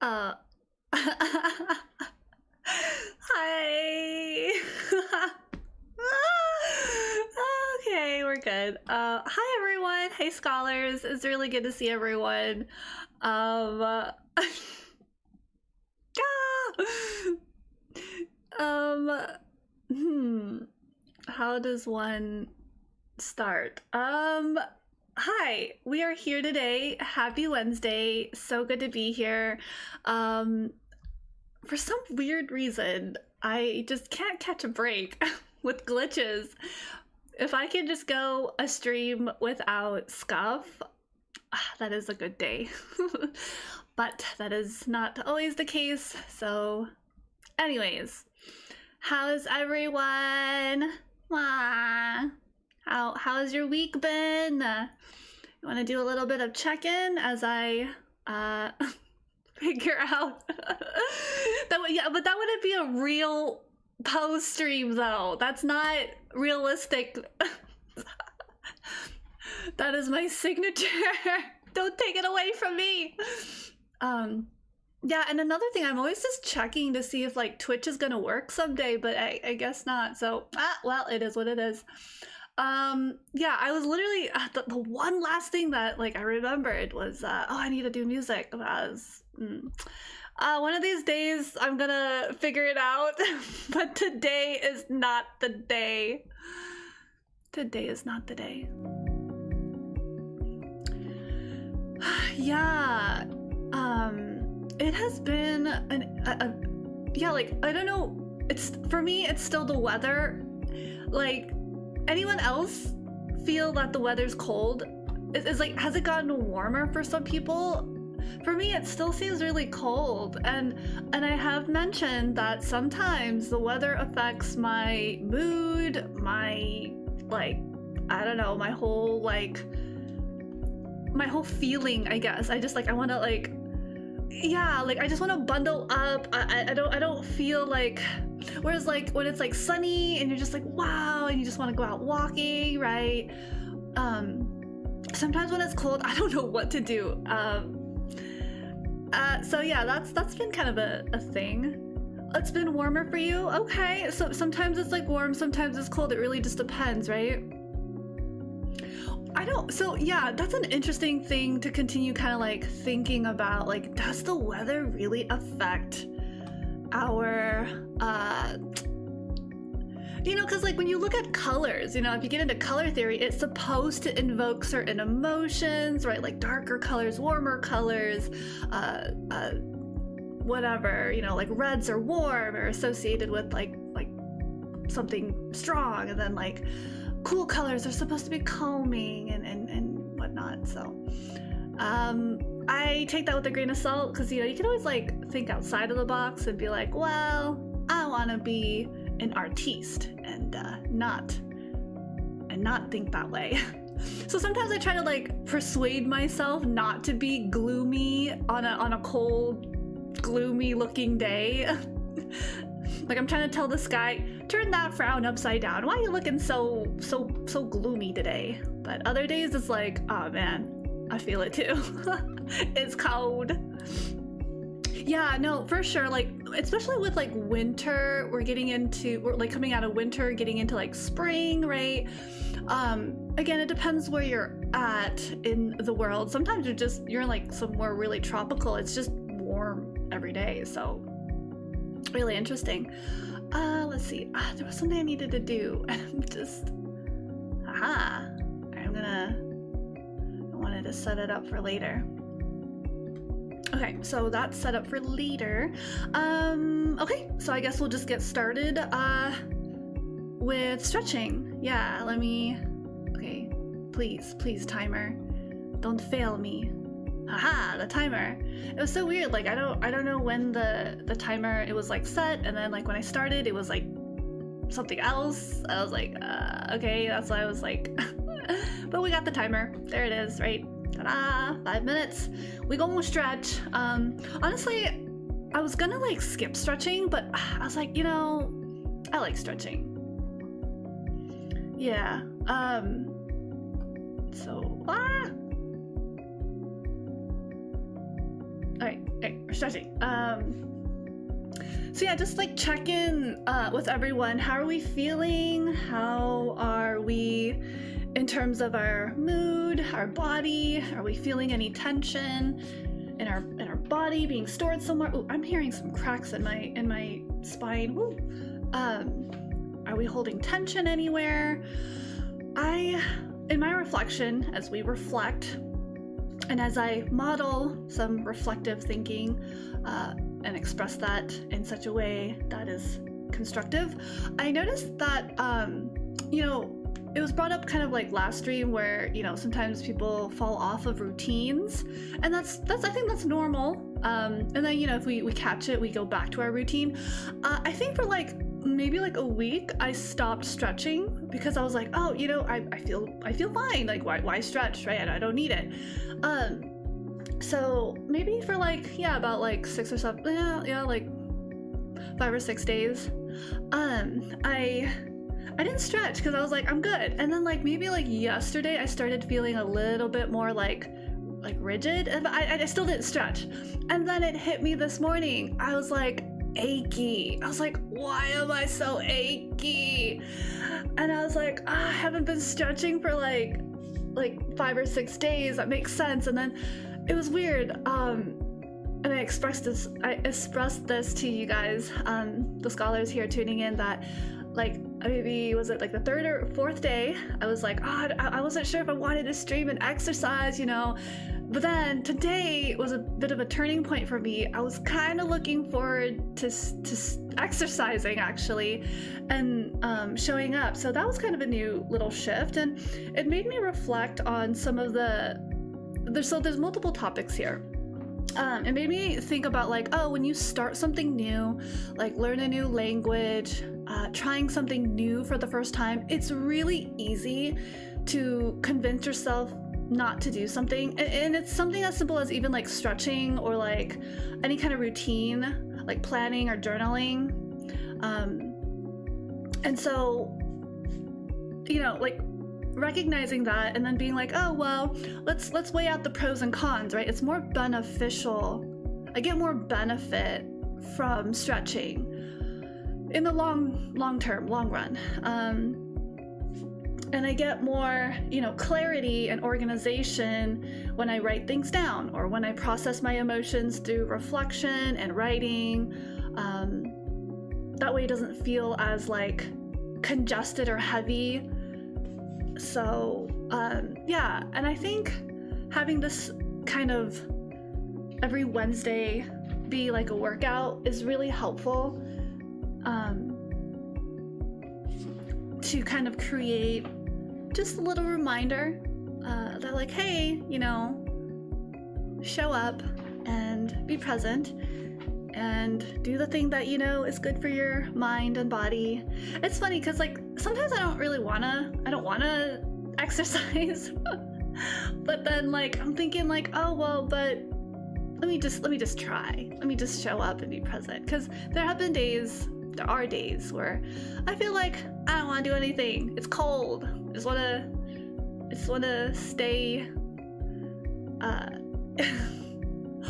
Uh, Hi. Okay, we're good. Hi everyone. Hey scholars. It's really good to see everyone. Um, um, how does one start? Hi. We are here today. Happy Wednesday. So good to be here. For some weird reason, I just can't catch a break with glitches. If I can just go a stream without scuff, that is a good day. But that is not always the case. So anyways, how's everyone? How's your week been? You want to do a little bit of check-in as I figure out that would, yeah, but that wouldn't be a real post stream though. That's not realistic. That is my signature. Don't take it away from me. Yeah, and another thing, I'm always just checking to see if like Twitch is gonna work someday, but I guess not. So well, it is what it is. Yeah, I was literally the one last thing that like I remembered was oh, I need to do music. One of these days I'm gonna figure it out, but today is not the day. Today is not the day. Yeah, it has been yeah, like I don't know. It's for me. It's still the weather. Like, anyone else feel that the weather's cold? It's like, has it gotten warmer for some people? For me, it still seems really cold, and I have mentioned that sometimes the weather affects my mood, my like, I don't know, my whole feeling, I guess. I just like, I want to like, yeah, like I just want to bundle up. I don't feel like, whereas like when it's like sunny and you're just like wow and you just want to go out walking, right? Sometimes when it's cold, I don't know what to do. So yeah, that's been kind of a thing. It's been warmer for you? Okay, so sometimes it's like warm, sometimes it's cold. It really just depends, right? I don't, so yeah, that's an interesting thing to continue kind of like thinking about, like, does the weather really affect our, you know, because like when you look at colors, you know, if you get into color theory, it's supposed to invoke certain emotions, right? Like darker colors, warmer colors, whatever, you know, like reds are warm or associated with like something strong, and then like cool colors are supposed to be calming and whatnot. So I take that with a grain of salt, because you know, you can always like think outside of the box and be like, well, I want to be an artiste and not think that way. So sometimes I try to like persuade myself not to be gloomy on a cold, gloomy looking day. Like I'm trying to tell the sky, turn that frown upside down. Why are you looking so gloomy today? But other days it's like, oh man, I feel it too. It's cold. Yeah, no, for sure. Like, especially with like winter, we're like coming out of winter, getting into like spring, right? Again, it depends where you're at in the world. Sometimes you're like somewhere really tropical. It's just warm every day. So really interesting. Let's see. There was something I needed to do, and I'm just, I wanted to set it up for later. Okay, so that's set up for later. Okay, so I guess we'll just get started with stretching. Yeah, okay, please timer, don't fail me. Haha, the timer. It was so weird. Like I don't know when the timer, it was like set, and then like when I started it was like something else. I was like okay, that's why I was like but we got the timer. There it is, right? Ta-da! 5 minutes. We gonna stretch. Honestly, I was gonna like skip stretching, but I was like, you know, I like stretching. Yeah. So All right. stretching. So yeah, just like check in with everyone. How are we feeling? How are we in terms of our mood, our body? Are we feeling any tension in our body being stored somewhere? Ooh, I'm hearing some cracks in my spine. Ooh. Are we holding tension anywhere? In my reflection, as we reflect, and as I model some reflective thinking and express that in such a way that is constructive, I noticed that, you know, it was brought up kind of like last stream where, you know, sometimes people fall off of routines, and that's I think that's normal. And then, you know, if we catch it, we go back to our routine. I think for like maybe like a week, I stopped stretching because I was like, oh, you know, I feel fine. Like, why stretch, right? I don't need it. So maybe for like, yeah, about like 6 or 7, yeah, like 5 or 6 days, I didn't stretch because I was like, I'm good. And then like maybe like yesterday, I started feeling a little bit more like rigid, and I still didn't stretch. And then it hit me this morning. I was like achy. I was like, why am I so achy? And I was like, I haven't been stretching for like 5 or 6 days. That makes sense. And then it was weird. And I expressed this to you guys, the scholars here tuning in, that like maybe was it like the 3rd or 4th day, I was like, oh, I wasn't sure if I wanted to stream and exercise, you know. But then today was a bit of a turning point for me. I was kind of looking forward to exercising actually, and showing up. So that was kind of a new little shift, and it made me reflect on some of there's multiple topics here. It made me think about like, oh, when you start something new, like learn a new language, trying something new for the first time, it's really easy to convince yourself not to do something. And it's something as simple as even like stretching or like any kind of routine, like planning or journaling. And so, you know, like recognizing that and then being like, oh, well, let's weigh out the pros and cons, right? It's more beneficial. I get more benefit from stretching in the long run. And I get more, you know, clarity and organization when I write things down, or when I process my emotions through reflection and writing. That way it doesn't feel as like congested or heavy. So yeah, and I think having this kind of every Wednesday be like a workout is really helpful, to kind of create just a little reminder that like, hey, you know, show up and be present and do the thing that you know is good for your mind and body. It's funny because like sometimes I don't wanna exercise, but then like I'm thinking like, oh well, but let me just try. Let me just show up and be present, because there are days where I feel like I don't want to do anything. It's cold. I just wanna stay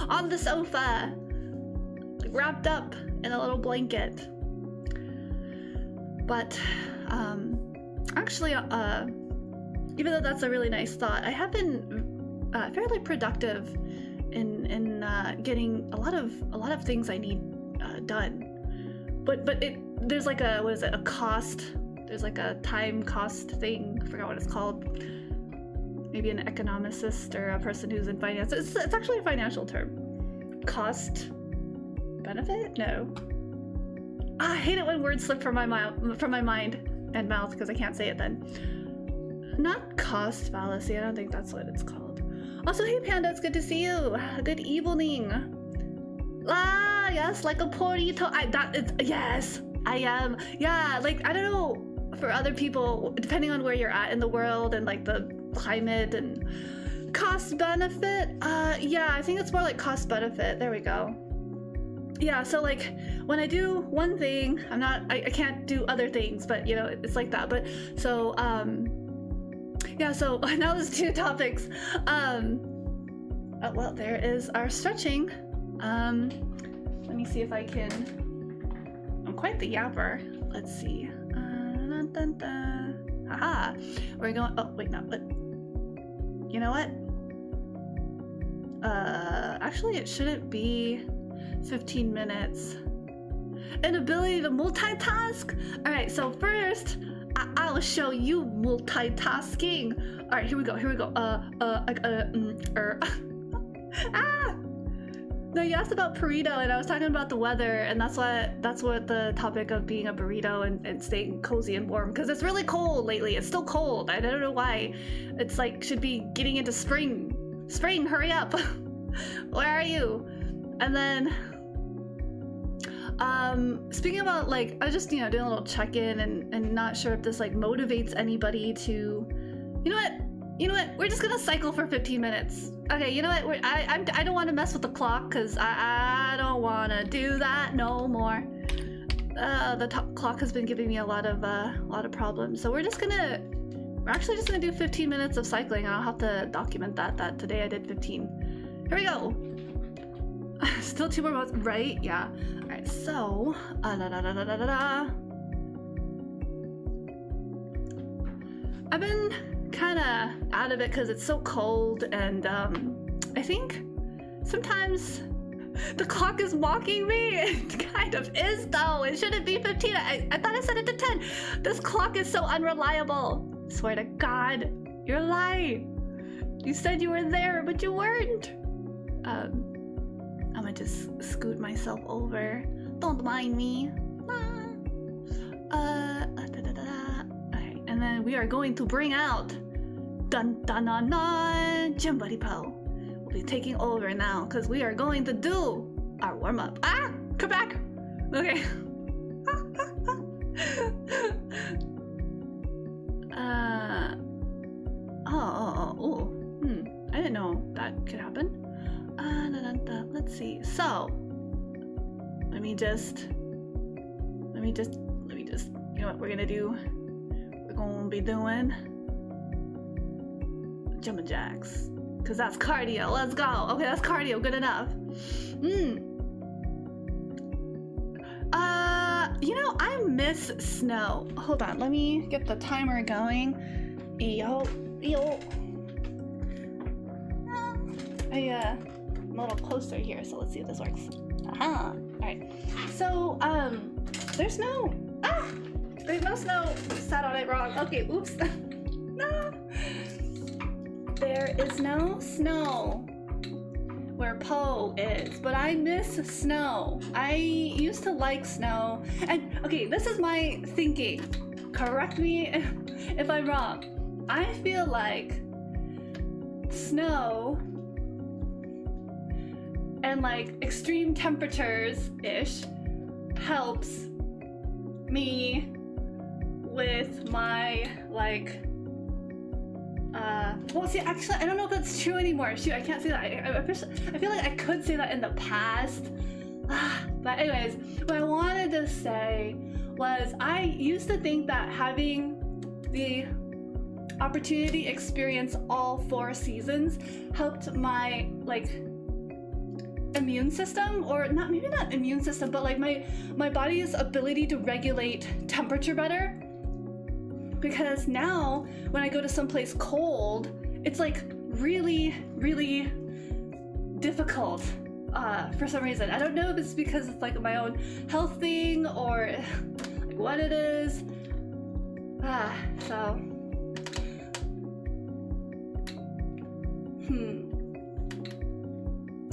on the sofa, wrapped up in a little blanket. But actually, even though that's a really nice thought, I have been fairly productive in getting a lot of things I need done. But there's like a cost. There's like a time cost thing. I forgot what it's called. Maybe an economicist or a person who's in finance. It's actually a financial term. Cost benefit? No. I hate it when words slip from my mind and mouth because I can't say it then. Not cost fallacy. I don't think that's what it's called. Also, hey Panda, it's good to see you. Good evening. Ah, yes, like a porrito. Yes, I am. Yeah, like I don't know for other people, depending on where you're at in the world and like the climate and cost benefit. Yeah, I think it's more like cost benefit. There we go. Yeah, so like when I do one thing, I can't do other things, but you know, it's like that. But so yeah, so now there's 2 topics. Well, there is our stretching. Let me see if I can. I'm quite the yapper. Let's see. Dun, dun, dun. Haha. We're going. Oh wait, no. But you know what? Actually, it shouldn't be 15 minutes. An ability to multitask. All right. So first, I'll show you multitasking. All right. Here we go. Here we go. Ah. No, you asked about burrito, and I was talking about the weather, and that's what the topic of being a burrito and staying cozy and warm, because it's really cold lately. It's still cold. I don't know why. It's like should be getting into spring. Spring, hurry up. Where are you? And then speaking about like, I was just doing a little check-in and not sure if this like motivates anybody to, you know what? We're just gonna cycle for 15 minutes. Okay, you know what? I don't want to mess with the clock because I don't want to do that no more. The clock has been giving me a lot of problems. So we're actually just gonna do 15 minutes of cycling. I'll have to document that today I did 15. Here we go. Still 2 more months, right? Yeah. All right. So I've been kind of out of it because it's so cold, and I think sometimes the clock is mocking me. It kind of is though. It shouldn't be 15. I thought I set it to 10. This clock is so unreliable. Swear to God, you're lying. You said you were there, but you weren't. I'm gonna just scoot myself over. Don't mind me. Okay, and then we are going to bring out Dun Dun Dun Dun Jimbuddy Po. We'll be taking over now because we are going to do our warm-up. Ah! Come back! Okay. I didn't know that could happen. Let's see. So, let me just. You know what we're gonna do? We're gonna be doing jumping jacks, cause that's cardio. Let's go. Okay, that's cardio. Good enough. You know, I miss snow. Hold on, let me get the timer going. Yo. I'm a little closer here, so let's see if this works. Aha. Alright. So, there's no snow. Sat on it wrong. Okay, oops. No. There is no snow where Po is, but I miss snow. I used to like snow. And okay, this is my thinking. Correct me if I'm wrong. I feel like snow and like extreme temperatures-ish helps me with my like well, see, actually I don't know if that's true anymore. Shoot, I can't say that. I feel like I could say that in the past. But anyways, what I wanted to say was I used to think that having the opportunity to experience all 4 seasons helped my like immune system, or maybe not immune system, but like my body's ability to regulate temperature better. Because now when I go to someplace cold, it's like really, really difficult for some reason. I don't know if it's because it's like my own health thing or like what it is. So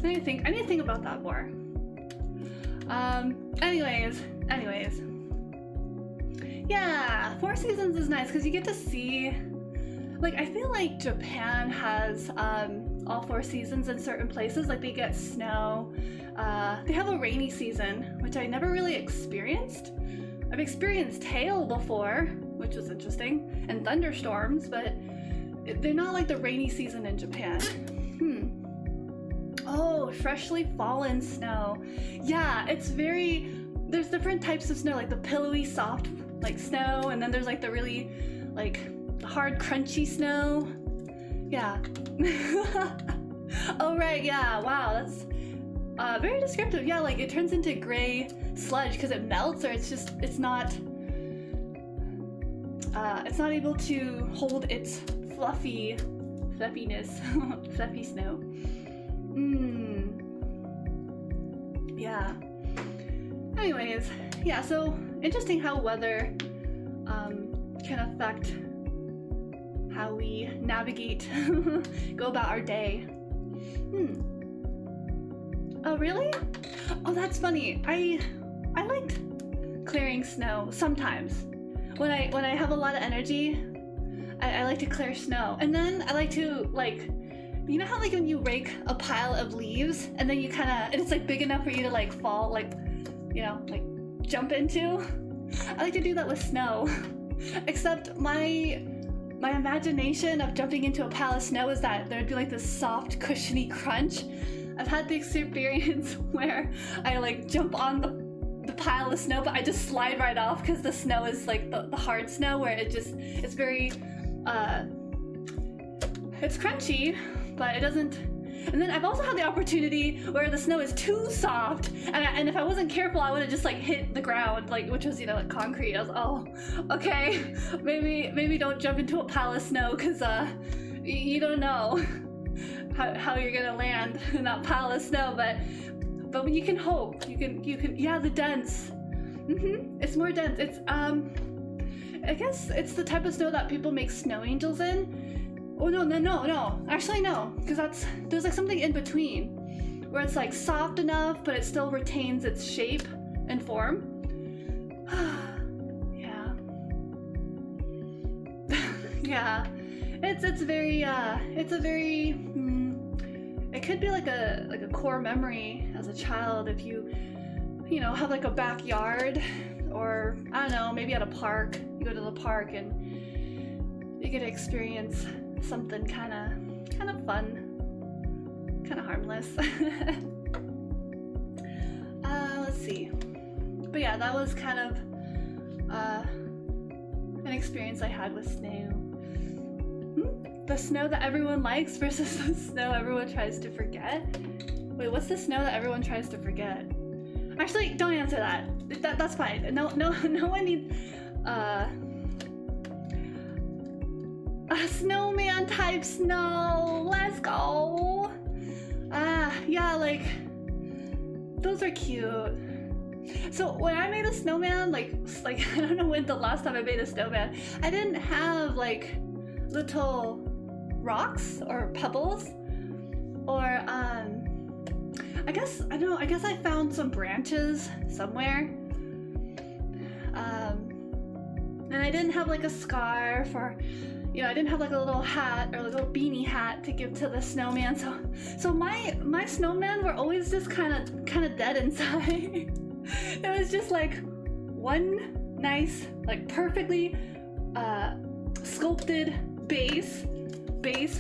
I need to think about that more. Anyways. Yeah, 4 seasons is nice because you get to see, like, I feel like Japan has all 4 seasons in certain places. Like, they get snow. They have a rainy season, which I never really experienced. I've experienced hail before, which was interesting, and thunderstorms, but they're not like the rainy season in Japan. Oh, freshly fallen snow. Yeah, there's different types of snow, like the pillowy, soft, like snow, and then there's like the really, like, hard, crunchy snow. Yeah. Oh, right, yeah, wow, Very descriptive. Yeah, like it turns into gray sludge because it melts, or it's not able to hold its fluffiness, fluffy snow. Yeah. Anyways, yeah, so interesting how weather can affect how we navigate, go about our day. Oh, really? Oh, that's funny. I like clearing snow sometimes. When I have a lot of energy, I like to clear snow. And then I like to, like, you know how like when you rake a pile of leaves and then you kind of, and it's like big enough for you to like fall, like, you know, like jump into? I like to do that with snow. Except my imagination of jumping into a pile of snow is that there'd be like this soft, cushiony crunch. I've had the experience where I like jump on the pile of snow, but I just slide right off because the snow is like the hard snow where it's very, it's crunchy, but it doesn't. And then I've also had the opportunity where the snow is too soft, and if I wasn't careful, I would have just like hit the ground, like, which was, you know, like concrete. I was, oh, okay, maybe don't jump into a pile of snow because you don't know how you're gonna land in that pile of snow, but you can hope. You can yeah, the dents. It's more dense. It's I guess it's the type of snow that people make snow angels in. Oh no. Actually no, because there's like something in between where it's like soft enough but it still retains its shape and form. Yeah. Yeah. It's very it could be like a core memory as a child if you know, have like a backyard, or I don't know, maybe at a park. You go to the park and you get to experience something kind of fun, kind of harmless. Let's see. But yeah, that was kind of an experience I had with snow. The snow that everyone likes versus the snow everyone tries to forget. Wait, what's the snow that everyone tries to forget? Actually, don't answer that. That's fine. No one needs a snowman type snow. Let's go. Yeah, like those are cute. So when I made a snowman, like I don't know when the last time I made a snowman, I didn't have like little rocks or pebbles, or I guess I found some branches somewhere, and I didn't have like a scarf, or you know, I didn't have like a little hat or a little beanie hat to give to the snowman, so my snowmen were always just kind of dead inside. It was just like one nice, like perfectly sculpted base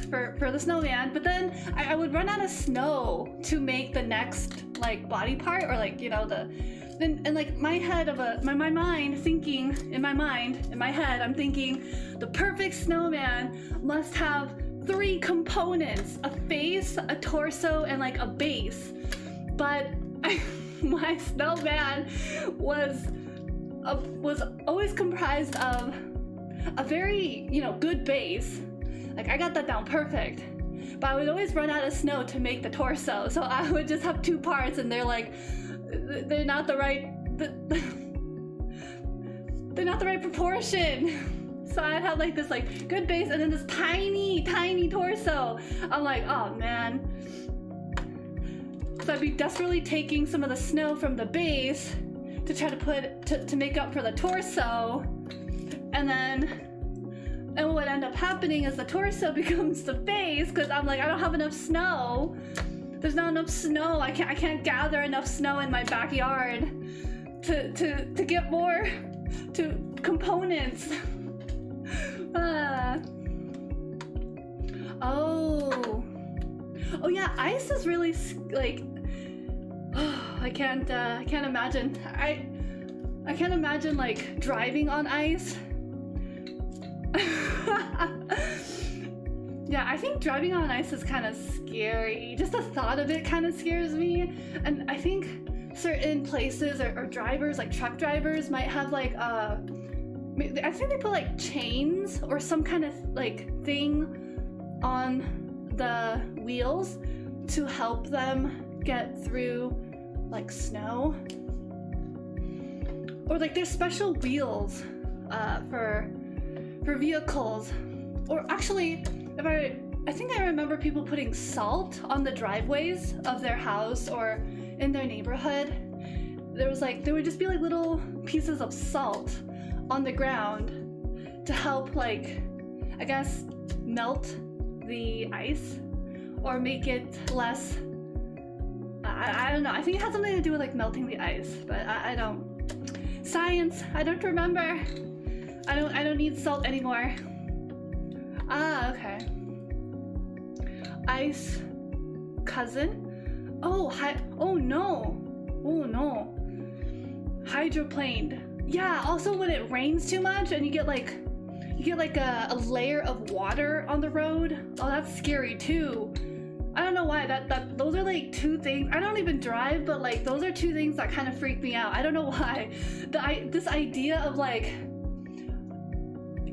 for the snowman, but then I would run out of snow to make the next like body part, or like, you know, and like my head of my mind thinking in my head I'm thinking the perfect snowman must have 3 components: a face, a torso, and like a base. But my snowman was always comprised of a very, you know, good base. Like I got that down perfect, but I would always run out of snow to make the torso, so I would just have 2 parts, and they're not the right proportion. So I'd have like this like good base and then this tiny torso. I'm like, oh man. So I'd be desperately taking some of the snow from the base to try to make up for the torso, and what would end up happening is the torso becomes the face, because I'm like, I don't have enough snow. There's not enough snow. I can't gather enough snow in my backyard to get more to components. Oh yeah, ice is really like, I can't imagine. I can't imagine like driving on ice. Yeah, I think driving on ice is kind of scary. Just the thought of it kind of scares me. And I think certain places or drivers, like truck drivers, might have like I think they put like chains or some kind of like thing on the wheels to help them get through like snow. Or like there's special wheels for vehicles. Or actually, I think I remember people putting salt on the driveways of their house or in their neighborhood. There would just be like little pieces of salt on the ground to help, like, I guess, melt the ice or make it less. I don't know. I think it had something to do with like melting the ice, but I don't. Science. I don't remember. I don't need salt anymore. Ah, okay. Ice cousin. Oh, oh no. Oh no. Hydroplaned. Yeah, also when it rains too much and you get like a layer of water on the road. Oh, that's scary too. I don't know why those are like two things. I don't even drive, but like those are two things that kind of freak me out. I don't know why. This idea of like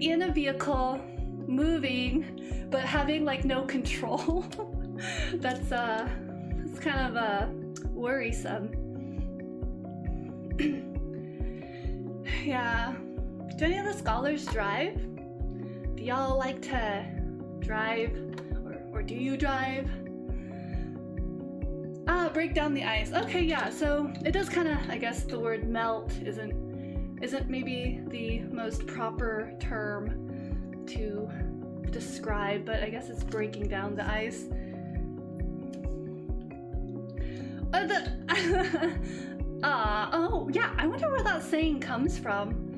in a vehicle moving but having like no control. that's kind of worrisome. Yeah. Do any of the scholars drive? Do y'all like to drive, or do you drive? Ah, break down the ice. Okay, yeah. So it does kind of. I guess the word melt isn't maybe the most proper term to describe, but I guess it's breaking down the ice. Oh yeah, I wonder where that saying comes from.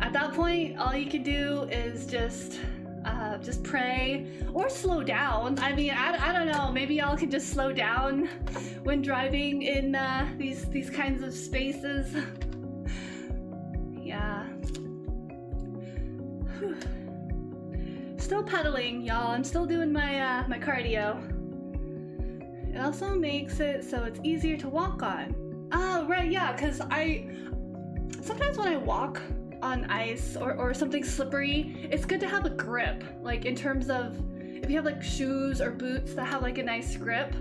At that point, all you can do is just pray or slow down. I mean, I don't know. Maybe y'all can just slow down when driving in these kinds of spaces. Yeah. Whew. Still pedaling, y'all. I'm still doing my my cardio. It also makes it so it's easier to walk on. Oh, right, yeah, because sometimes when I walk on ice or something slippery, it's good to have a grip, like in terms of if you have like shoes or boots that have like a nice grip.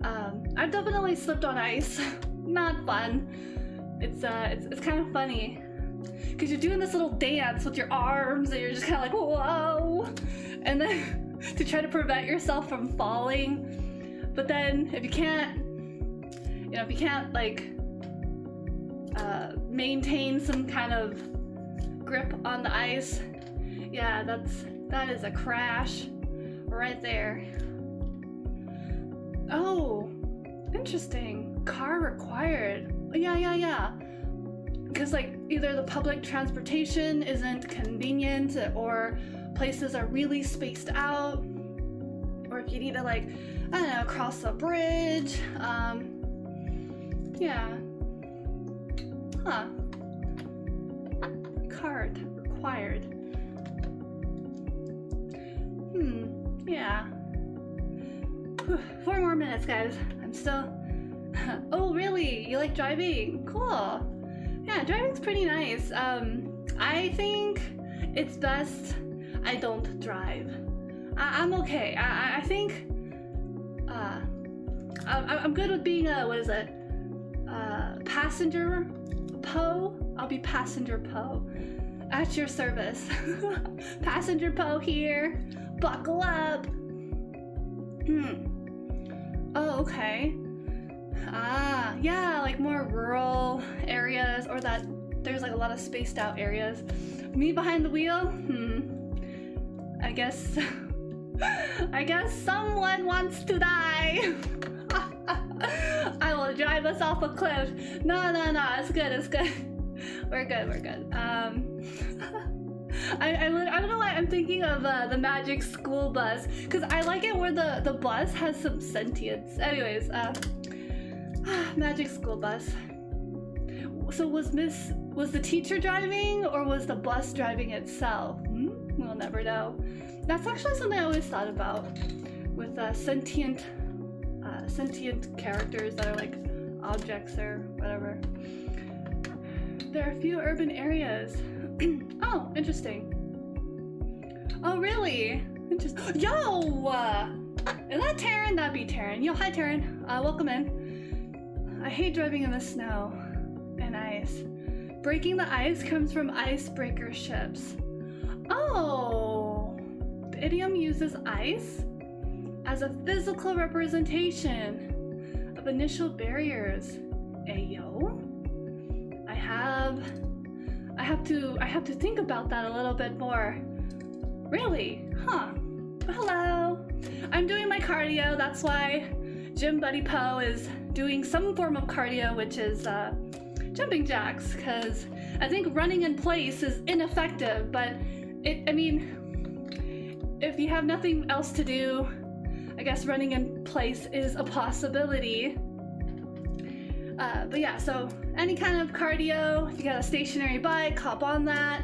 I've definitely slipped on ice. Not fun. It's kind of funny because you're doing this little dance with your arms and you're just kind of like, whoa, and then to try to prevent yourself from falling. But then if you can't like maintain some kind of grip on the ice, yeah, that is a crash right there. Oh, interesting. Car required. Yeah. Because like either the public transportation isn't convenient or places are really spaced out, or if you need to like, I don't know, cross a bridge. Yeah. Huh. Card required. Yeah. Whew. 4 more minutes, guys. I'm still... Oh, really? You like driving? Cool. Yeah, driving's pretty nice. I think it's best I don't drive. I'm okay. I think... I'm good with being a, what is it? Passenger po? I'll be passenger po. At your service. Passenger po here. Buckle up. Oh, okay. Ah, yeah, like more rural areas, or that there's like a lot of spaced out areas. Me behind the wheel? I guess someone wants to die. I will drive us off a cliff. No, it's good. We're good. I don't know why I'm thinking of the Magic School Bus, because I like it where the bus has some sentience. Anyways, Magic School Bus. So was the teacher driving or was the bus driving itself? We'll never know. That's actually something I always thought about with sentient characters that are like objects or whatever. There are a few urban areas. Oh, interesting. Oh, really? Interesting. Yo! Is that Taryn? That'd be Taryn. Yo, hi Taryn. Welcome in. I hate driving in the snow and ice. Breaking the ice comes from icebreaker ships. Oh! The idiom uses ice as a physical representation of initial barriers. Ayo. I have to think about that a little bit more. Really? Huh. Hello. I'm doing my cardio. That's why Gym Buddy Poe is doing some form of cardio, which is jumping jacks, because I think running in place is ineffective, but I mean, if you have nothing else to do, I guess running in place is a possibility. But yeah, so any kind of cardio, if you got a stationary bike, hop on that.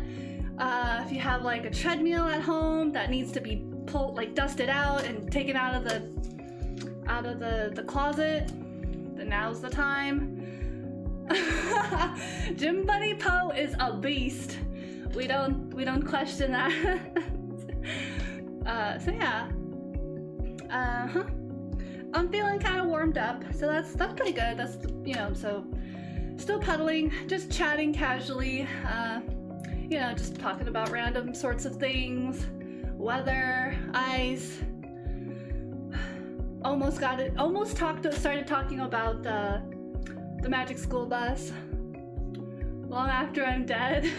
If you have like a treadmill at home that needs to be pulled, like dusted out and taken out of the closet, then now's the time. Gym Buddy Poe is a beast. We don't question that. So yeah. I'm feeling kind of warmed up, so that's pretty good. That's, you know, so still pedaling, just chatting casually, you know, just talking about random sorts of things, weather, ice. Started talking about the magic school bus long after I'm dead.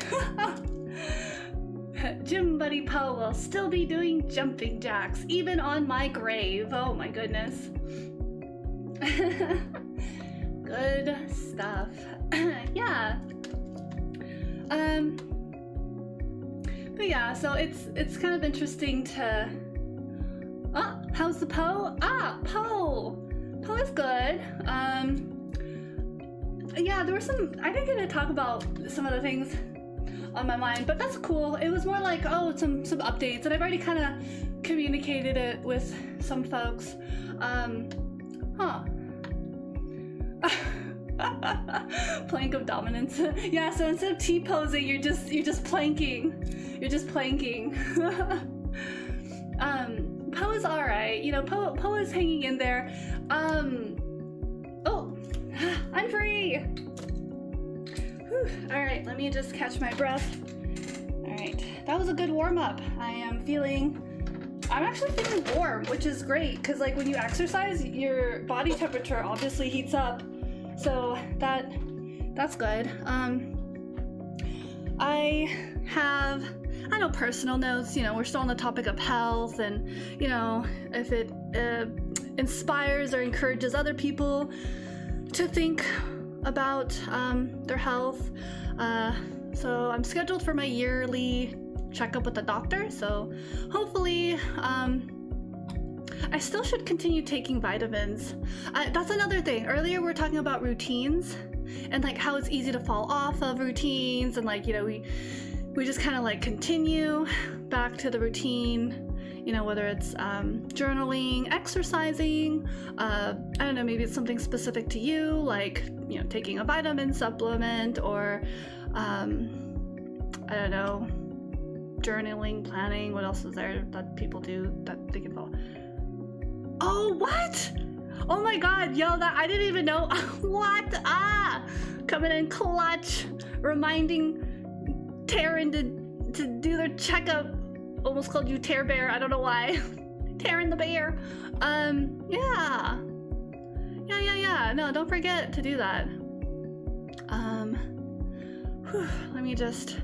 Gym Buddy Poe will still be doing jumping jacks, even on my grave. Oh my goodness. Good stuff. Yeah. But yeah, so it's kind of interesting to. Oh, how's the Poe? Poe is good. Yeah, there were some. I didn't get to talk about some of the things on my mind, but that's cool. It was more like, oh, some updates, and I've already kind of communicated it with some folks. Plank of dominance. Yeah, so instead of T-posing, you're just planking. You're just planking. Poe is alright. You know, Poe is hanging in there. Oh, I'm free. Alright, let me just catch my breath. Alright, that was a good warm-up. I'm actually feeling warm, which is great, because like when you exercise, your body temperature obviously heats up. So that's good. I know personal notes, you know, we're still on the topic of health, and you know, if it inspires or encourages other people to think about their health. So I'm scheduled for my yearly checkup with the doctor, so hopefully I still should continue taking vitamins. That's another thing. Earlier we were talking about routines and like how it's easy to fall off of routines, and like, you know, we just kind of like continue back to the routine, you know, whether it's journaling, exercising, I don't know, maybe it's something specific to you, like, you know, taking a vitamin supplement, or I don't know, journaling, planning. What else is there that people do that they can follow? Oh, what? Oh my god, yo, that I didn't even know. What? Coming in clutch, reminding Taryn to do their checkup. Almost called you Tear Bear, I don't know why. Taryn the bear. Yeah. No, don't forget to do that. Let me just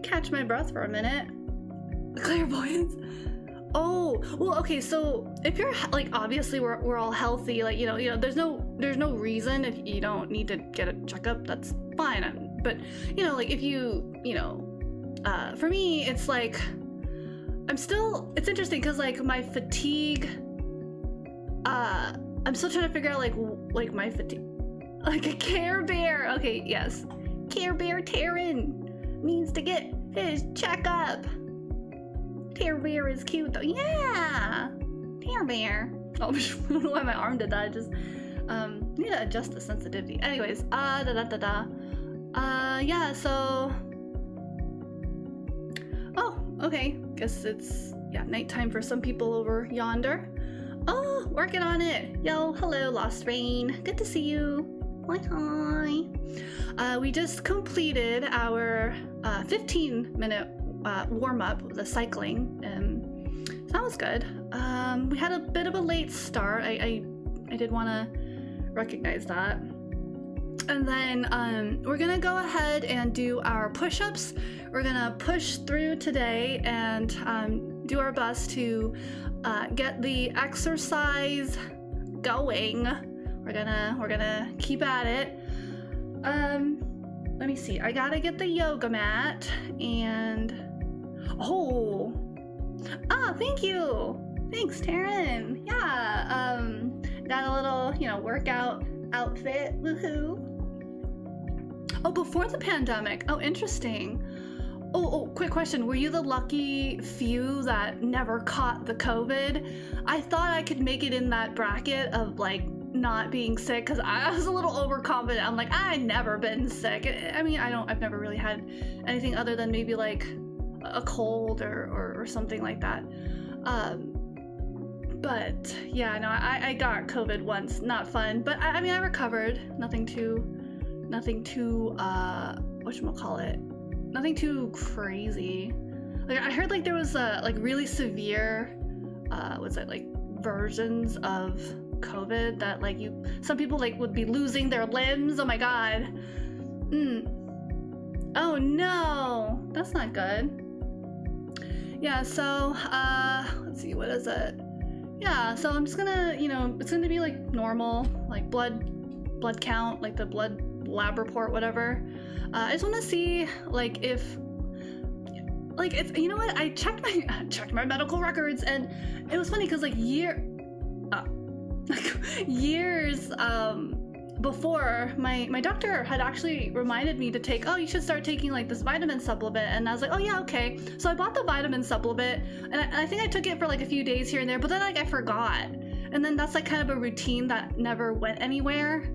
catch my breath for a minute. Clairvoyance. Oh, well, okay, so if you're like, obviously we're all healthy, like, you know, there's no reason if you don't need to get a checkup, that's fine. But, you know, like if you know, for me, it's like, it's interesting because like my fatigue, I'm still trying to figure out like my fatigue, like a Care Bear. Okay, yes. Care Bear Taryn needs to get his checkup. Care Bear is cute though. Yeah! Care Bear. Oh, I don't know why my arm did that. I just need to adjust the sensitivity. Anyways, yeah, so... Oh, okay. Guess it's, yeah, nighttime for some people over yonder. Oh, working on it. Yo, hello, Lost Rain. Good to see you. Hi. We just completed our 15-minute warm-up with the cycling, and that was good. We had a bit of a late start. I did want to recognize that. And then we're gonna go ahead and do our push-ups. We're gonna push through today and do our best to get the exercise going. We're gonna keep at it. Let me see. I gotta get the yoga mat and thank you. Thanks, Taryn. Yeah. Got a little, workout outfit. Woohoo. Oh, before the pandemic. Oh, interesting. Oh, quick question. Were you the lucky few that never caught the COVID? I thought I could make it in that bracket of like not being sick because I was a little overconfident. I'm like, I've never been sick. I mean, I've never really had anything other than maybe like a cold or something like that. But yeah, no, I got COVID once. Not fun, but I mean, I recovered. Nothing too whatchamacallit? Nothing too crazy. Like I heard like there was like really severe versions of COVID that like some people like would be losing their limbs. Oh my god. Oh no, that's not good. Yeah, so let's see, what is it? Yeah, so I'm just gonna, it's gonna be like normal, like blood count, like the blood lab report, whatever. I just want to see like if like it's, you know what, I checked my medical records, and it was funny because like years before, my doctor had actually reminded me to take, you should start taking like this vitamin supplement, and I was like, oh yeah, okay. So I bought the vitamin supplement, and I think I took it for like a few days here and there, but then like I forgot, and then that's like kind of a routine that never went anywhere.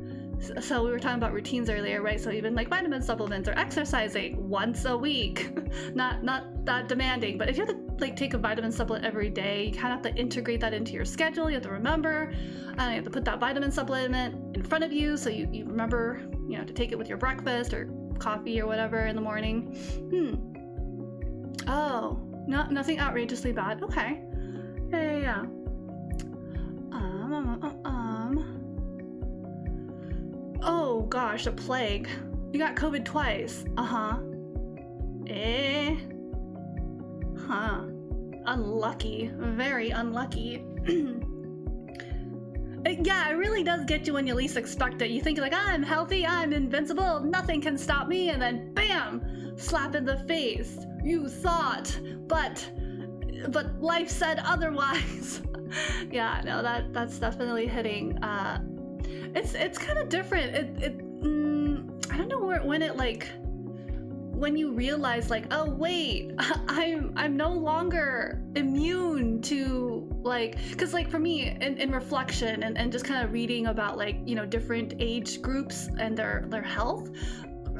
So we were talking about routines earlier, right? So even like vitamin supplements or exercising once a week, not that demanding, but if you have to like take a vitamin supplement every day, you kind of have to integrate that into your schedule. You have to remember, and you have to put that vitamin supplement in front of you so you remember, to take it with your breakfast or coffee or whatever in the morning. Oh, nothing outrageously bad. Okay. Yeah. Oh gosh, the plague. You got COVID twice. Unlucky. Very unlucky. Yeah, it really does get you when you least expect it. You think like, I'm healthy, I'm invincible, nothing can stop me, and then bam! Slap in the face. You thought, but life said otherwise. Yeah, no, that's definitely hitting. It's kind of different. I don't know when you realize like, oh wait, I'm no longer immune to like, because like for me in reflection and just kind of reading about like different age groups and their health,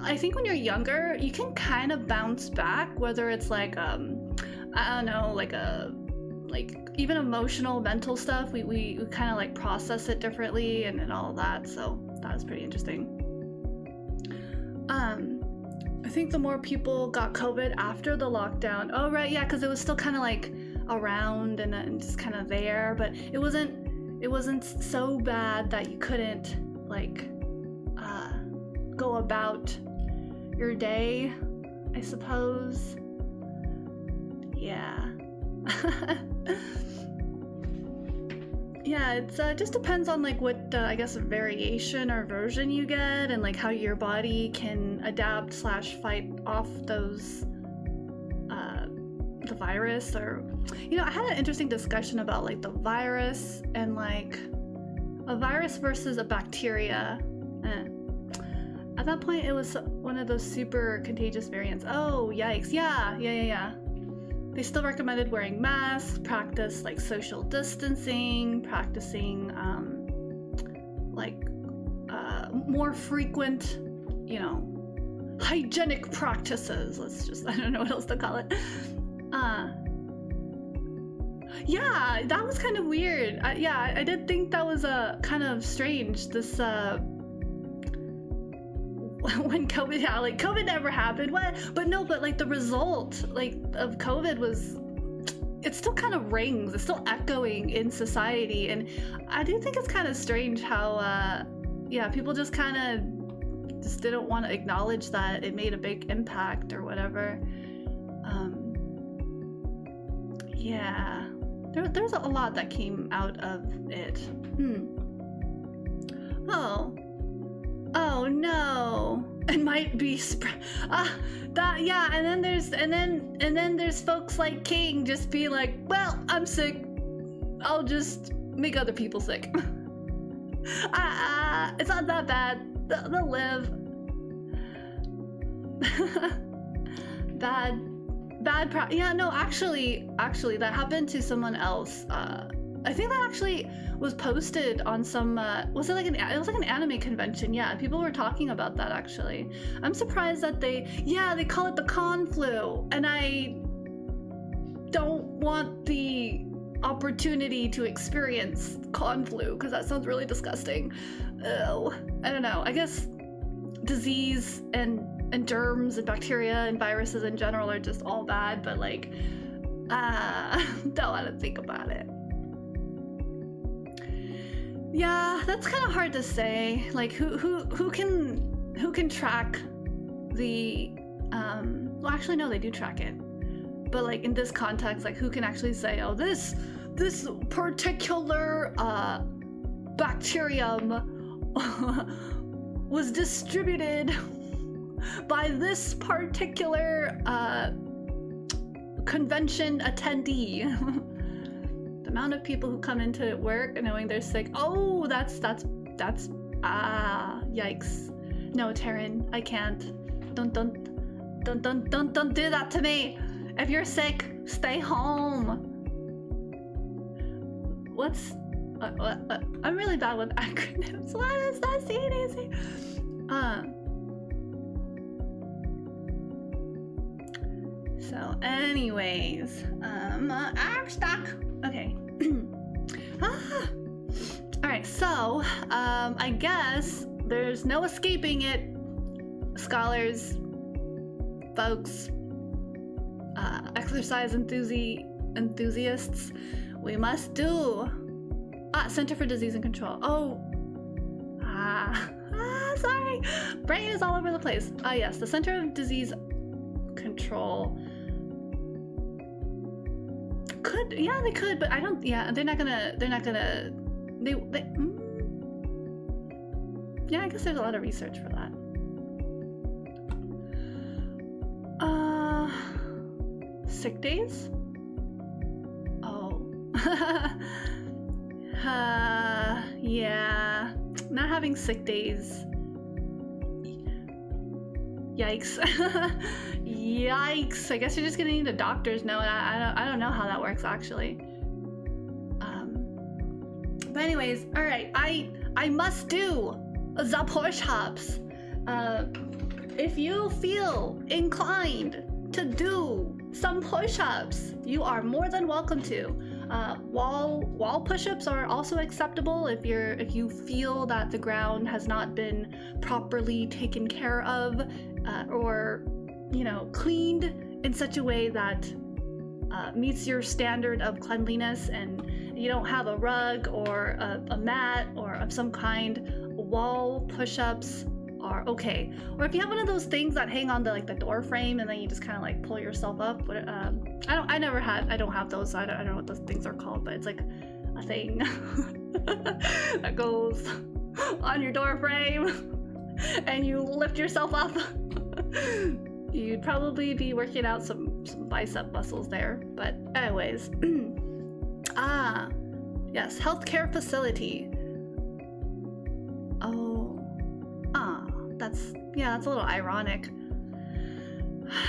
I think when you're younger you can kind of bounce back, whether it's like I don't know, like even emotional, mental stuff, we kind of like process it differently and all of that. So that was pretty interesting. I think the more people got COVID after the lockdown. Oh right, yeah, because it was still kind of like around and just kind of there, but it wasn't so bad that you couldn't like go about your day, I suppose. Yeah. Yeah, it's just depends on like what I guess variation or version you get, and like how your body can adapt / fight off those the virus. Or I had an interesting discussion about like the virus and like a virus versus a bacteria. At that point it was one of those super contagious variants. Oh, yikes. Yeah. They still recommended wearing masks, practice like social distancing, practicing more frequent, you know, hygienic practices. I don't know what else to call it. Yeah, that was kind of weird. I did think that was kind of strange. This when COVID, yeah, like COVID never happened. What? But no, but like the result like of COVID was, it still kind of rings. It's still echoing in society, and I do think it's kind of strange how yeah, people just kind of just didn't want to acknowledge that it made a big impact or whatever. Yeah, there's a lot that came out of it. Oh no, it might be yeah, and then there's folks like King just be like, well, I'm sick, I'll just make other people sick. It's not that bad, they'll live. Yeah, no, actually that happened to someone else. I think that actually was posted on some it was like an anime convention. Yeah, people were talking about that actually. I'm surprised that they call it the con flu, and I don't want the opportunity to experience con flu because that sounds really disgusting. Ew. I don't know, I guess disease and germs and bacteria and viruses in general are just all bad, but like don't want to think about it. Yeah, that's kind of hard to say. Like who can track the well, actually no, they do track it, but like in this context, like who can actually say, oh, this particular bacterium was distributed by this particular convention attendee. The amount of people who come into work knowing they're sick. Oh, that's yikes. No, Taryn, I can't. Don't do that to me. If you're sick, stay home. What's I'm really bad with acronyms. What is that CDC? So anyways, stock. Okay. Alright, so I guess there's no escaping it. Scholars, folks, exercise enthusiasts, we must do Center for Disease and Control. Sorry, brain is all over the place. Yes, the Center of Disease Control could, yeah, they could, but I don't, yeah, they're not gonna yeah, I guess there's a lot of research for that. Sick days? Oh. Yeah, not having sick days. Yikes. Yikes. I guess you're just gonna need a doctor's note. I don't know how that works actually. But anyways, all right. I must do the push-ups. If you feel inclined to do some push-ups, you are more than welcome to. Wall push-ups are also acceptable if you feel that the ground has not been properly taken care of, or cleaned in such a way that meets your standard of cleanliness, and you don't have a rug or a mat or of some kind. Wall push-ups are okay. Or if you have one of those things that hang on the door frame and then you just kind of like pull yourself up. But I don't have those, so I don't know what those things are called, but it's like a thing that goes on your door frame and you lift yourself up. You'd probably be working out some bicep muscles there, but anyways. Yes, healthcare facility. Yeah, it's a little ironic.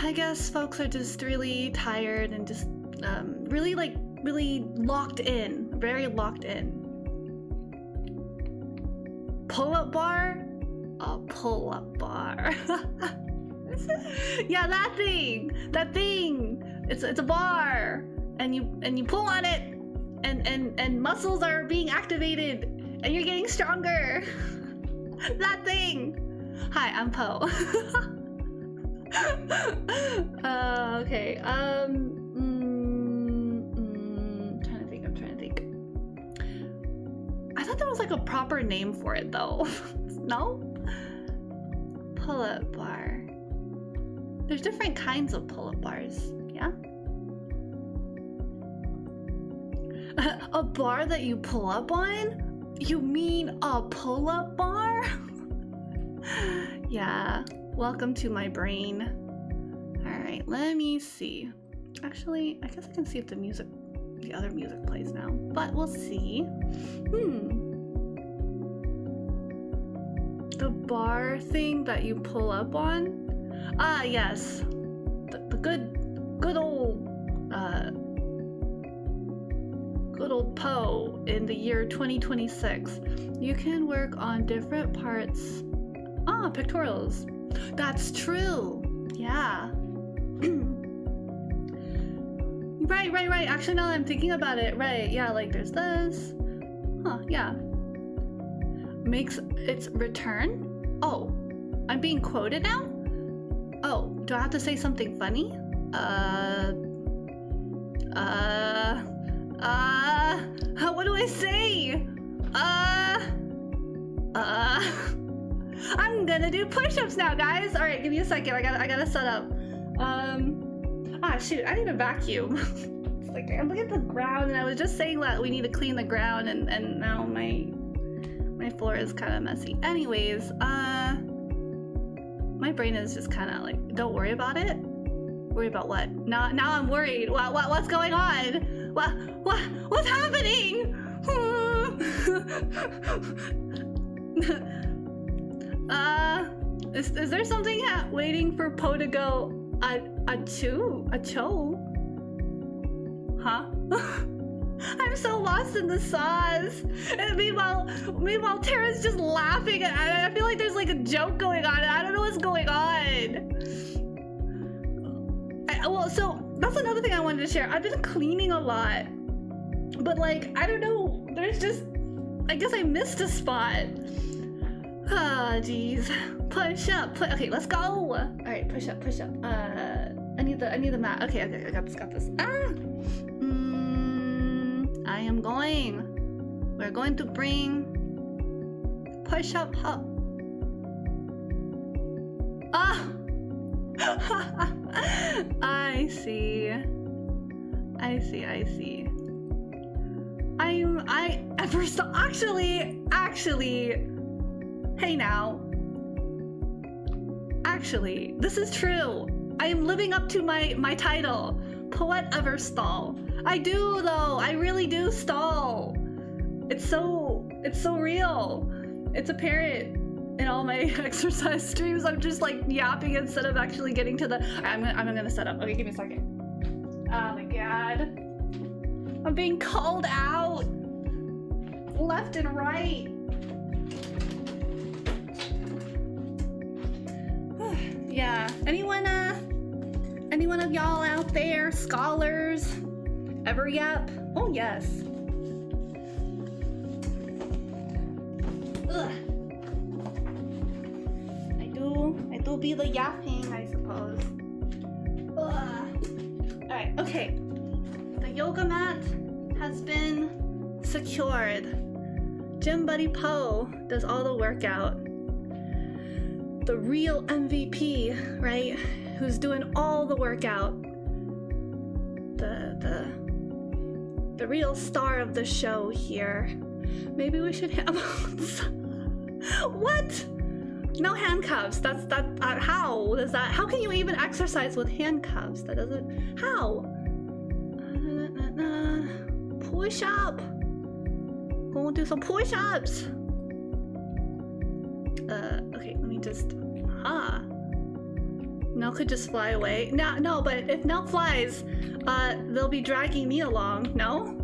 I guess folks are just really tired and just really locked in, very locked in. Pull-up bar? A pull-up bar. Yeah, that thing. It's a bar, and you pull on it, and muscles are being activated, and you're getting stronger. That thing. Hi, I'm Poe. Okay. I'm trying to think. I thought there was like a proper name for it though. No? Pull-up bar. There's different kinds of pull-up bars. Yeah. A bar that you pull up on? You mean a pull-up bar? Yeah. Welcome to my brain. Alright, let me see. Actually, I guess I can see if the other music plays now. But we'll see. The bar thing that you pull up on? Ah, yes. The good old Poe in the year 2026. You can work on different parts. Ah, pictorials. That's true. Yeah. Right. Actually, now that I'm thinking about it, right. Yeah, like there's this. Huh, yeah. Makes its return? Oh, I'm being quoted now? Oh, do I have to say something funny? What do I say? I'm gonna do push-ups now, guys. All right, give me a second. I gotta set up. Shoot, I need a vacuum. It's like I'm looking at the ground, and I was just saying that we need to clean the ground, and now my floor is kind of messy. Anyways, my brain is just kind of like, don't worry about it. Worry about what? Now I'm worried. What's going on? What's happening? Is there something waiting for Poe to go a cho? Huh? I'm so lost in the sauce. And meanwhile, Tara's just laughing. I feel like there's like a joke going on. I don't know what's going on. Well, so that's another thing I wanted to share. I've been cleaning a lot, but like, I don't know. There's just, I guess I missed a spot. Ah, jeez. Push up. Okay, let's go. All right, push up. I need the mat. Okay, I got this. I am going. We're going to bring push up. Ah. I see. Actually, hey now. Actually, this is true. I am living up to my title, Poette Everstall. I do though. I really do stall. It's so real. It's apparent in all my exercise streams. I'm just like yapping instead of actually getting to the. I'm gonna set up. Okay, give me a second. Oh my god. I'm being called out left and right. Yeah. Anyone of y'all out there, scholars, ever yap? Oh yes. Ugh. I do be the yapping, I suppose. Ugh. Alright, okay. The yoga mat has been secured. Gym Buddy Poe does all the workout. The real MVP, right? Who's doing all the workout. The real star of the show here. Maybe we should have what? No handcuffs. How does that? How can you even exercise with handcuffs? That doesn't. How? Push up. Go do some push-ups. Okay, let me just. Huh. Nell could just fly away. No, but if Nell flies, they'll be dragging me along, no?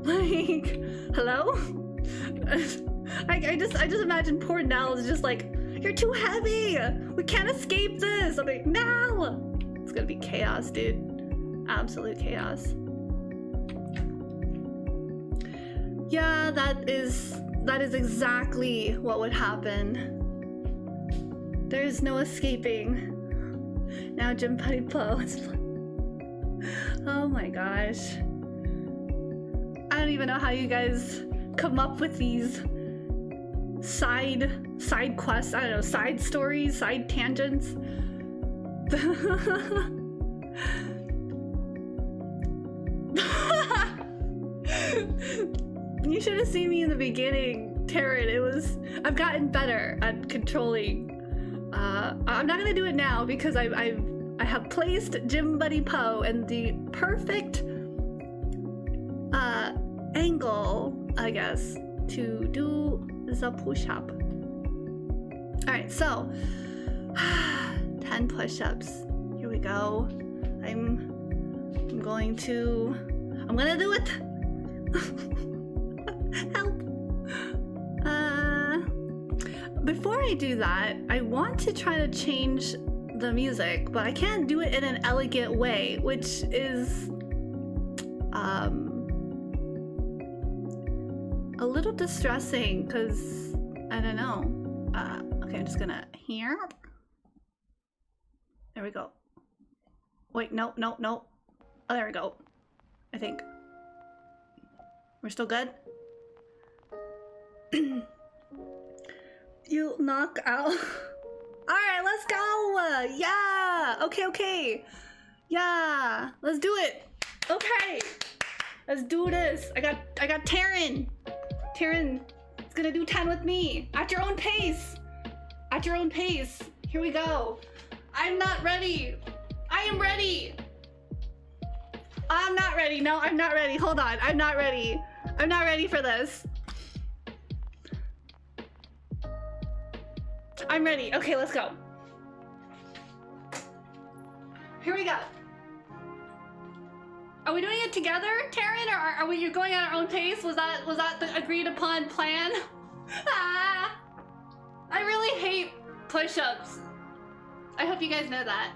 Like, hello? I just imagine poor Nell is just like, you're too heavy! We can't escape this! I'm like, no! It's gonna be chaos, dude. Absolute chaos. Yeah, that is exactly what would happen. There's no escaping. Now Jim Buddy Poe is oh my gosh. I don't even know how you guys come up with these side quests, I don't know, side stories, side tangents. You should have seen me in the beginning, Taryn. I've gotten better at controlling. I'm not gonna do it now because I have placed Jim Buddy Poe in the perfect angle, I guess, to do the push-up. All right, so 10 push-ups. Here we go. I'm gonna do it. Help. Before I do that, I want to try to change the music, but I can't do it in an elegant way, which is a little distressing because I don't know. Okay, I'm just gonna here. There we go. Wait, no. Oh, there we go. I think we're still good. You knock out. All right, let's go. Yeah. Okay. Yeah, let's do it. Okay, let's do this. I got Taryn. Taryn is gonna do 10 with me at your own pace. At your own pace. Here we go. I'm not ready. I am ready. I'm not ready. No, I'm not ready. Hold on. I'm not ready. I'm not ready for this. I'm ready. Okay, let's go. Here we go. Are we doing it together, Taryn, or are we going at our own pace? Was that the agreed upon plan? I really hate push-ups. I hope you guys know that.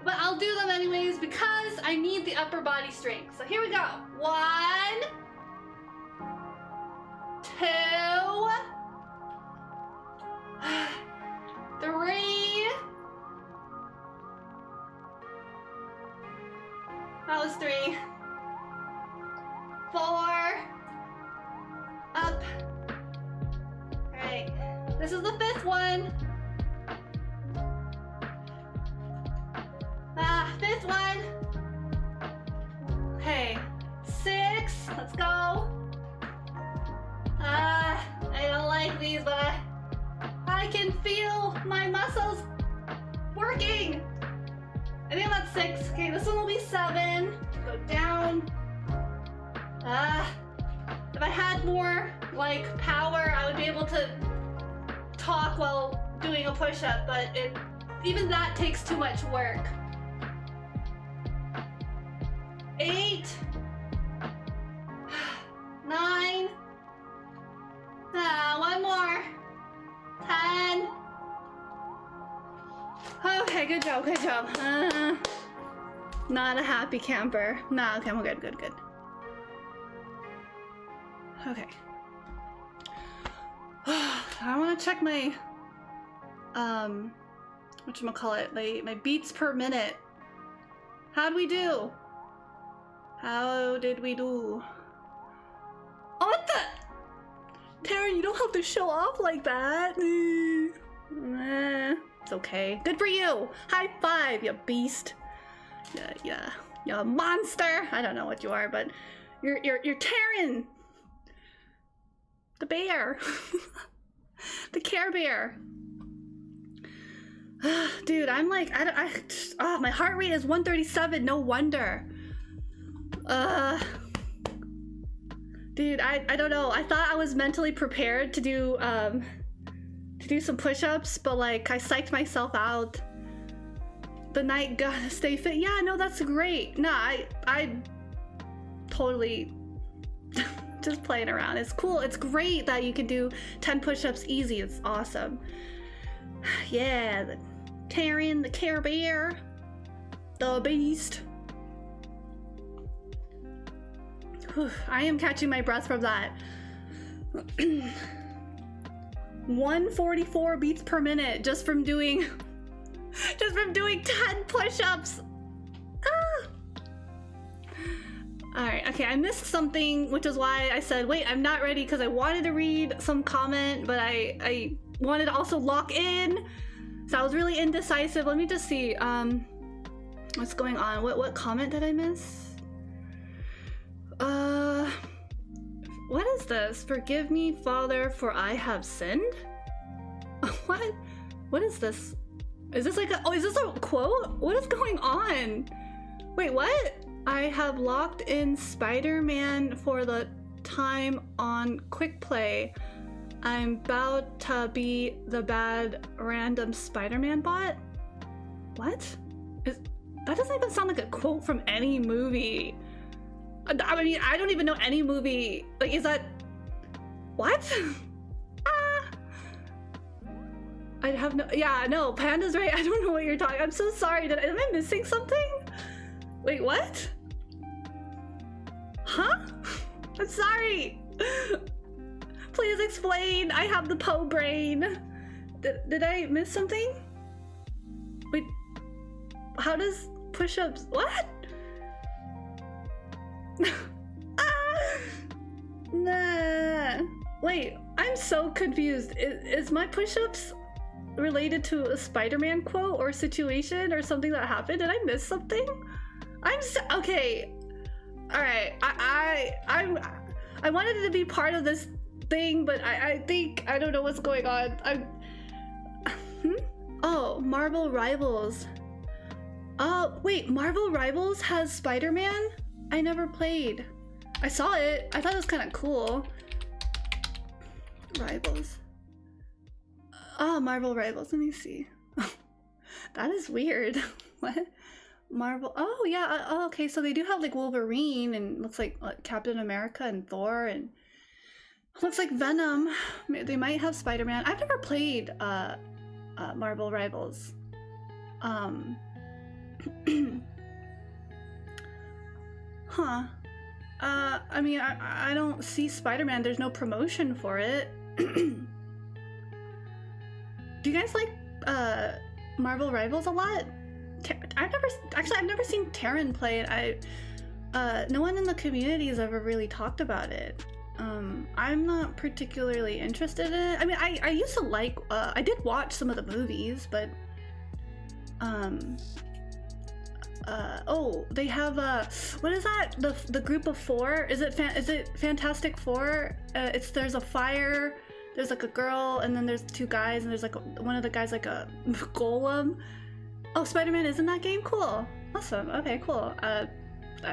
But I'll do them anyways because I need the upper body strength. So here we go. 1, 2, 3. That was 3. 4. Up. Alright. This is the 5th one. 5th one. Okay. 6. Let's go. I don't like these, but I can feel my muscles working. I think that's 6. Okay, this one will be 7. Go down. If I had more like power, I would be able to talk while doing a push-up, but even that takes too much work. 8. 9. One more. 10. Okay, good job. Not a happy camper. Nah, okay, I'm good. Okay. I want to check my whatchamacallit, my beats per minute. How did we do? Oh, what the? Taryn, you don't have to show off like that. It's okay. Good for you. High five, you beast. Yeah. You're a monster. I don't know what you are, but you're Taryn. The bear. The Care Bear. Dude, I'm like, my heart rate is 137. No wonder. Dude, I don't know. I thought I was mentally prepared to do to do some push-ups, but like I psyched myself out. The night gotta stay fit. Yeah, no, that's great. No, I totally just playing around. It's cool. It's great that you can do 10 push-ups easy. It's awesome. Yeah, the Terran, the Care Bear, the Beast. Whew, I am catching my breath from that. 144 beats per minute just from doing 10 push-ups. Ah. All right, okay, I missed something, which is why I said, wait, I'm not ready, because I wanted to read some comment, but I wanted to also lock in. So I was really indecisive. Let me just see what's going on. What comment did I miss? What is this? Forgive me, Father, for I have sinned? What is this? Is this like is this a quote? What is going on? Wait, what? I have locked in Spider-Man for the time on quick play. I'm about to be the bad random Spider-Man bot? What? That doesn't even sound like a quote from any movie. I mean, I don't even know any movie. Like, is that... What? I have no... Yeah, no, Panda's right. I don't know what you're talking... I'm so sorry. Am I missing something? Wait, what? Huh? I'm sorry. Please explain. I have the Poe brain. Did I miss something? Wait, how does push-ups... What? Nah. Wait, I'm so confused. Is my push-ups related to a Spider-Man quote or situation or something that happened? Did I miss something? Okay. All right. I wanted to be part of this thing, but I think I don't know what's going on. Oh, Marvel Rivals. Oh, wait, Marvel Rivals has Spider-Man? I never played. I saw it. I thought it was kind of cool. Rivals. Oh, Marvel Rivals. Let me see. That is weird. What? Marvel. Oh, yeah. Oh, okay. So they do have like Wolverine and looks like Captain America and Thor and looks like Venom. They might have Spider-Man. I've never played Marvel Rivals. Huh. I mean, I don't see Spider-Man. There's no promotion for it. Do you guys like Marvel Rivals a lot? I've never seen Terran play it. No one in the community has ever really talked about it. I'm not particularly interested in it. I mean, I used to like, I did watch some of the movies, but oh, they have what is that? The group of four? Is it Fantastic Four? There's a fire, there's like a girl, and then there's two guys, and there's like one of the guys like a golem. Oh, Spider-Man is in that game? Cool. Awesome. Okay, cool. I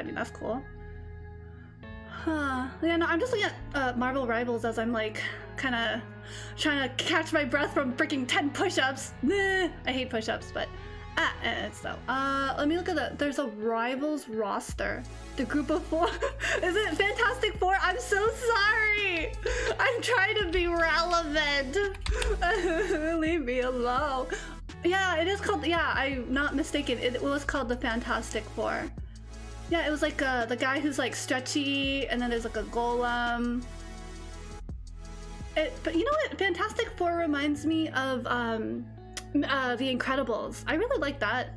mean, that's cool. Huh. Yeah, no, I'm just looking at Marvel Rivals as I'm like kind of trying to catch my breath from freaking 10 push-ups. Nah, I hate push-ups, but it's so. Let me look at there's a Rivals roster. The group of four. Is it Fantastic Four? I'm so sorry. I'm trying to be relevant. Leave me alone. Yeah, it is called, yeah, I'm not mistaken. It was called the Fantastic Four. Yeah, it was like the guy who's like stretchy, and then there's like a golem. But you know what? Fantastic Four reminds me of The Incredibles. I really like that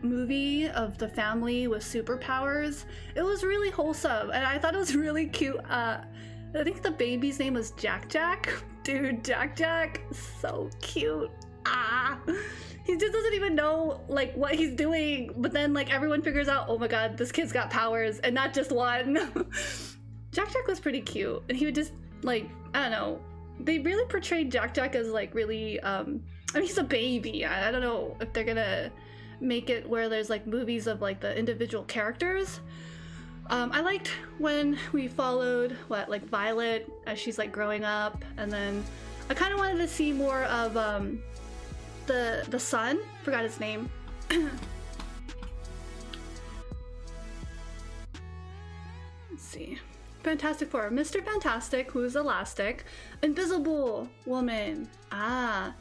movie of the family with superpowers. It was really wholesome, and I thought it was really cute. I think the baby's name was Jack Jack. Dude, Jack Jack, so cute. He just doesn't even know like what he's doing, but then like everyone figures out, oh my god, this kid's got powers, and not just one. Jack Jack was pretty cute, and he would just like, I don't know, they really portrayed Jack Jack as like really I mean, he's a baby. I don't know if they're gonna make it where there's like movies of like the individual characters. I liked when we followed like Violet as she's like growing up, and then I kind of wanted to see more of the son. Forgot his name. Let's see. Fantastic Four. Mr. Fantastic, who's elastic. Invisible Woman. Ah.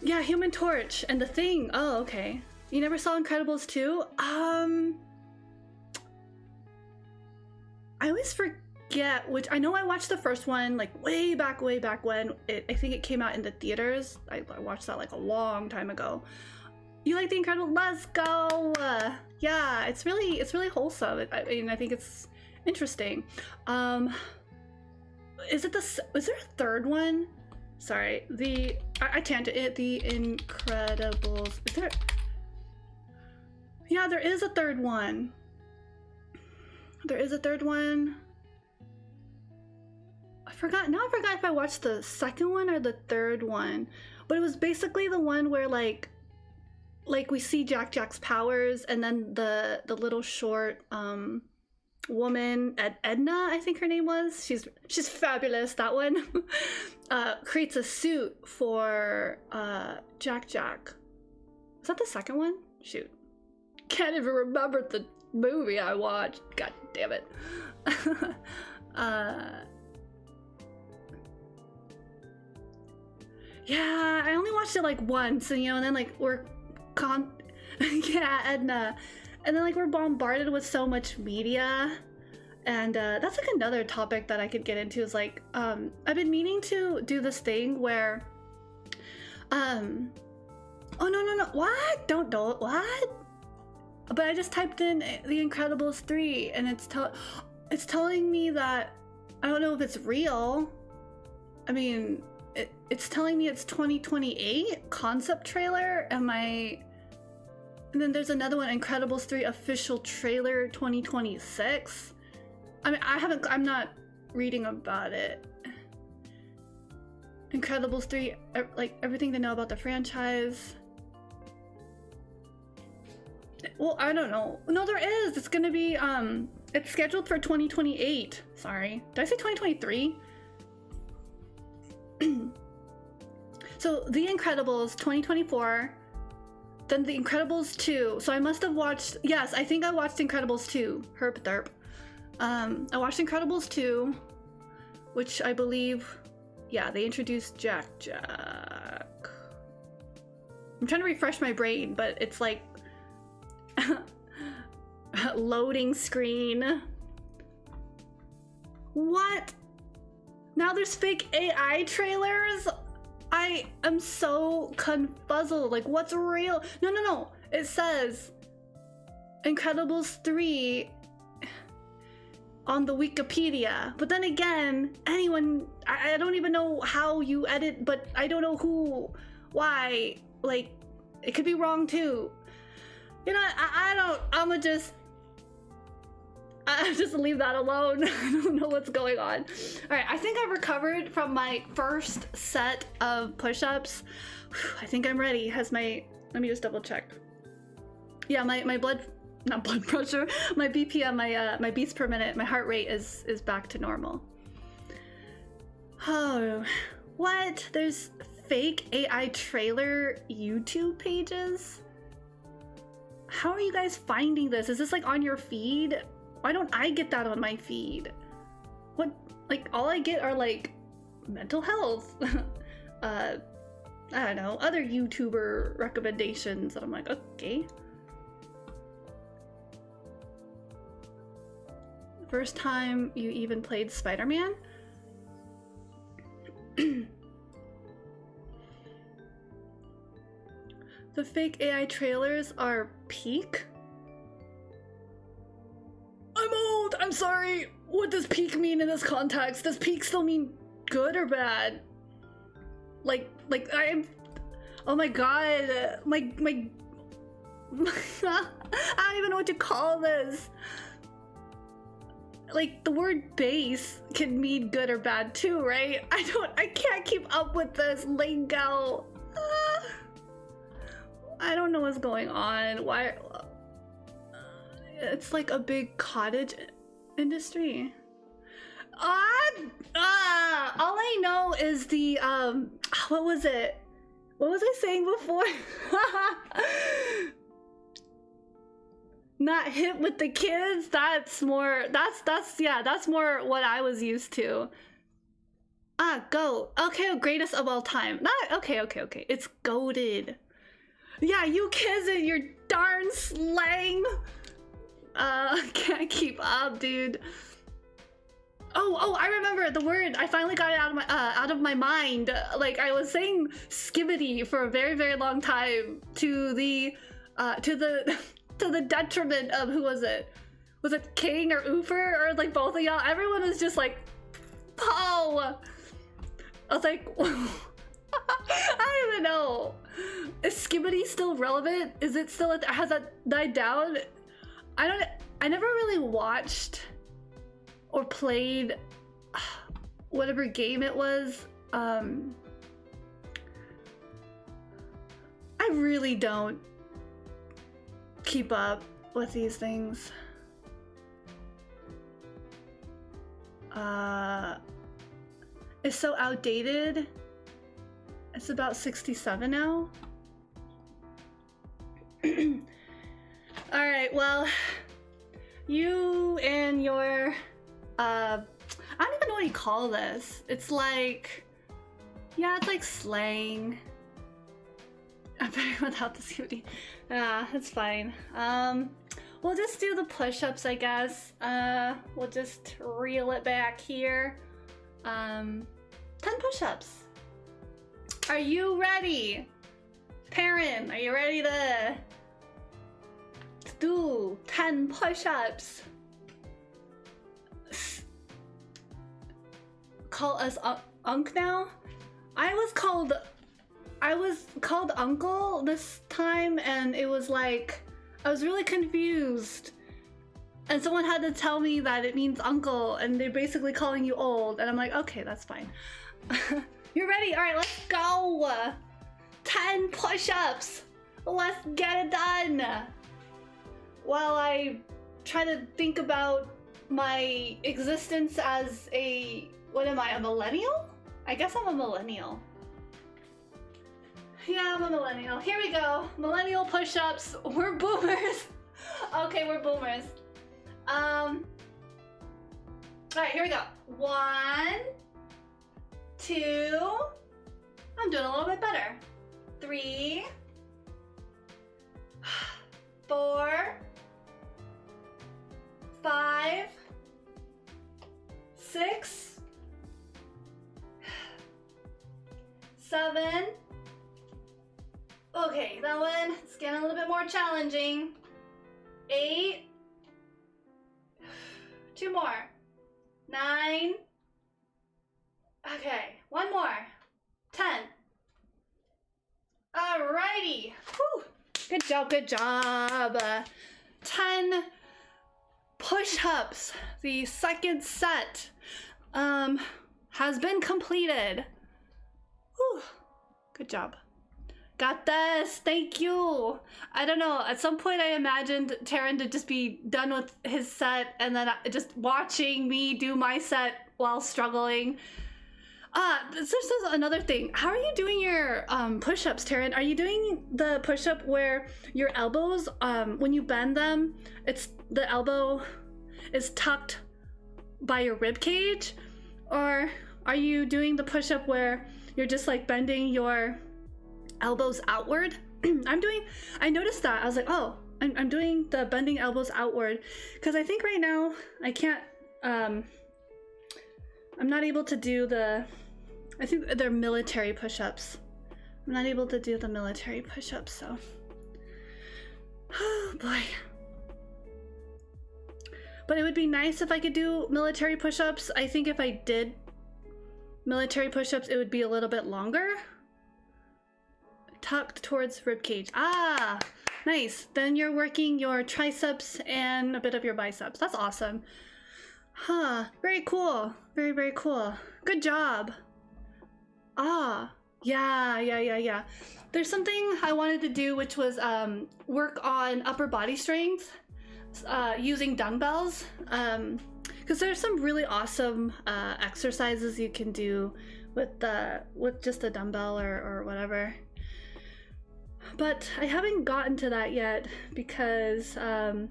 Yeah, Human Torch. And the Thing. Oh, okay. You never saw Incredibles 2? I always forget which. I know I watched the first one like way back when. I think it came out in the theaters. I watched that like a long time ago. You like The Incredibles? Let's go! Yeah, it's really wholesome. I mean, I think it's interesting. Is there a third one? Sorry, I tangent it. The Incredibles. Is there? Yeah, there is a third one. There is a third one. I forgot if I watched the second one or the third one, but it was basically the one where like we see Jack's powers, and then the little short woman, Edna, I think her name was. She's fabulous. That one creates a suit for Jack. Is that the second one? Shoot, can't even remember the movie I watched. God damn it. Yeah, I only watched it like once, and and then like yeah, Edna. And then like we're bombarded with so much media, and that's like another topic that I could get into is like I've been meaning to do this thing where oh no, what? Don't what? But I just typed in The Incredibles 3 and it's telling me that I don't know if it's real. I mean, it's telling me it's 2028 concept trailer. And then there's another one, Incredibles 3 official trailer 2026. I mean, I'm not reading about it. Incredibles 3, like everything to know about the franchise. Well, I don't know. No, there is. It's gonna be it's scheduled for 2028. Sorry, did I say 2023? So The Incredibles 2024, then The Incredibles 2. So I must have watched, yes, I think I watched Incredibles 2. Herp derp. I watched Incredibles 2, which I believe, yeah, they introduced Jack. I'm trying to refresh my brain, but it's like loading screen. What? Now there's fake AI trailers? I am so confuzzled. Like, what's real? No. It says Incredibles 3 on the Wikipedia. But then again, I don't even know how you edit, but I don't know why. Like, it could be wrong too. You know, I'll just leave that alone. I don't know what's going on. All right, I think I recovered from my first set of push-ups. I think I'm ready. Let me just double check. Yeah, my not blood pressure, my BPM, my beats per minute, my heart rate is back to normal. Oh, what? There's fake AI trailer YouTube pages? How are you guys finding this? Is this like on your feed? Why don't I get that on my feed? What, like all I get are like mental health, I don't know, other YouTuber recommendations. And I'm like, okay. First time you even played Spider-Man? The fake AI trailers are peak? I'm old! I'm sorry! What does peak mean in this context? Does peak still mean good or bad? Like I'm... Oh my god! My I don't even know what to call this! Like, the word base can mean good or bad too, right? I can't keep up with this lingo! I don't know what's going on. Why? It's like a big cottage industry. All I know is the what was it? What was I saying before? Not hit with the kids. That's more. That's more what I was used to. Go. Okay, greatest of all time. Not okay. It's goated. Yeah, you kids and your darn slang. Can't keep up, dude. Oh, I remember the word. I finally got it out of my mind. Like I was saying skibbity for a very, very long time to the detriment of, who was it? Was it King or Oofer or like both of y'all? Everyone was just like, Poe. I was like, I don't even know. Is skibbity still relevant? Is it still? Has that died down? I never really watched or played whatever game it was. I really don't keep up with these things. It's so outdated. It's about 67 now. All right, well, you and your I don't even know what you call this. It's like, yeah, it's like slang. I'm better without the cutie. It's fine. We'll just do the push-ups, I guess. We'll just reel it back here. 10 push-ups. Are you ready? Perrin, are you ready to do 10 push-ups? Call us Unk now? I was called Uncle this time, and it was like, I was really confused. And someone had to tell me that it means uncle, and they're basically calling you old. And I'm like, okay, that's fine. You're ready? All right, let's go. 10 push-ups. Let's get it done. While I try to think about my existence as a, what am I, a millennial? I guess I'm a millennial. Yeah, I'm a millennial. Here we go. Millennial push-ups. We're boomers. Okay, we're boomers. All right, here we go. 1, 2. I'm doing a little bit better. 3, 4, 5, 6, 7. Okay, that one, it's getting a little bit more challenging. 8. 2 more. 9. Okay, 1 more. 10. Alrighty. Whew. Good job, good job. 10 push-ups. The second set has been completed. Whew. Good job. Got this, thank you. I don't know, at some point I imagined Taryn to just be done with his set and then just watching me do my set while struggling. This is another thing. How are you doing your push-ups, Taryn? Are you doing the push-up where your elbows, when you bend them, the elbow is tucked by your rib cage? Or are you doing the push-up where you're just like bending your elbows outward? I noticed that. I was like, oh, I'm doing the bending elbows outward, because I think right now I can't, I'm not able to do I think they're military push-ups. I'm not able to do the military push-ups, so. Oh boy. But it would be nice if I could do military push-ups. I think if I did military push-ups, it would be a little bit longer. Tucked towards ribcage. Ah, nice. Then you're working your triceps and a bit of your biceps. That's awesome. Huh, very cool. Very, very cool. Good job. Ah, yeah. There's something I wanted to do, which was work on upper body strength using dumbbells. Because because there's some really awesome exercises you can do with just a dumbbell or whatever. But I haven't gotten to that yet because I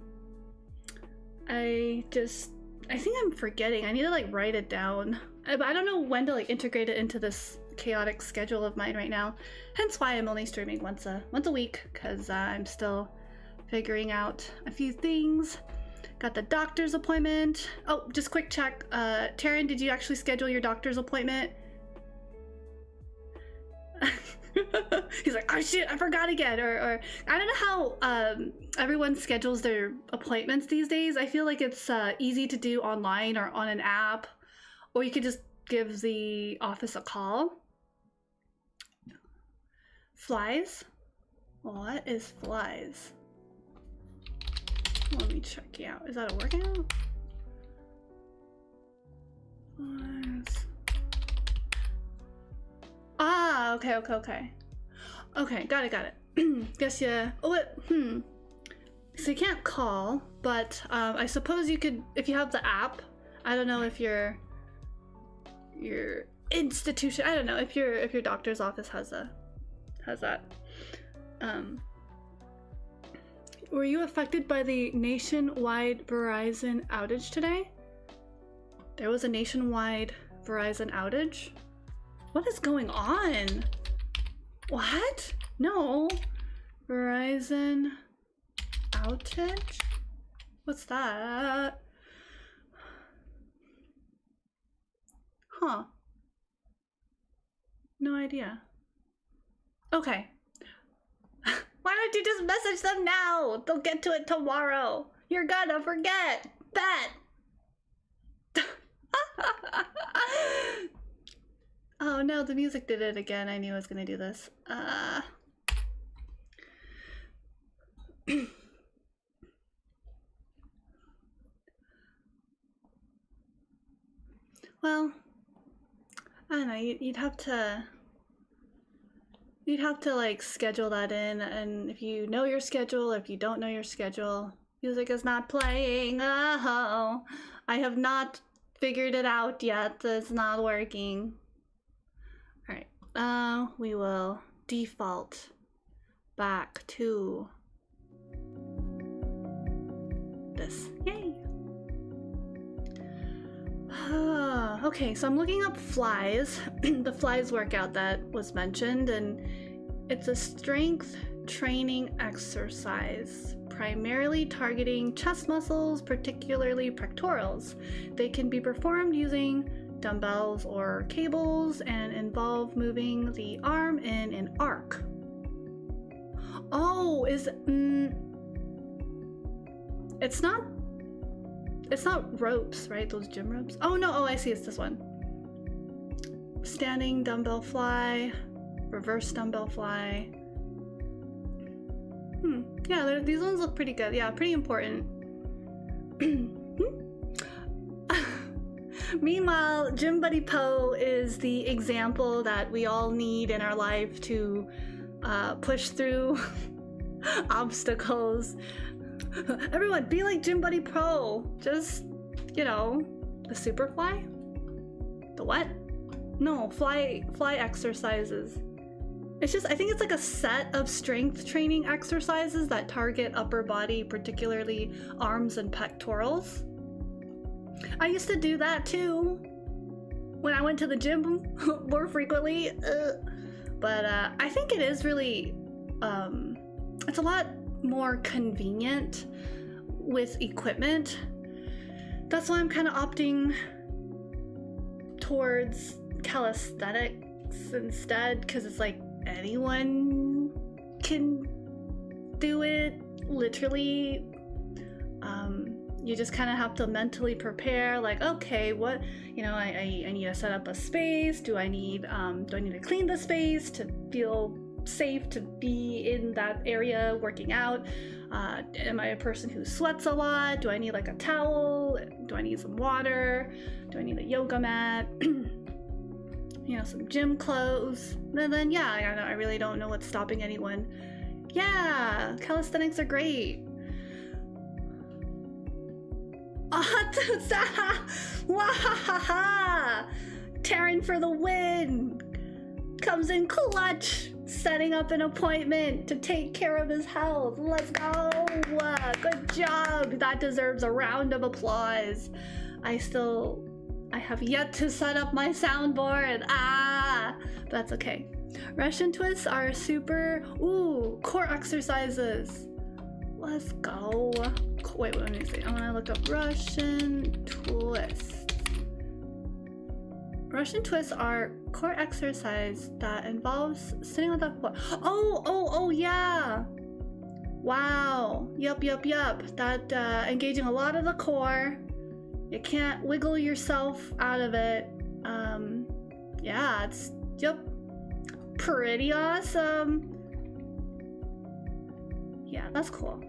think I'm forgetting. I need to like write it down. I don't know when to like integrate it into this chaotic schedule of mine right now. Hence why I'm only streaming once a week, because I'm still figuring out a few things. Got the doctor's appointment. Oh, just quick check. Taryn, did you actually schedule your doctor's appointment? He's like, oh shit, I forgot again. Or I don't know how everyone schedules their appointments these days. I feel like it's easy to do online or on an app, or you could just give the office a call. Flies? What is flies? Let me check you out. Is that a workout? Flies. Ah, okay. Okay, got it. Guess yeah. Oh, what? So you can't call, but I suppose you could, if you have the app. I don't know if your institution, I don't know if your doctor's office has that. Were you affected by the nationwide Verizon outage today? There was a nationwide Verizon outage? What is going on? What? No. Verizon outage? What's that? Huh. No idea. Okay. Why don't you just message them now? They'll get to it tomorrow. You're gonna forget. Bet. Oh no, the music did it again. I knew I was gonna do this. Well, I don't know, you'd have to like schedule that in, and if you know your schedule, if you don't know your schedule, music is not playing. Oh, I have not figured it out yet. It's not working. All right, we will default back to this. Yay. Okay, so I'm looking up flies, the flies workout that was mentioned, and it's a strength training exercise, primarily targeting chest muscles, particularly pectorals. They can be performed using dumbbells or cables and involve moving the arm in an arc. Oh, it's not ropes, right? Those gym ropes. Oh no, oh I see, it's this one. Standing dumbbell fly, reverse dumbbell fly. Yeah, these ones look pretty good. Yeah, pretty important. Meanwhile, Gym Buddy Po is the example that we all need in our life to push through obstacles. Everyone, be like Gym Buddy Pro. Just, you know, the super fly? The what? No, fly exercises. It's just, I think it's like a set of strength training exercises that target upper body, particularly arms and pectorals. I used to do that too when I went to the gym more frequently. But I think it is really, it's a lot more convenient with equipment. That's why I'm kind of opting towards calisthenics instead, because it's like anyone can do it, literally. You just kind of have to mentally prepare, like, okay, what, you know, I need to set up a space. Do I need to clean the space to feel safe to be in that area working out? Am I a person who sweats a lot? Do I need like a towel? Do I need some water? Do I need a yoga mat? You know, some gym clothes. And then yeah, I really don't know what's stopping anyone. Yeah, calisthenics are great. Wahaha! Taryn for the win! Comes in clutch! Setting up an appointment to take care of his health. Let's go! Good job! That deserves a round of applause. I have yet to set up my soundboard. That's okay. Russian twists are super, core exercises. Let's go. Wait, let me see. I'm gonna look up Russian twists. Russian twists are core exercise that involves sitting on the floor. Oh, yeah. Wow. Yup. That engaging a lot of the core. You can't wiggle yourself out of it. Yeah, it's pretty awesome. Yeah, that's cool.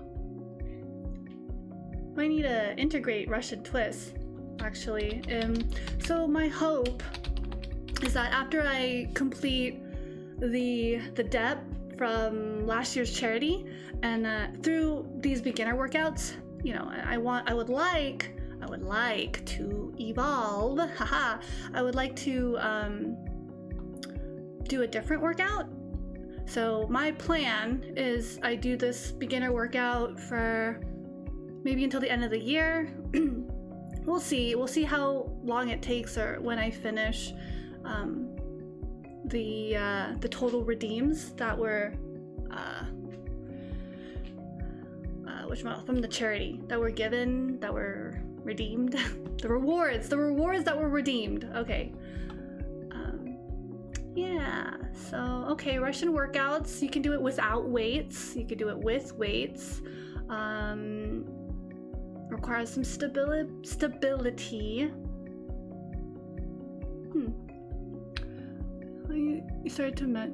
I need to integrate Russian twists, actually. So my hope is that after I complete the depth from last year's charity and through these beginner workouts, you know, I would like to evolve. I would like to do a different workout. So my plan is I do this beginner workout for maybe until the end of the year. We'll see how long it takes or when I finish the total redeems that were from the charity that were given, that were redeemed. the rewards that were redeemed. Okay. Yeah, so okay, Russian workouts, you can do it without weights, you can do it with weights. Requires some stability. You started to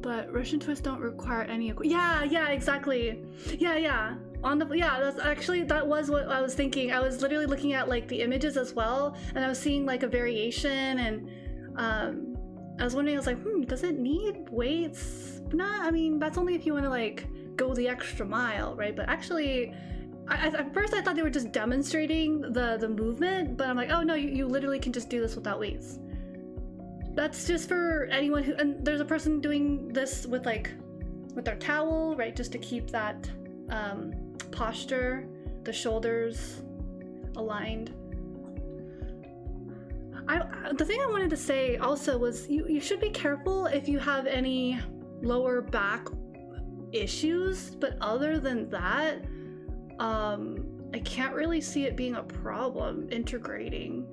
but Russian twists don't require any. Yeah, exactly. Yeah. That was what I was thinking. I was literally looking at like the images as well, and I was seeing like a variation, and I was wondering, I was like, does it need weights? Nah, I mean, that's only if you want to like go the extra mile, right? But actually, at first I thought they were just demonstrating the movement, but I'm like, oh no, you literally can just do this without weights. That's just for anyone who, and there's a person doing this with their towel, right? Just to keep that posture, the shoulders aligned. The thing I wanted to say also was you should be careful if you have any lower back issues, but other than that, I can't really see it being a problem integrating.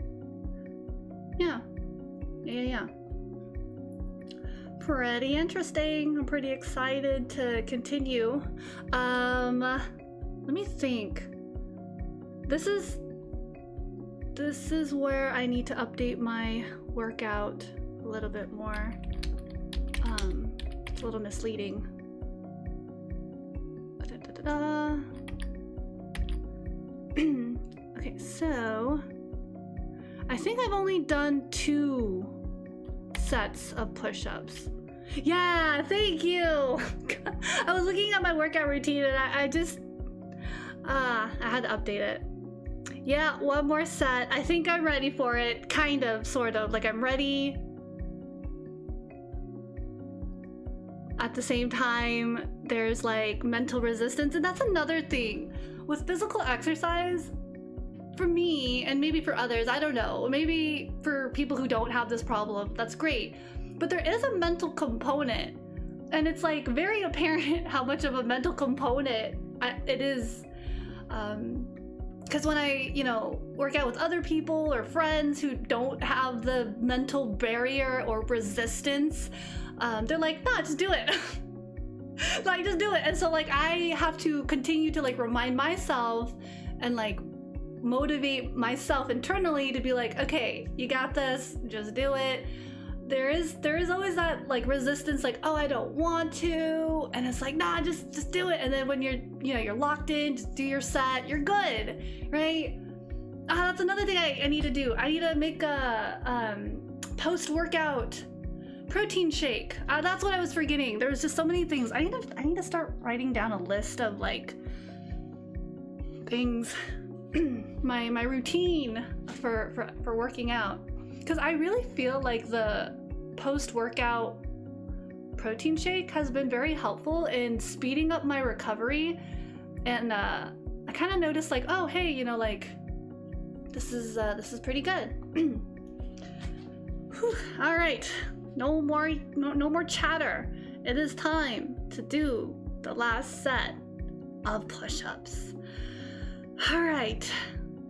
Yeah. Pretty interesting. I'm pretty excited to continue. Let me think. This is where I need to update my workout a little bit more. It's a little misleading. Okay, so I think I've only done 2 sets of push-ups. Yeah, thank you. I was looking at my workout routine and I just I had to update it. Yeah, 1 more set. I think I'm ready for it. Kind of, sort of. Like, I'm ready. At the same time, there's like mental resistance, and that's another thing. With physical exercise, for me, and maybe for others, I don't know, maybe for people who don't have this problem, that's great. But there is a mental component, and it's like very apparent how much of a mental component it is. Because when I, work out with other people or friends who don't have the mental barrier or resistance, they're like, nah, just do it. Like, just do it. And so like I have to continue to like remind myself and like motivate myself internally to be like, okay, you got this, just do it. There is always that like resistance, like, oh, I don't want to, and it's like, nah, just do it. And then when you're locked in, just do your set, you're good, right? That's another thing I need to do. I need to make a post-workout protein shake. That's what I was forgetting. There was just so many things. I need to start writing down a list of like things my routine for working out, because I really feel like the post-workout protein shake has been very helpful in speeding up my recovery. And I kind of noticed like, oh hey, you know, like this is pretty good. All right, no more chatter. It is time to do the last set of push-ups. All right,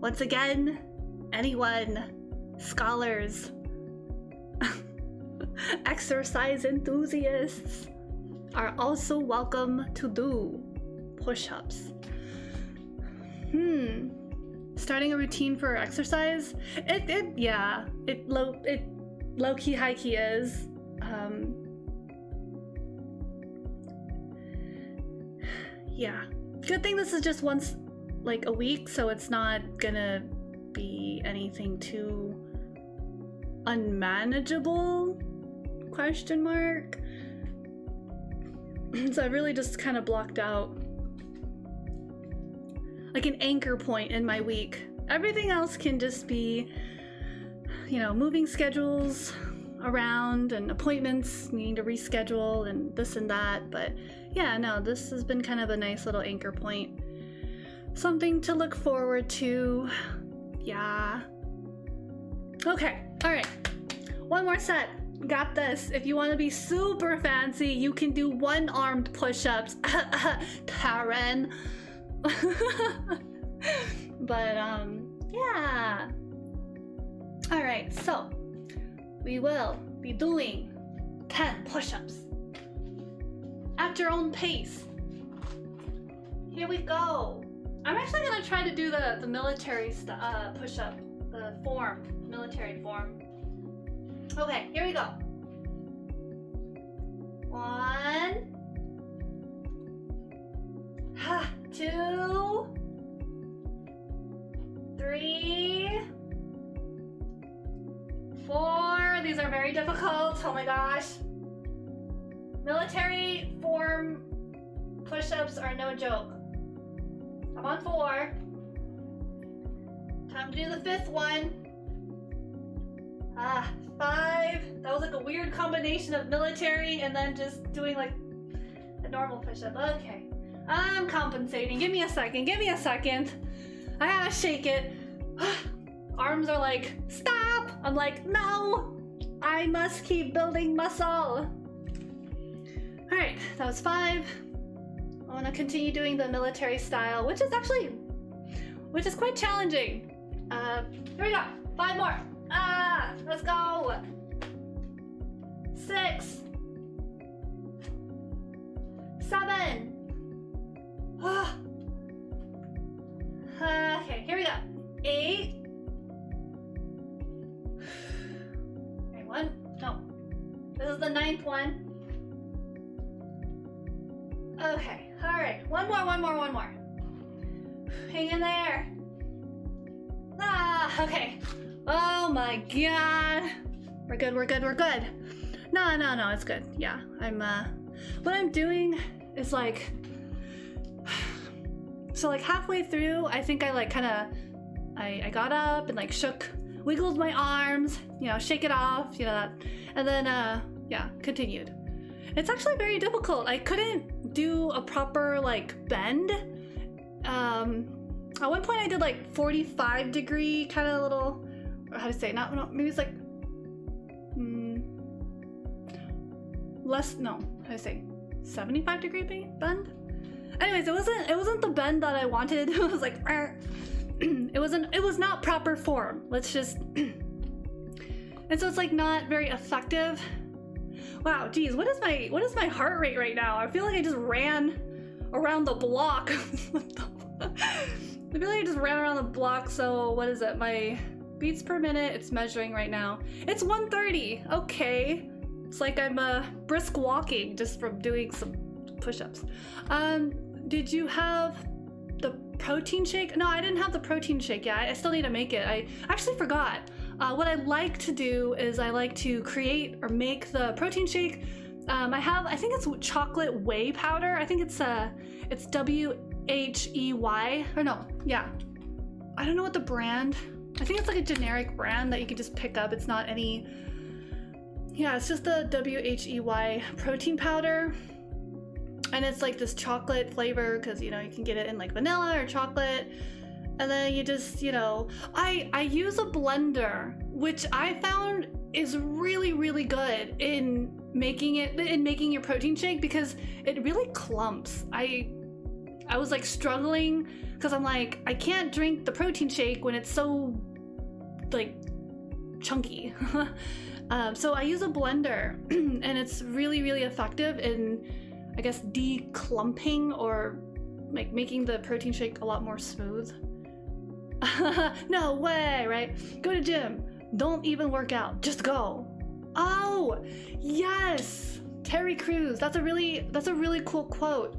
once again, anyone, scholars, exercise enthusiasts are also welcome to do push-ups. Starting a routine for exercise, it low-key, high-key is. Yeah, good thing this is just once like a week, so it's not gonna be anything too unmanageable, question mark. So I really just kind of blocked out like an anchor point in my week. Everything else can just be, you know, moving schedules around and appointments needing to reschedule and this and that. But yeah, no, this has been kind of a nice little anchor point. Something to look forward to. Yeah. Okay, all right. One more set. Got this. If you want to be super fancy, you can do one-armed push-ups. Karen. But yeah. All right, so we will be doing 10 push-ups at your own pace. Here we go. I'm actually gonna try to do the military push-up, the form, military form. Okay, here we go. 1, 2, 3, 4. These are very difficult. Oh my gosh. Military form push-ups are no joke. I'm on 4. Time to do the 5th one. 5. That was like a weird combination of military and then just doing like a normal push-up. Okay. I'm compensating. Give me a second. Give me a second. I gotta shake it. Arms are like, stop! I'm like, no! I must keep building muscle. Alright, that was 5. I want to continue doing the military style, which is quite challenging. Here we go. 5 more. Let's go. 6, 7. Okay, here we go. 8. Okay, 1. No. This is the 9th one. Okay, all right. One more. Hang in there. Okay. Oh my god. We're good. No, it's good. Yeah, what I'm doing is like, so like halfway through, I think I like I got up and like wiggled my arms, you know, shake it off, you know, that, and then, yeah, continued. It's actually very difficult. I couldn't do a proper like bend. At one point I did like 45-degree kind of little, how to say, not maybe it's like, how to say, 75-degree bend? Anyways, it wasn't the bend that I wanted. It was like, it was not proper form. Let's just, and so it's like not very effective. Wow, geez, what is my heart rate right now? I feel like I just ran around the block. I feel like I just ran around the block. So what is it? My beats per minute, it's measuring right now. It's 130. Okay. It's like I'm brisk walking just from doing some push-ups. Did you have the protein shake? No, I didn't have the protein shake yet. I still need to make it. I actually forgot. What I like to do is I like to create or make the protein shake. I think it's chocolate whey powder. I think it's WHEY, or no, yeah. I don't know what the brand, I think it's like a generic brand that you can just pick up. It's not any, yeah, it's just the WHEY protein powder. And it's like this chocolate flavor because, you know, you can get it in like vanilla or chocolate. And then you just, you know, I use a blender, which I found is really, really good in making your protein shake because it really clumps. I was like struggling because I'm like, I can't drink the protein shake when it's so like chunky. So I use a blender and it's really, really effective in, I guess, declumping or like making the protein shake a lot more smooth. No way, right? Go to gym. Don't even work out. Just go. Oh, yes. Terry Crews. That's a really cool quote.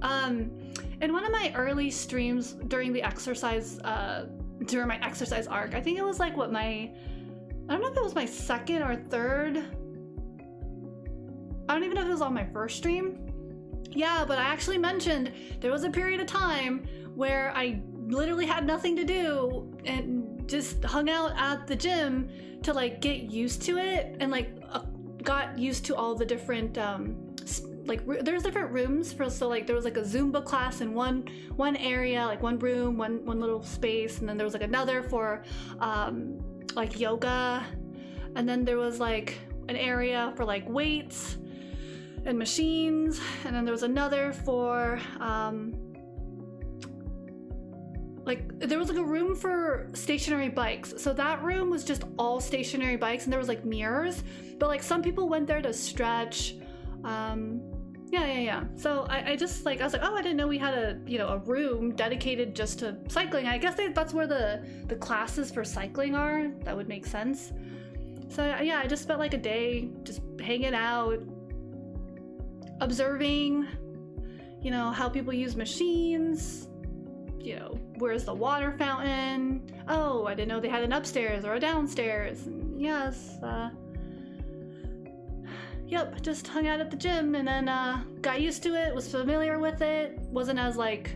In one of my early streams during the exercise, during my exercise arc, I think it was like I don't know if it was my second or third. I don't even know if it was on my first stream. Yeah, but I actually mentioned there was a period of time where I literally had nothing to do and just hung out at the gym to like get used to it and like got used to all the different like there's different rooms for, so like there was like a Zumba class in one area, like one room, one little space, and then there was like another for like yoga, and then there was like an area for like weights and machines, and then there was another for like there was like a room for stationary bikes. So that room was just all stationary bikes, and there was like mirrors, but like some people went there to stretch. Yeah. So I just like, I was like, oh, I didn't know we had a room dedicated just to cycling. I guess that's where the classes for cycling are. That would make sense. So yeah, I just spent like a day just hanging out, observing, you know, how people use machines, you know, where's the water fountain? Oh, I didn't know they had an upstairs or a downstairs. And yes, yep, just hung out at the gym and then got used to it, was familiar with it, wasn't as like,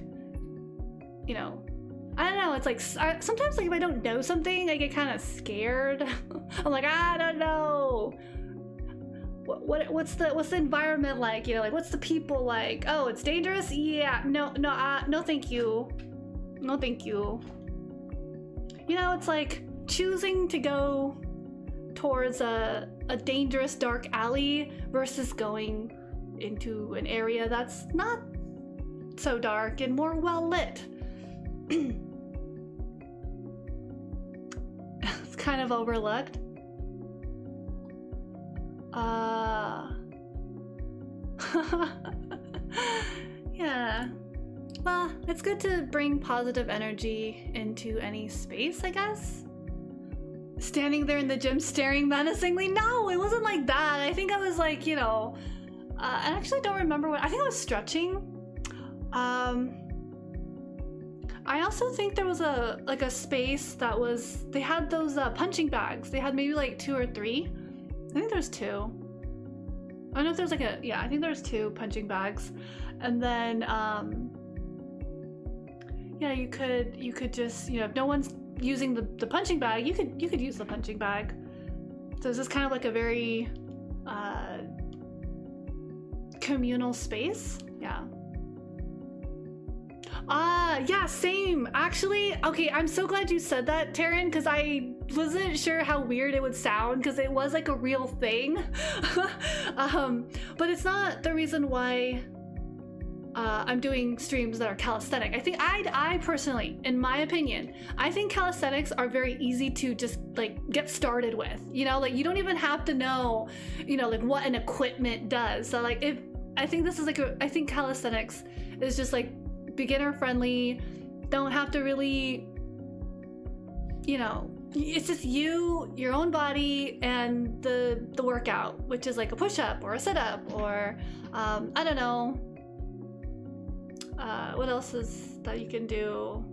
you know, I don't know, it's like sometimes like if I don't know something, I get kind of scared. I'm like, I don't know. What's the environment like? You know, like what's the people like? Oh, it's dangerous? Yeah, no, thank you. No, thank you. You know, it's like choosing to go towards a dangerous dark alley versus going into an area that's not so dark and more well lit. It's kind of overlooked. Yeah. Well, it's good to bring positive energy into any space, I guess. Standing there in the gym staring menacingly? No, it wasn't like that. I think I was like, you know, I actually don't remember what, I think I was stretching. I also think there was a space that was, they had those punching bags. They had maybe like 2 or 3. I think there's 2. I don't know if there's like I think there's 2 punching bags. And then, yeah, you could just, you know, if no one's using the punching bag, you could use the punching bag. So it's just kind of like a very communal space. Yeah. Yeah, same. Actually, okay, I'm so glad you said that, Taryn, because I wasn't sure how weird it would sound because it was like a real thing. But it's not the reason why I'm doing streams that are calisthenic. I think I personally, in my opinion, I think calisthenics are very easy to just like get started with, you know, like you don't even have to know, you know, like what an equipment does. So like I think this is like I think calisthenics is just like beginner friendly, don't have to really, you know, it's just your own body and the workout, which is like a push-up or a sit-up or I don't know, what else is that you can do,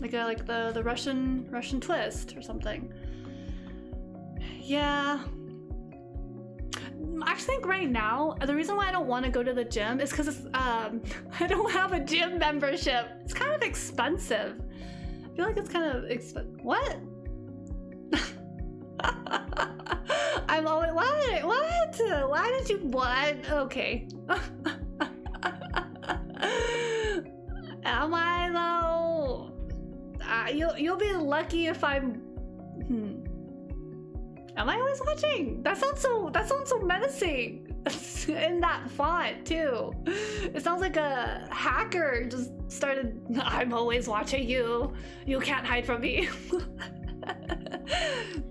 like the Russian twist or something. Yeah, I actually think right now the reason why I don't want to go to the gym is because it's I don't have a gym membership. It's kind of expensive, I feel like it's kind of what? I'm always what? What? Why did you what? Okay. Am I though? You'll be lucky if I'm. Am I always watching? That sounds so menacing. In that font too. It sounds like a hacker just started. I'm always watching you. You can't hide from me.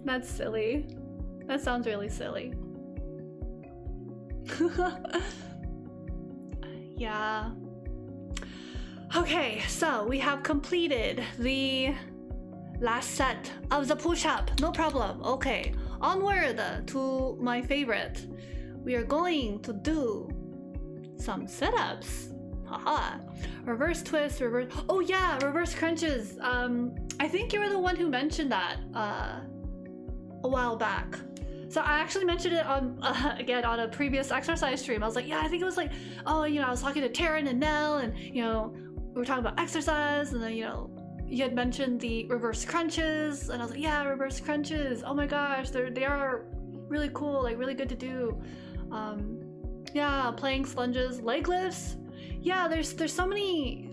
That's silly. That sounds really silly. Yeah. Okay, so we have completed the last set of the push-up. No problem. Okay, onward to my favorite. We are going to do some sit-ups. Haha. Reverse twist, reverse. Oh yeah, reverse crunches. I think you were the one who mentioned that a while back. So I actually mentioned it on again on a previous exercise stream. I was like, yeah, I think it was like, oh, you know, I was talking to Taryn and Nell, and you know, we were talking about exercise, and then you know, you had mentioned the reverse crunches, and I was like, yeah, reverse crunches. Oh my gosh, they are really cool, like really good to do. Yeah, planks, lunges, leg lifts. Yeah, there's so many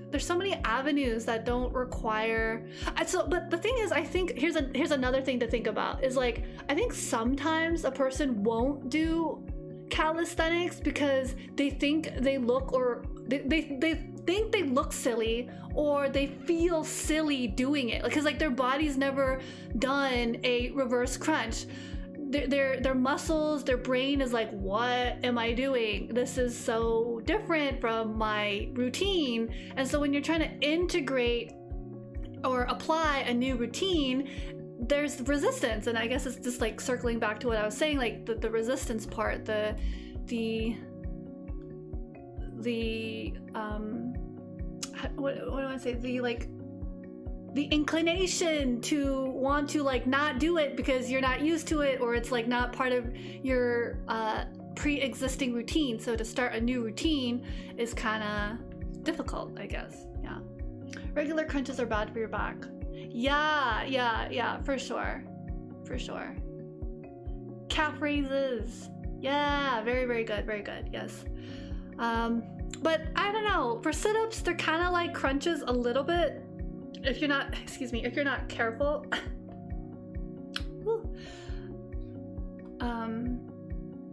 avenues that don't require. But the thing is, I think here's another thing to think about is like, I think sometimes a person won't do calisthenics because they think they look or they think they look silly, or they feel silly doing it because like their body's never done a reverse crunch. Their muscles, their brain is like, what am I doing? This is so different from my routine. And so when you're trying to integrate or apply a new routine, there's resistance. And I guess it's just like circling back to what I was saying, like the resistance part, what do I say? The inclination to want to like not do it because you're not used to it, or it's like not part of your pre-existing routine. So to start a new routine is kind of difficult, I guess. Yeah. Regular crunches are bad for your back. Yeah, for sure. Calf raises. Yeah, very good, yes. But I don't know, for sit-ups, they're kind of like crunches a little bit. If you're not, if you're not careful.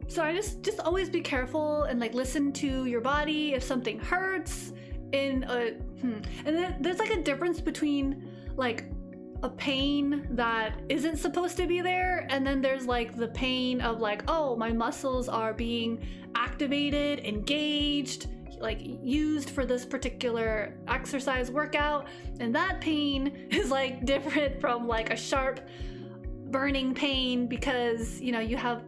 So I just always be careful and like listen to your body if something hurts and then there's like a difference between like a pain that isn't supposed to be there, and then there's like the pain of like, oh, my muscles are being activated, engaged, like used for this particular exercise workout, and that pain is like different from like a sharp burning pain because you know you have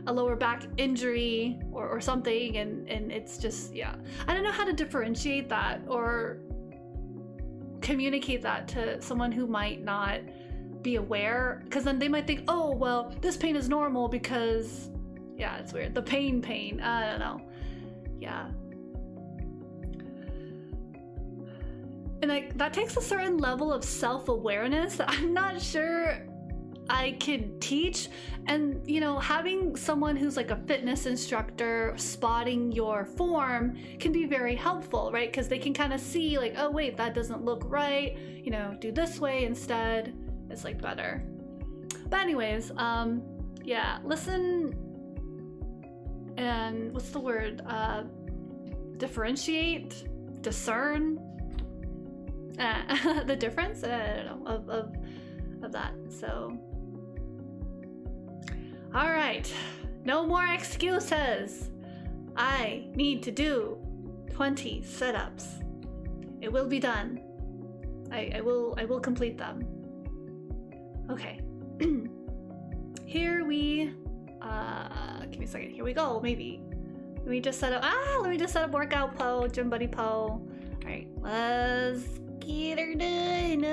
a lower back injury or something, and it's just, yeah, I don't know how to differentiate that or communicate that to someone who might not be aware, because then they might think, oh well, this pain is normal because, yeah, it's weird, the pain, I don't know. Yeah. And like that takes a certain level of self-awareness that I'm not sure I could teach. And you know, having someone who's like a fitness instructor spotting your form can be very helpful, right? Because they can kind of see like, oh wait, that doesn't look right, you know, do this way instead. It's like better. But anyways, yeah, listen and what's the word? Differentiate, discern. The difference, I don't know, of that. So all right, no more excuses. I need to do 20 sit-ups. It will be done. I will complete them. Okay. Here we give me a second. Here we go. Maybe let me just set up workout po, gym buddy po. All right, let's get her done.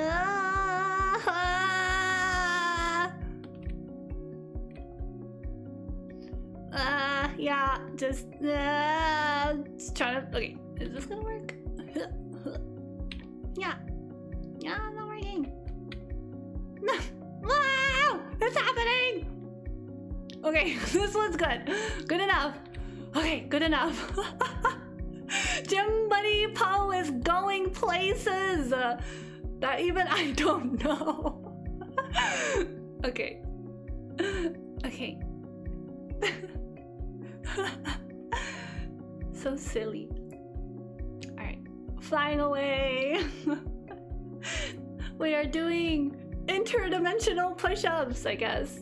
Yeah, just trying to. Okay, is this gonna work? Yeah, it's not working. Wow! It's happening! Okay, this one's good. Good enough. Okay, good enough. Gym Buddy Poe is going places that even I don't know. Okay. Okay. So silly. Alright, flying away. We are doing interdimensional push-ups, I guess.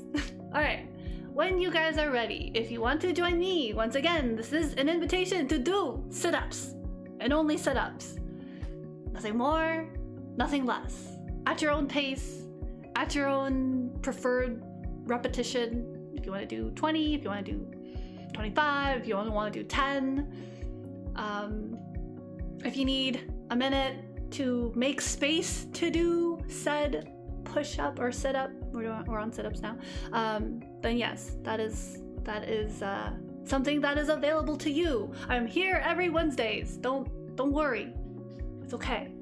Alright, when you guys are ready, if you want to join me, once again, this is an invitation to do sit-ups. And only sit-ups. Nothing more, nothing less. At your own pace, at your own preferred repetition. If you want to do 20, if you want to do 25, if you only want to do 10. If you need a minute to make space to do said push-up or sit-up, we're on sit-ups now, then yes, that is something that is available to you. I'm here every Wednesdays. Don't worry, it's okay.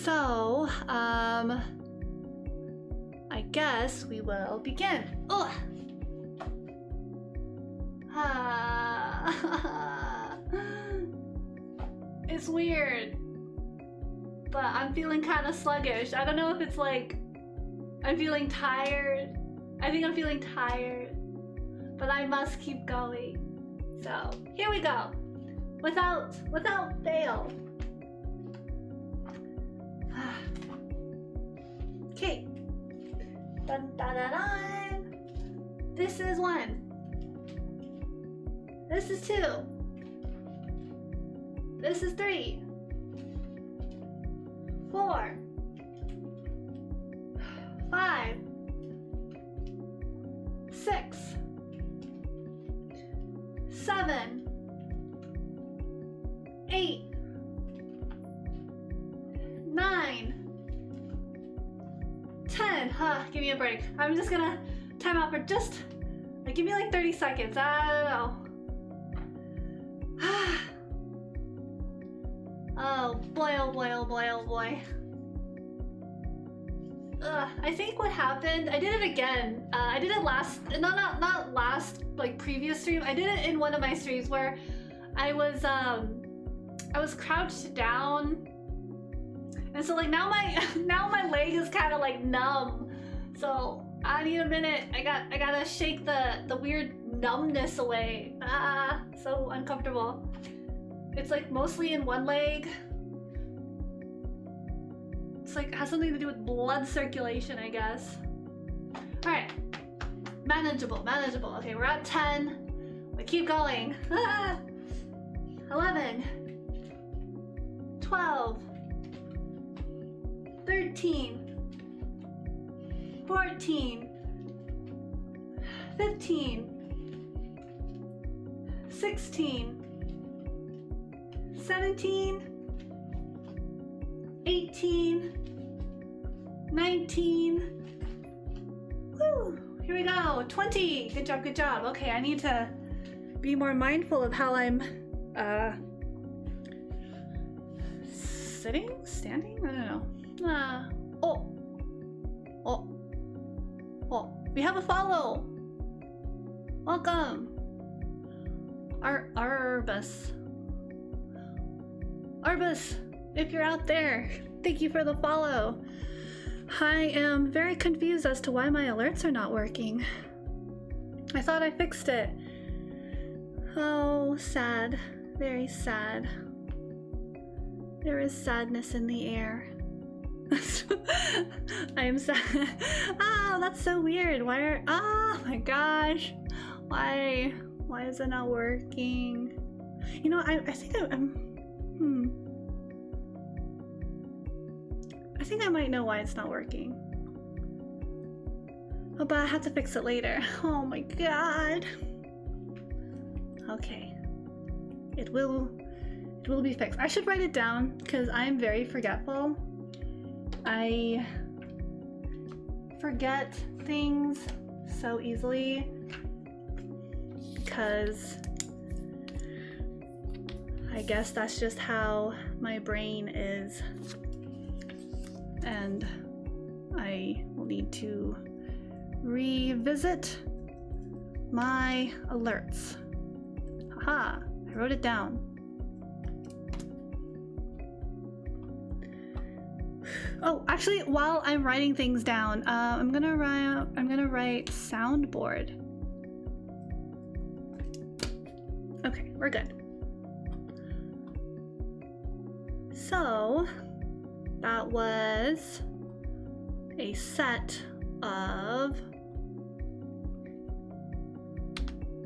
So I guess we will begin. Ugh. It's weird, but I'm feeling kind of sluggish. I don't know if it's like I'm feeling tired. I think I'm feeling tired, but I must keep going. So here we go, without fail. Okay. Dun, dun, dun, dun. This is 1. This is 2. This is 3. 4. 5. 6. 7. 8. 9. 10. Give me a break. I'm just gonna time out for just, like, give me like 30 seconds. I don't know. Oh boy, oh boy, oh boy, oh boy. I think what happened, I did it again. I did it last, not last, like previous stream. I did it in one of my streams where I was crouched down. And so like now my leg is kind of like numb. So I need a minute. I gotta shake the weird numbness away. So uncomfortable. It's like mostly in one leg. It's like has something to do with blood circulation, I guess. All right, manageable. Okay, we're at 10. We keep going. 11, 12, 13, 14, 15, 16, 17, 18, 19, woo, here we go, 20, good job. Okay, I need to be more mindful of how I'm sitting, standing, I don't know. Oh, we have a follow. Welcome. Arbus, if you're out there, thank you for the follow. I am very confused as to why my alerts are not working. I thought I fixed it. Oh, sad. Very sad. There is sadness in the air. I am sad. Oh, that's so weird. Oh my gosh. Why is it not working? You know, I think I think I might know why it's not working. Oh, but I have to fix it later. Oh my god. Okay. It will be fixed. I should write it down because I'm very forgetful. I forget things so easily because I guess that's just how my brain is. and I will need to revisit my alerts. Haha, I wrote it down. Oh, actually, while I'm writing things down, I'm gonna write soundboard. Okay, we're good. So that was a set of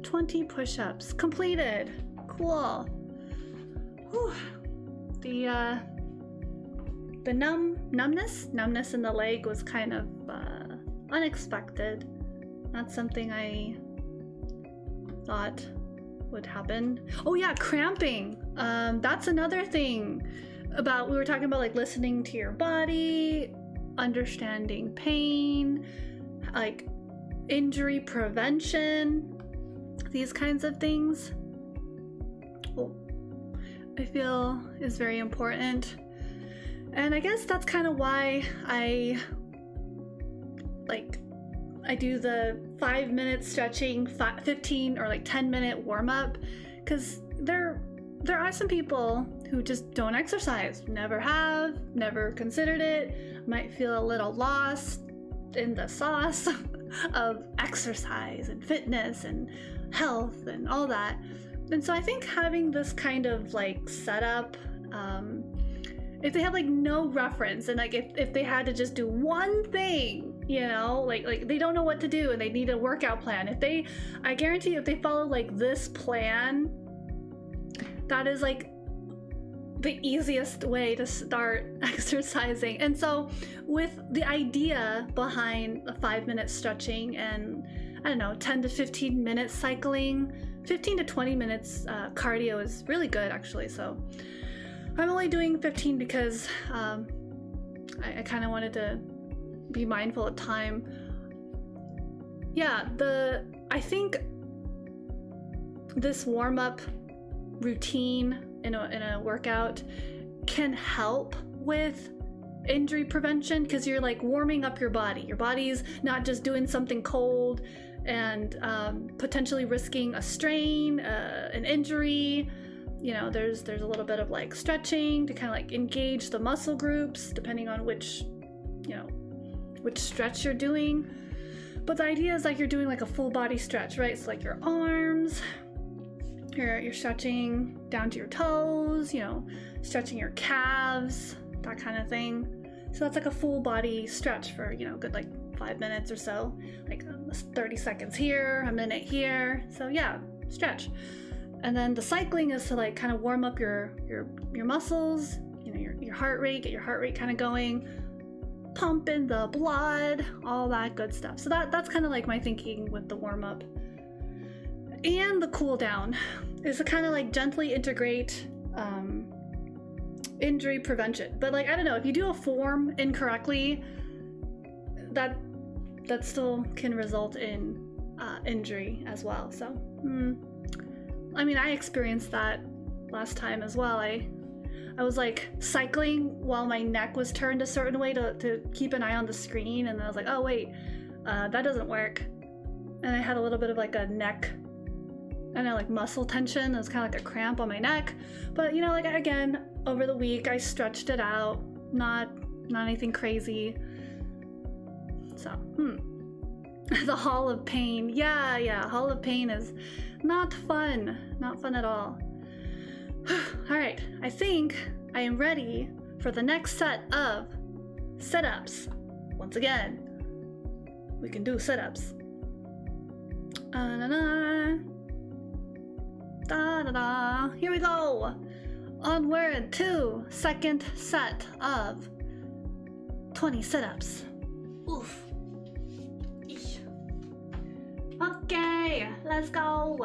20 push-ups completed. Cool. Whew. The numbness in the leg was kind of unexpected. Not something I thought would happen. Oh yeah, cramping. That's another thing we were talking about, like listening to your body, understanding pain, like injury prevention, these kinds of things. I feel is very important. And I guess that's kind of why I do the 5-minute stretching, 15 or like 10-minute warm-up, because there are some people who just don't exercise, never have, never considered it, might feel a little lost in the sauce of exercise and fitness and health and all that. And so I think having this kind of like setup, if they have like no reference, and like if they had to just do one thing, you know, like they don't know what to do and they need a workout plan. I guarantee you, if they follow like this plan, that is like the easiest way to start exercising. And so with the idea behind the 5-minute stretching and I don't know, 10 to 15 minutes cycling, 15 to 20 minutes cardio is really good actually. So I'm only doing 15 because I kind of wanted to be mindful of time. Yeah, I think this warm-up routine in a workout can help with injury prevention, because you're like warming up your body. Your body's not just doing something cold and potentially risking a strain, an injury. You know, there's a little bit of like stretching to kind of like engage the muscle groups depending on which stretch you're doing. But the idea is like you're doing like a full body stretch, right? So like your arms, you're stretching down to your toes, you know, stretching your calves, that kind of thing. So that's like a full body stretch for, you know, good like 5 minutes or so, like 30 seconds here, a minute here. So yeah, stretch. And then the cycling is to like kind of warm up your muscles, you know, your heart rate, get your heart rate kind of going, pump in the blood, all that good stuff. So that's kind of like my thinking with the warm up. And the cool down is to kind of like gently integrate injury prevention. But like, I don't know, if you do a form incorrectly, that still can result in injury as well. So I mean, I experienced that last time as well. I was like cycling while my neck was turned a certain way to keep an eye on the screen, and then I was like, oh wait, that doesn't work. And I had a little bit of like a neck, I know, like muscle tension. It was kind of like a cramp on my neck. But you know, like again, over the week I stretched it out, not anything crazy. So the Hall of Pain. Yeah, Hall of Pain is not fun at all. All right, I think I am ready for the next set of sit-ups. Once again, we can do sit-ups. Here we go. Onward to second set of 20 sit-ups. Oof. Eesh. Okay, let's go.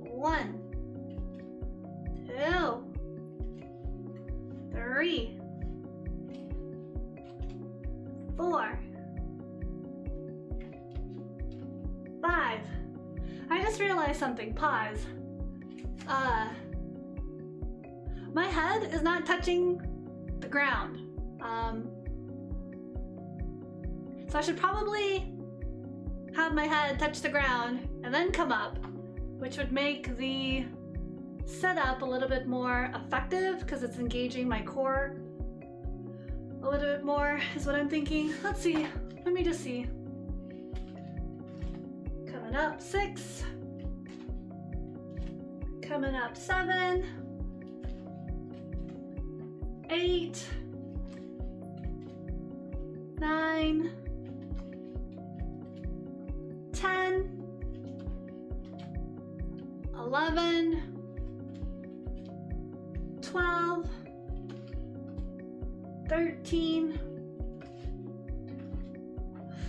1, 2, 3, 4, 5. I just realized something. Pause. My head is not touching the ground. So I should probably have my head touch the ground and then come up, which would make the setup a little bit more effective because it's engaging my core a little bit more is what I'm thinking. Let's see. Let me just see. Coming up 6. Coming up 7. 8. 9. 10. 11. 12. 13.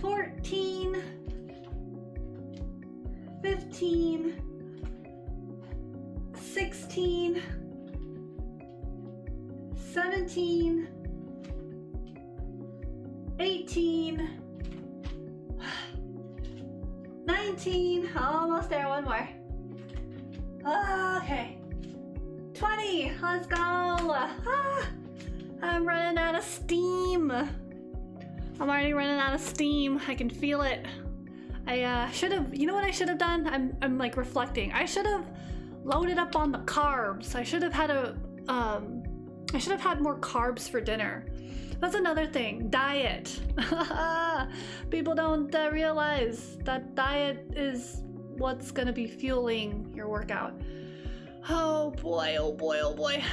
14. 15. 16. 17. 18. 19. Almost there. One more. Okay. 20. Let's go. I'm running out of steam. I'm already running out of steam. I can feel it. I should have, you know what I should have done? I'm like reflecting. I should have loaded up on the carbs. I should have had more carbs for dinner. That's another thing, diet. People don't realize that diet is what's gonna be fueling your workout. Oh boy, oh boy, oh boy.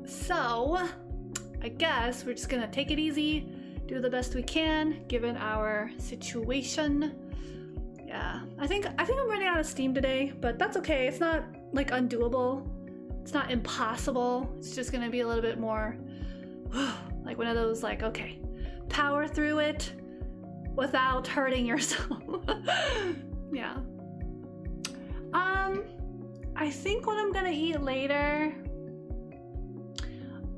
So, I guess we're just gonna take it easy, do the best we can, given our situation. Yeah, I think I'm running out of steam today, but that's okay. It's not like undoable. It's not impossible. It's just gonna be a little bit more like one of those like, okay, power through it without hurting yourself. Yeah. I think what I'm gonna eat later,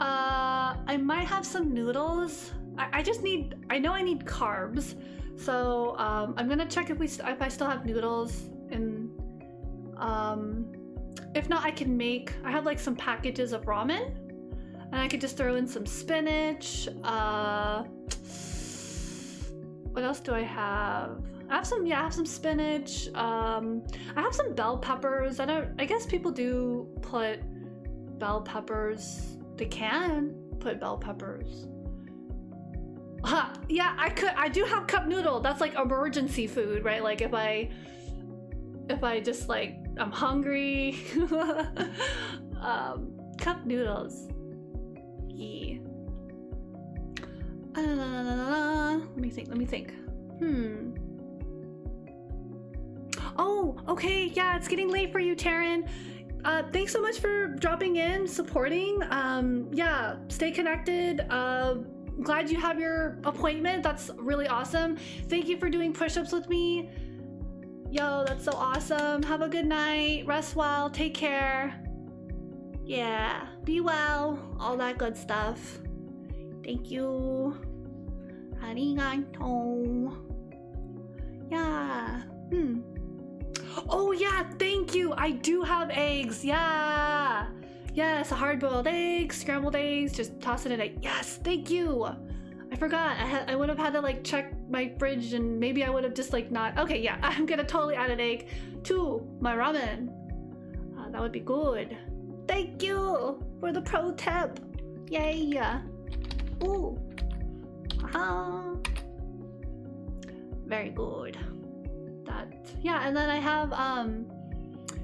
I might have some noodles. I know I need carbs, so I'm gonna check if I still have noodles, and if not, I have like some packages of ramen, and I could just throw in some spinach. What else do I have? I have some spinach. I have some bell peppers. I guess people do put bell peppers. They can put bell peppers. Yeah, I do have cup noodle. That's like emergency food, right? Like if I just like, I'm hungry. Cup noodles. Yeah. Let me think. Oh, okay, yeah, it's getting late for you, Taryn. Thanks so much for dropping in, supporting. Yeah, stay connected. Glad you have your appointment. That's really awesome. Thank you for doing push-ups with me. Yo, that's so awesome. Have a good night. Rest well. Take care. Yeah, be well. All that good stuff. Thank you. Arigato. Yeah. Oh yeah, thank you. I do have eggs. Yeah. Yes, a hard-boiled egg, scrambled eggs, just toss it in a, yes, thank you. I forgot. I would have had to like check my fridge, and maybe I would have just like not. Okay, yeah, I'm gonna totally add an egg to my ramen. That would be good. Thank you for the pro tip. Yay. Ooh. Very good. Yeah, and then I have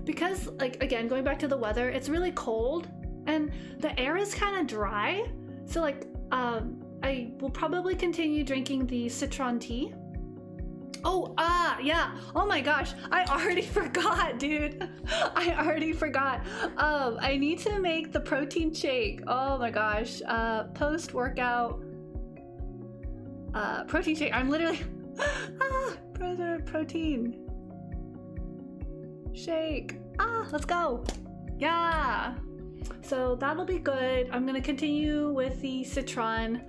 because like, again, going back to the weather, it's really cold and the air is kind of dry, so like I will probably continue drinking the citron tea. Oh, yeah, oh my gosh, I already forgot, dude. I already forgot. I need to make the protein shake. Oh my gosh, post-workout protein shake. I'm literally protein shake. Let's go. Yeah, so that'll be good. I'm gonna continue with the citron.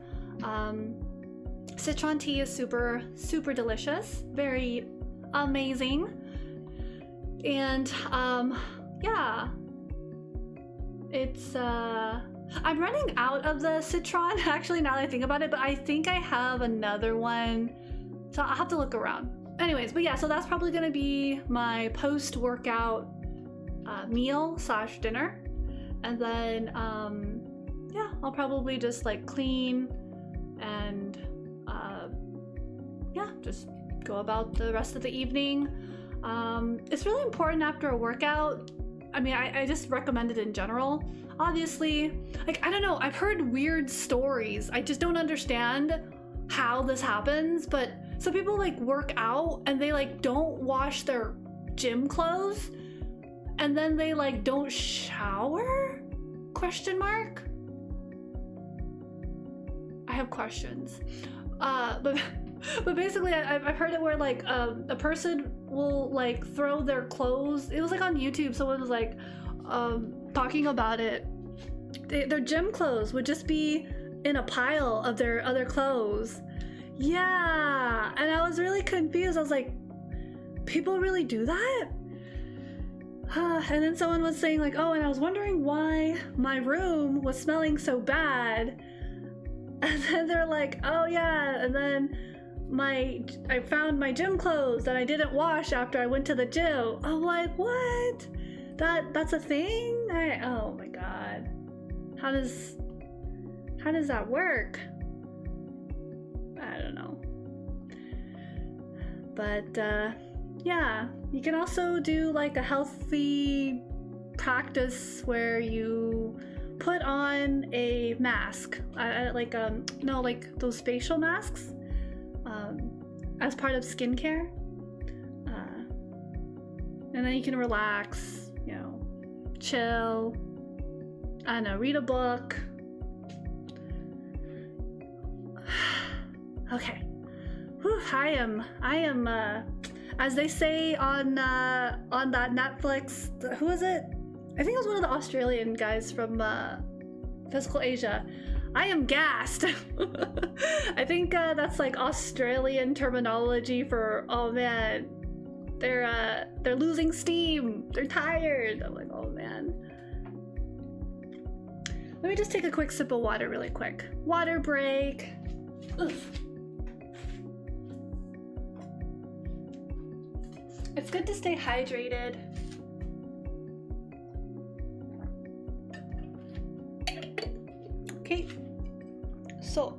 Citron tea is super delicious, very amazing. And yeah, it's I'm running out of the citron actually now that I think about it, but I think I have another one, so I'll have to look around. Anyways, but yeah, so that's probably gonna be my post-workout meal slash dinner, and then yeah, I'll probably just like clean and yeah, just go about the rest of the evening. It's really important after a workout. I mean, I just recommend it in general. Obviously, like, I don't know, I've heard weird stories. I just don't understand how this happens, but some people like work out and they like don't wash their gym clothes, and then they like don't shower? Question mark? I have questions. But basically, I've heard it where like a person will like throw their clothes. It was like on YouTube. Someone was like talking about it. Their gym clothes would just be in a pile of their other clothes. Yeah, and I was really confused. I was like, people really do that? And then someone was saying like, oh, and I was wondering why my room was smelling so bad. And then they're like, oh yeah, and then I found my gym clothes that I didn't wash after I went to the gym. I'm like, what? That's a thing? Oh my god. How does that work? I don't know. But yeah, you can also do like a healthy practice where you put on a mask, like those facial masks, as part of skincare, and then you can relax, you know, chill. I don't know, read a book. Okay. Whew, I am as they say on that Netflix, who is it? I think it was one of the Australian guys from Physical Asia. I am gassed. I think that's like Australian terminology for, oh man, they're losing steam. They're tired. I'm like, oh man. Let me just take a quick sip of water really quick. Water break. Ugh. It's good to stay hydrated. Okay, so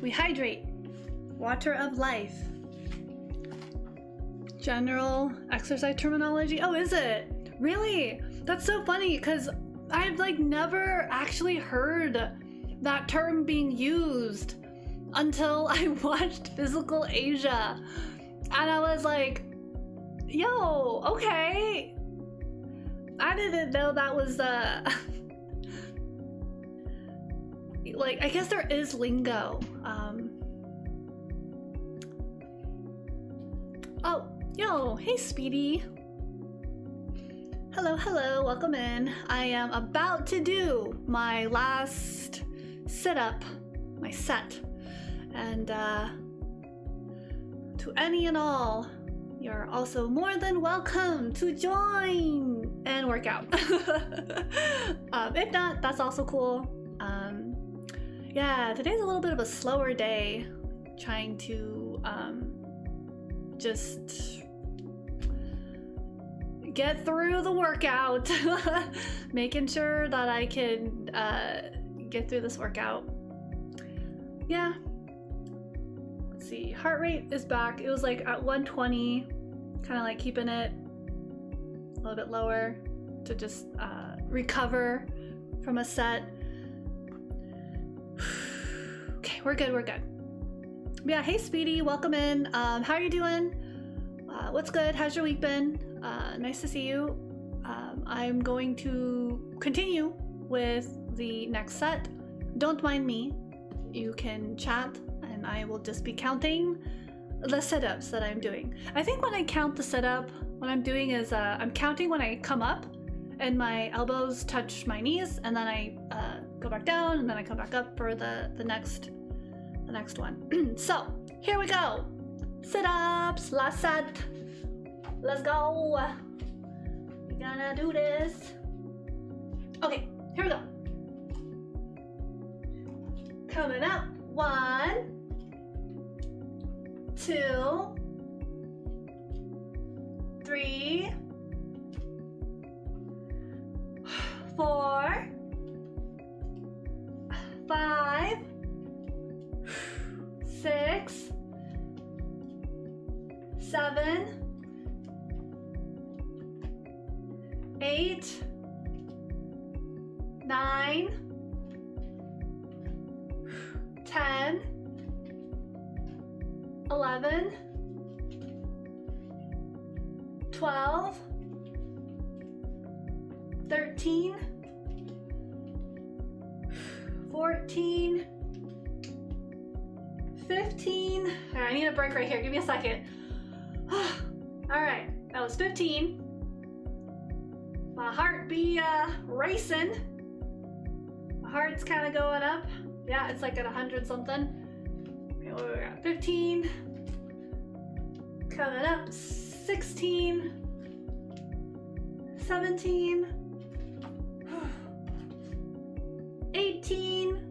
we hydrate. Water of life. General exercise terminology. Oh, is it? Really? That's so funny because I've like never actually heard that term being used until I watched Physical Asia, and I was like, yo, okay. I didn't know that was like, I guess there is lingo. Oh, yo, hey Speedy. Hello, welcome in. I am about to do my last sit-up, my set. And to any and all, you're also more than welcome to join and work out. If not, that's also cool. Yeah, today's a little bit of a slower day, trying to just get through the workout, making sure that I can get through this workout. Yeah. Let's see, heart rate is back. It was like at 120, kind of like keeping it a little bit lower to just recover from a set. Okay, we're good. Yeah, hey Speedy, welcome in. How are you doing? What's good? How's your week been? Nice to see you. I'm going to continue with the next set. Don't mind me. You can chat and I will just be counting the sit-ups that I'm doing. I think when I count the sit-up, what I'm doing is I'm counting when I come up and my elbows touch my knees, and then I go back down, and then I come back up for the next one. So here we go. Sit-ups, last set. Let's go. We're gonna do this. Okay, here we go. Coming up. 1, 2, 3, 4, 5, 6, 7, 8, 9, 10, 11, 12, 13, 14, 15. All right, I need a break right here. Give me a second. All right, that was 15. My heart be racing. My heart's kind of going up. Yeah, it's like at 100 something. Okay, what do we got? 15. Coming up. 16. 17. 18.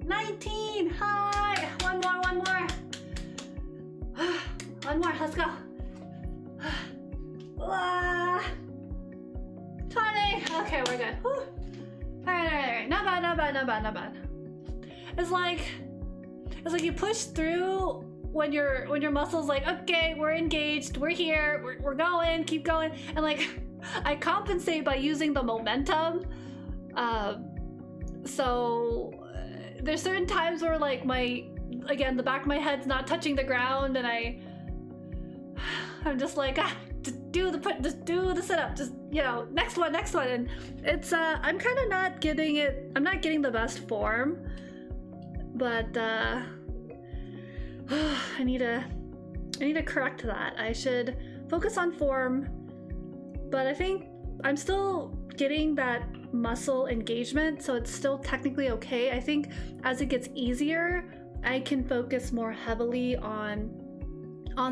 19. Hi. One more. One more. Let's go. 20. Okay, we're good. Whew. All right. Not bad. It's like you push through when your muscles like, okay, we're engaged, we're here, we're going, keep going, and like I compensate by using the momentum. So there's certain times where like the back of my head's not touching the ground, and I'm just like, just do the sit-up, just, you know, next one, and it's I'm kind of not getting the best form, but I need to correct that. I should focus on form, but I think I'm still getting that muscle engagement, so it's still technically okay. I think as it gets easier, I can focus more heavily on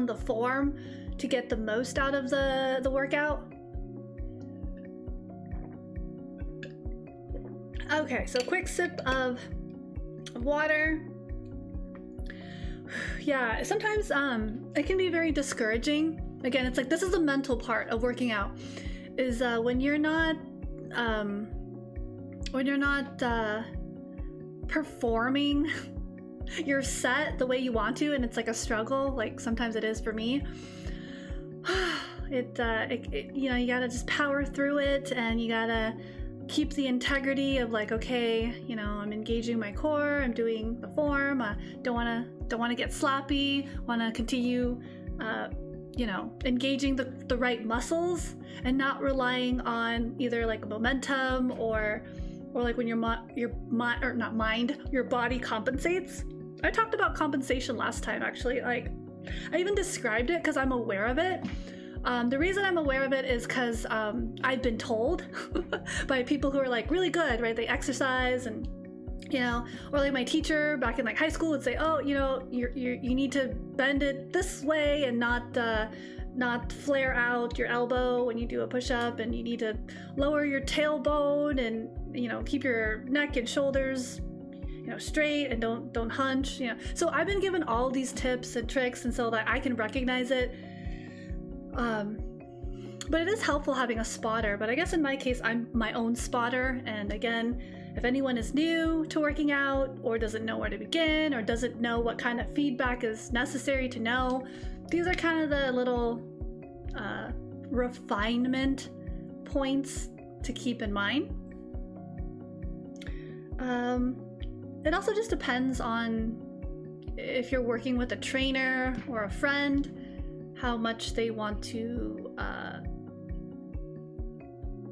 the form to get the most out of the workout. Okay, so quick sip of water. Yeah, sometimes it can be very discouraging. Again, it's like, this is the mental part of working out, is when you're not performing your set the way you want to, and it's like a struggle, like sometimes it is for me. It you know, you gotta just power through it, and you gotta keep the integrity of like, okay, you know, I'm engaging my core, I'm doing the form, don't want to get sloppy, want to continue you know, engaging the right muscles and not relying on either like momentum or like when your body compensates. I talked about compensation last time, actually. Like, I even described it because I'm aware of it. The reason I'm aware of it is because I've been told by people who are like really good, right? They exercise, and you know, or like my teacher back in like high school would say, oh, you know, you need to bend it this way and not flare out your elbow when you do a push-up, and you need to lower your tailbone, and you know, keep your neck and shoulders, you know, straight, and don't hunch, you know. So I've been given all these tips and tricks, and so that I can recognize it. But it is helpful having a spotter. But I guess in my case, I'm my own spotter. And again, if anyone is new to working out, or doesn't know where to begin, or doesn't know what kind of feedback is necessary to know, these are kind of the little refinement points to keep in mind. It also just depends on if you're working with a trainer or a friend, how much they want to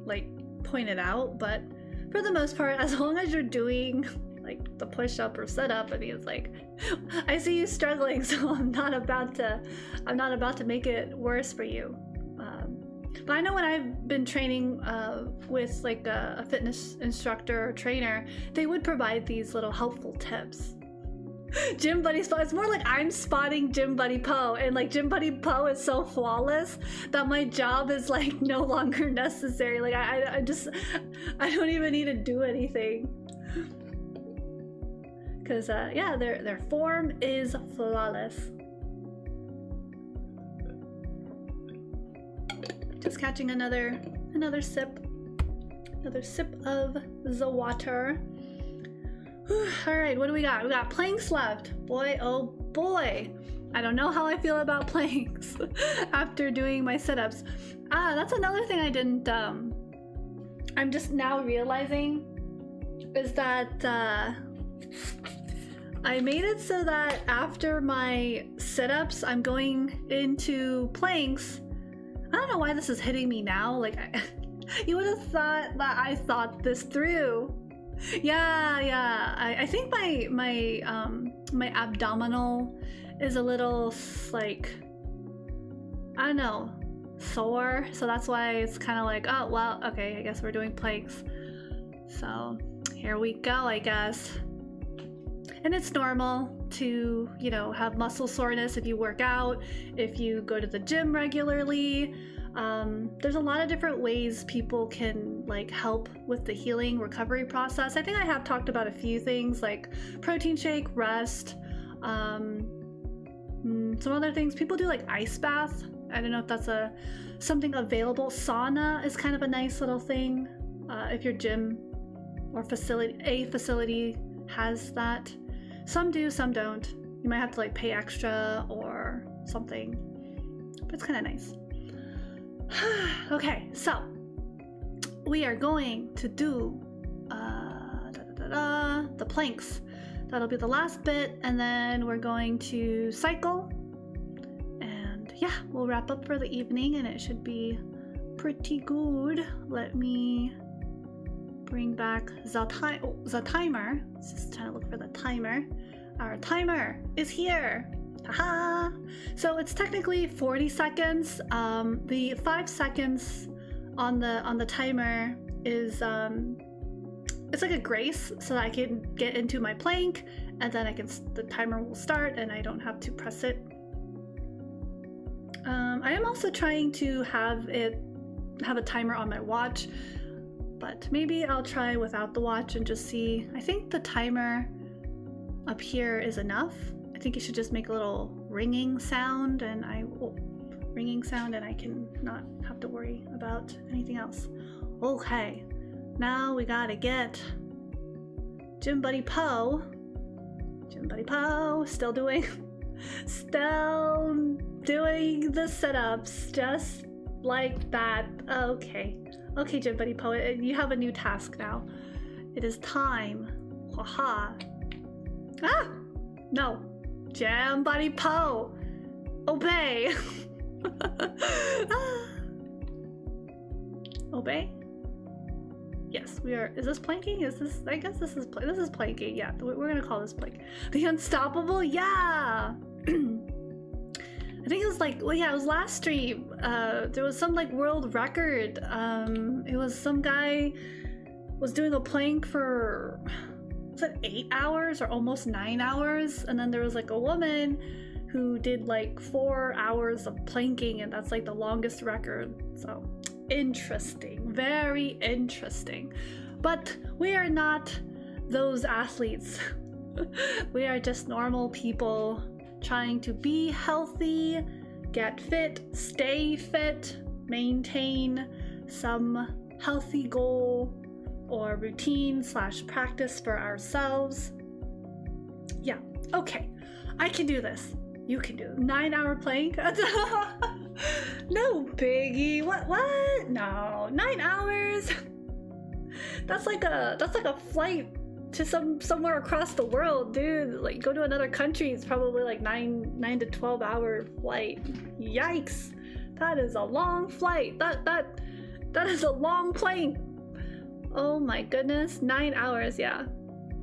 like point it out. But for the most part, as long as you're doing like the push-up or sit-up, I mean, it's like, I see you struggling, so I'm not about to make it worse for you. But I know when I've been training with like a fitness instructor or trainer, they would provide these little helpful tips. Gym Buddy spot. It's more like I'm spotting Gym Buddy Poe, and like Gym Buddy Poe is so flawless that my job is like no longer necessary. Like I don't even need to do anything. because yeah, their form is flawless. Just catching another sip of the water. All right, what do we got? We got planks left. Boy, oh boy. I don't know how I feel about planks after doing my sit-ups. That's another thing I didn't, I'm just now realizing is that I made it so that after my sit-ups, I'm going into planks. I don't know why this is hitting me now. Like, you would have thought that I thought this through. Yeah. I think my abdominal is a little like, I don't know, sore. So that's why it's kind of like, oh well, okay, I guess we're doing planks. So here we go, I guess. And it's normal to, you know, have muscle soreness if you work out, if you go to the gym regularly. There's a lot of different ways people can like help with the healing recovery process. I think I have talked about a few things like protein shake, rest, some other things. People do like ice bath. I don't know if that's something available. Sauna is kind of a nice little thing if your gym or facility has that. Some do, some don't. You might have to like pay extra or something, but it's kind of nice. Okay, so we are going to do the planks. That'll be the last bit, and then we're going to cycle, and yeah, we'll wrap up for the evening, and it should be pretty good. Let me bring back the timer. Let's just try to look for the timer. Our timer is here. Haha! So it's technically 40 seconds. The 5 seconds on the timer is it's like a grace, so that I can get into my plank, and then the timer will start, and I don't have to press it. I am also trying to have a timer on my watch, but maybe I'll try without the watch and just see. I think the timer up here is enough. I think it should just make a little ringing sound, and I can not have to worry about anything else. Okay, now we gotta get Gym Buddy Poe. Still doing the sit-ups, just like that. Okay, Gym Buddy Poet, you have a new task now. It is time. Haha. Ah! No. Gym Buddy Poe! Obey! Obey? Yes, we are. Is this planking? Is this? I guess this is planking. Yeah, we're gonna call this plank. The Unstoppable? Yeah! I think it was like, well, yeah, it was last stream. There was some like world record. It was some guy was doing a plank for, was it 8 hours or almost 9 hours? And then there was like a woman who did like 4 hours of planking, and that's like the longest record. So interesting, very interesting. But we are not those athletes. We are just normal people trying to be healthy, get fit, stay fit, maintain some healthy goal or routine / practice for ourselves. Yeah, okay, I can do this. You can do it. 9-hour plank? No biggie. What? No, 9 hours. That's like a flight to somewhere across the world, dude. Like, go to another country, it's probably like 9 to 12 hour flight. Yikes, that is a long flight. That is a long plane. Oh my goodness, 9 hours. Yeah,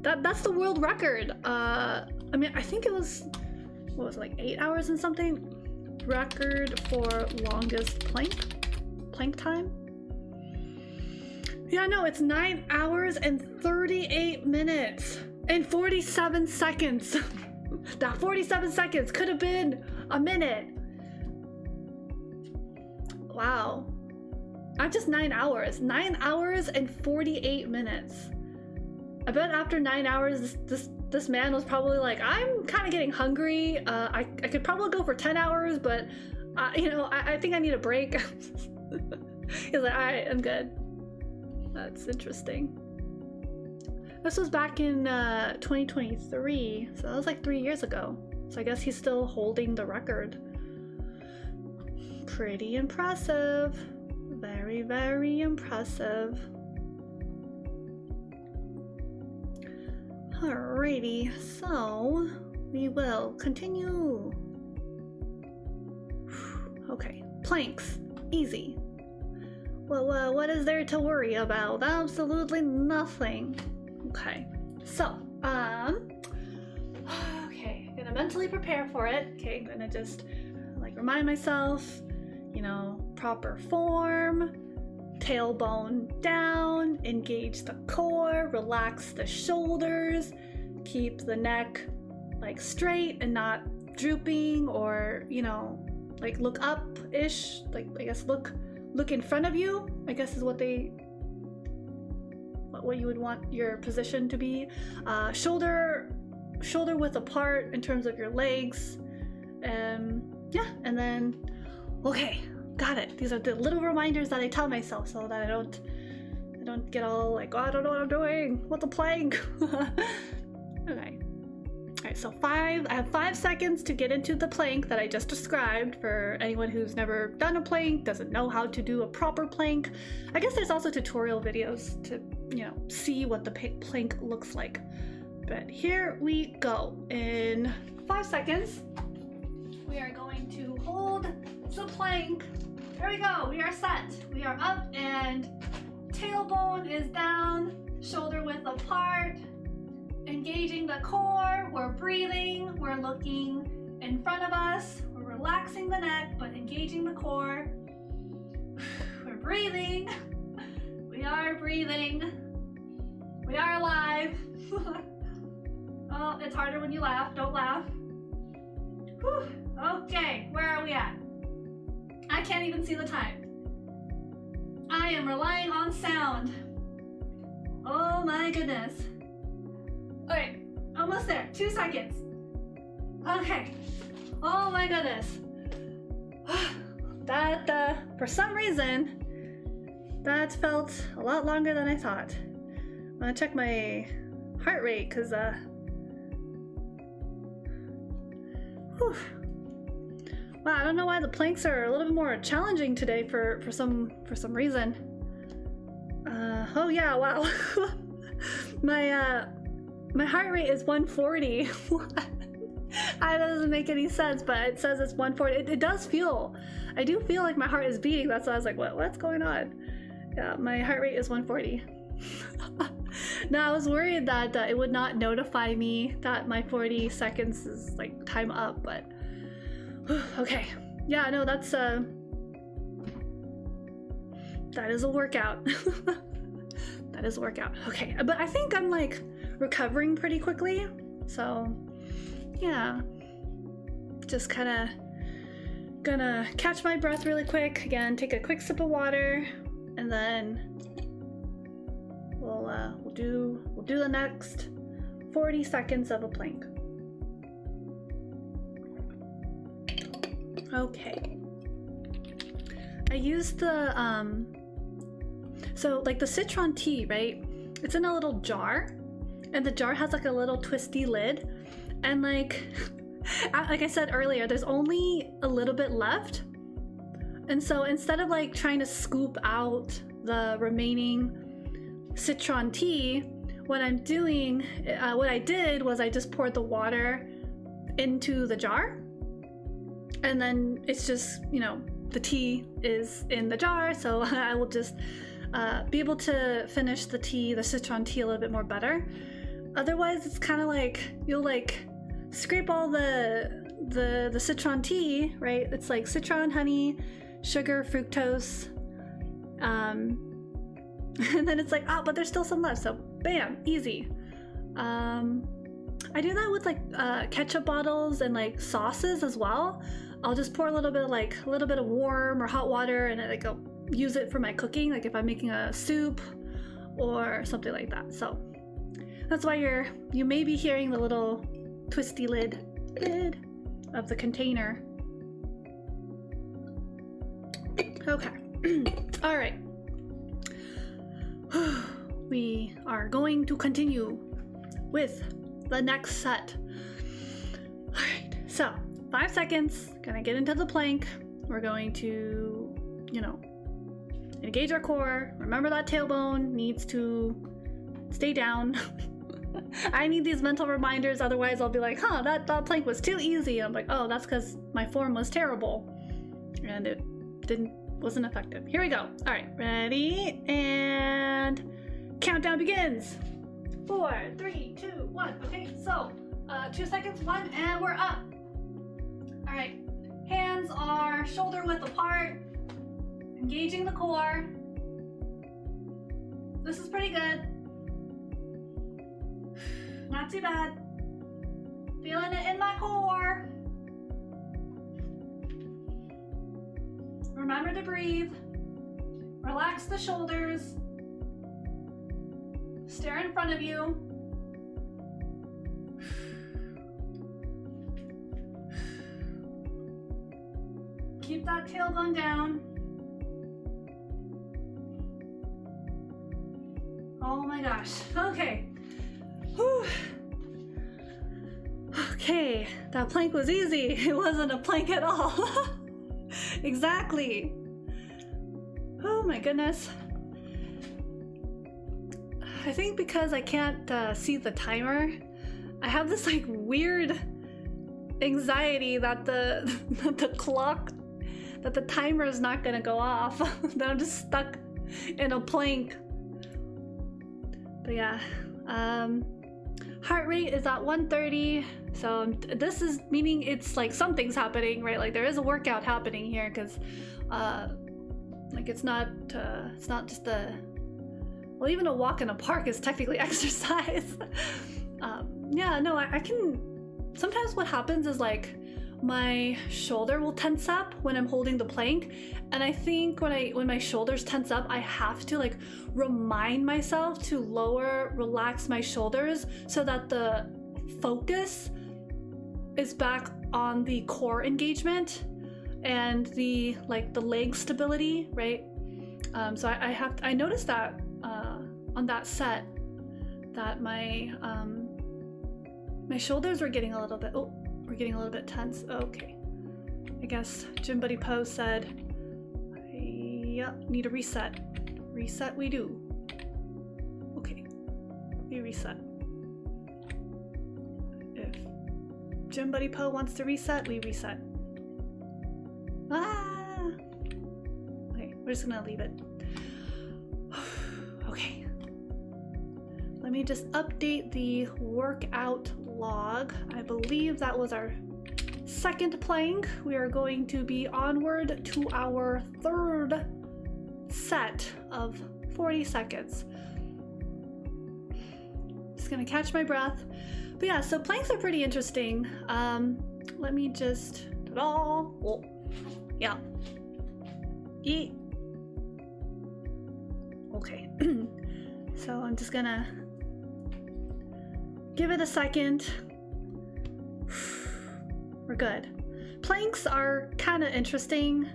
that's the world record. I mean, I think it was, what was it, like 8 hours and something? Record for longest plank time. Yeah, no, it's 9 hours and 38 minutes and 47 seconds. That 47 seconds could have been a minute. Wow. Not just 9 hours. 9 hours and 48 minutes. I bet after 9 hours, this man was probably like, I'm kind of getting hungry. I could probably go for 10 hours, but you know, I think I need a break. He's like, all right, I'm good. That's interesting. This was back in 2023, so that was like 3 years ago. So I guess he's still holding the record. Pretty impressive. Very, very impressive. Alrighty, so we will continue. Okay, planks, easy. Well, what is there to worry about? Absolutely nothing. Okay, so, okay, gonna mentally prepare for it. Okay, I'm gonna just like remind myself, you know, proper form, tailbone down, engage the core, relax the shoulders, keep the neck like straight and not drooping, or, you know, like look up-ish, like I guess look in front of you, I guess is what you would want your position to be. Shoulder width apart in terms of your legs. Yeah, and then, okay, got it. These are the little reminders that I tell myself so that I don't get all like, oh, I don't know what I'm doing. What's a plank? Okay. All right, so I have 5 seconds to get into the plank that I just described. For anyone who's never done a plank, doesn't know how to do a proper plank. I guess there's also tutorial videos to, you know, see what the plank looks like. But here we go. In 5 seconds, we are going to hold the plank. There we go, we are set. We are up and tailbone is down, shoulder width apart. Engaging the core, we're breathing, we're looking in front of us, we're relaxing the neck, but engaging the core. We're breathing, we are breathing, we are alive. Oh, it's harder when you laugh, don't laugh. Whew. Okay, where are we at? I can't even see the time. I am relying on sound. Oh my goodness. Okay, almost there. 2 seconds. Okay. Oh my goodness. That, for some reason, that felt a lot longer than I thought. I'm gonna check my heart rate, because, whew. Wow, I don't know why the planks are a little bit more challenging today for some reason. Oh yeah, wow. My heart rate is 140. That doesn't make any sense, but it says it's 140. It does feel, I do feel like my heart is beating. That's why I was like, what's going on? Yeah, my heart rate is 140. Now I was worried that it would not notify me that my 40 seconds is like time up, but okay. Yeah, no, that is a workout. That is a workout. Okay, but I think I'm like recovering pretty quickly, so yeah, just kind of gonna catch my breath really quick again, take a quick sip of water, and then we'll do the next 40 seconds of a plank. Okay, I used the so like the citron tea, right? It's in a little jar, and the jar has like a little twisty lid, and like I said earlier, there's only a little bit left, and so instead of like trying to scoop out the remaining citron tea, what I did was I just poured the water into the jar, and then it's just, you know, the tea is in the jar, so I will just be able to finish the citron tea a little bit more better. Otherwise, it's kind of like you'll like scrape all the citron tea, right? It's like citron, honey, sugar, fructose, and then it's like, oh, but there's still some left, so bam, easy. I do that with like ketchup bottles and like sauces as well. I'll just pour a little bit of warm or hot water, and like I'll use it for my cooking, like if I'm making a soup or something like that. So That's why you may be hearing the little twisty lid of the container. Okay. All right. We are going to continue with the next set. All right. So 5 seconds. Gonna get into the plank. We're going to, engage our core. Remember that tailbone needs to stay down. I need these mental reminders, otherwise I'll be like, that plank was too easy. I'm like, oh, that's because my form was terrible and it wasn't effective. Here we go. All right, ready, and countdown begins. 4, 3, 2, 1. Okay, so 2 seconds, 1, and we're up. All right, hands are shoulder width apart, engaging the core. This is pretty good. Not too bad. Feeling it in my core. Remember to breathe. Relax the shoulders. Stare in front of you. Keep that tailbone down. Oh my gosh. Okay. Whew. Okay, that plank was easy. It wasn't a plank at all. Exactly. Oh my goodness. I think because I can't see the timer, I have this like weird anxiety that the timer is not gonna go off. That I'm just stuck in a plank. But yeah, heart rate is at 130. So this is meaning it's like something's happening, right? Like there is a workout happening here, because like it's not just well, even a walk in a park is technically exercise. Yeah, no, I can. Sometimes what happens is like my shoulder will tense up when I'm holding the plank, and I think when my shoulders tense up, I have to like remind myself to relax my shoulders so that the focus is back on the core engagement and the leg stability, right? So I noticed that on that set that my shoulders were getting a little bit tense. Okay, I guess Gym Buddy Poe said, yeah, need a reset. Reset we do. Okay, we reset. If Gym Buddy Poe wants to reset, we reset. Ah! Okay, we're just gonna leave it. Okay. Let me just update the workout log. I believe that was our second plank. We are going to be onward to our third set of 40 seconds. Just gonna catch my breath. But yeah, so planks are pretty interesting. Let me just, oh, yeah. Eat. Okay. So I'm just gonna give it a second. We're good. Planks are kind of interesting.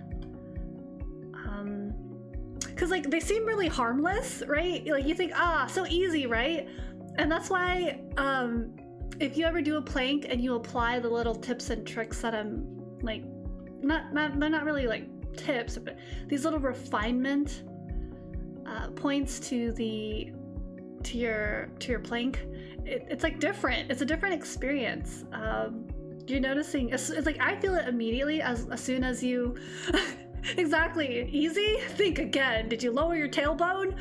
Cause like they seem really harmless, right? Like you think, so easy, right? And that's why if you ever do a plank and you apply the little tips and tricks that I'm like, they're not really like tips, but these little refinement points to your plank, it's like different. It's a different experience. You're noticing, it's like I feel it immediately as soon as you exactly. Easy? Think again. Did you lower your tailbone?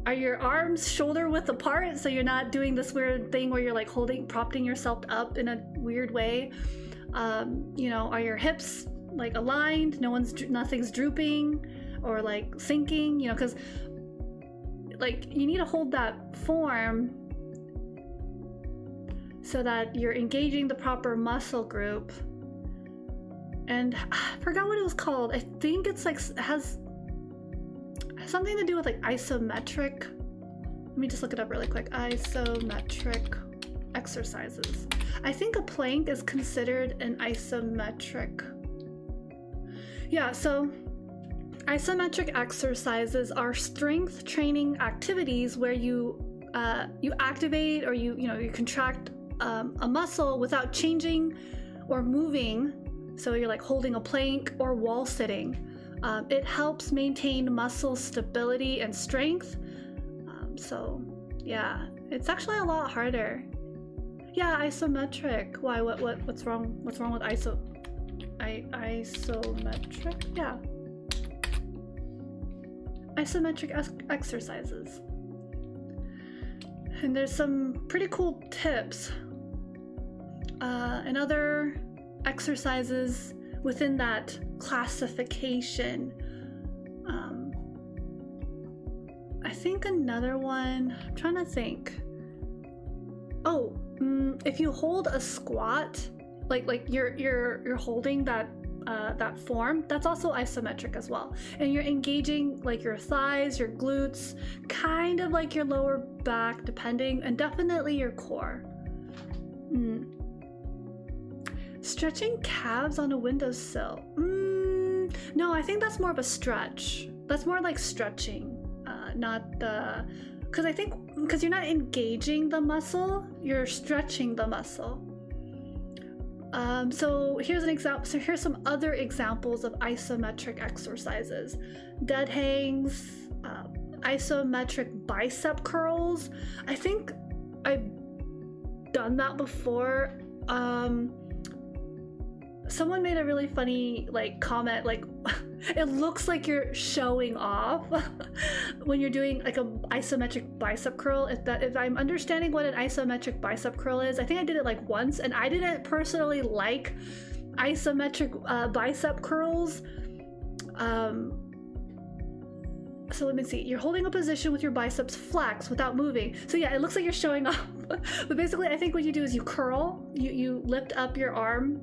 Are your arms shoulder width apart so you're not doing this weird thing where you're like propping yourself up in a weird way? Are your hips like aligned? Nothing's drooping or like sinking, because like you need to hold that form so that you're engaging the proper muscle group. And I forgot what it was called. I think it's like has something to do with like isometric Let me just look it up really quick. Isometric exercises. I think a plank is considered an isometric. Yeah, so isometric exercises are strength training activities where you activate or you contract a muscle without changing or moving. So you're like holding a plank or wall sitting. It helps maintain muscle stability and strength. So yeah, it's actually a lot harder. Yeah, isometric. Why? What's wrong? What's wrong with isometric? Yeah. Isometric exercises. And there's some pretty cool tips and other exercises within that classification. I think another one, I'm trying to think. Oh, if you hold a squat, like you're holding that that form, that's also isometric as well. And you're engaging like your thighs, your glutes, kind of like your lower back, depending, and definitely your core. Stretching calves on a windowsill. No, I think that's more of a stretch. That's more like stretching, not the... Because I think, because you're not engaging the muscle, you're stretching the muscle. So here's an example. So here's some other examples of isometric exercises. Dead hangs, isometric bicep curls. I think I've done that before. Someone made a really funny like comment, like it looks like you're showing off when you're doing like a isometric bicep curl. If I'm understanding what an isometric bicep curl is, I think I did it like once, and I didn't personally like isometric bicep curls. So let me see. You're holding a position with your biceps flexed without moving. So yeah, it looks like you're showing off. But basically, I think what you do is you curl. You lift up your arm,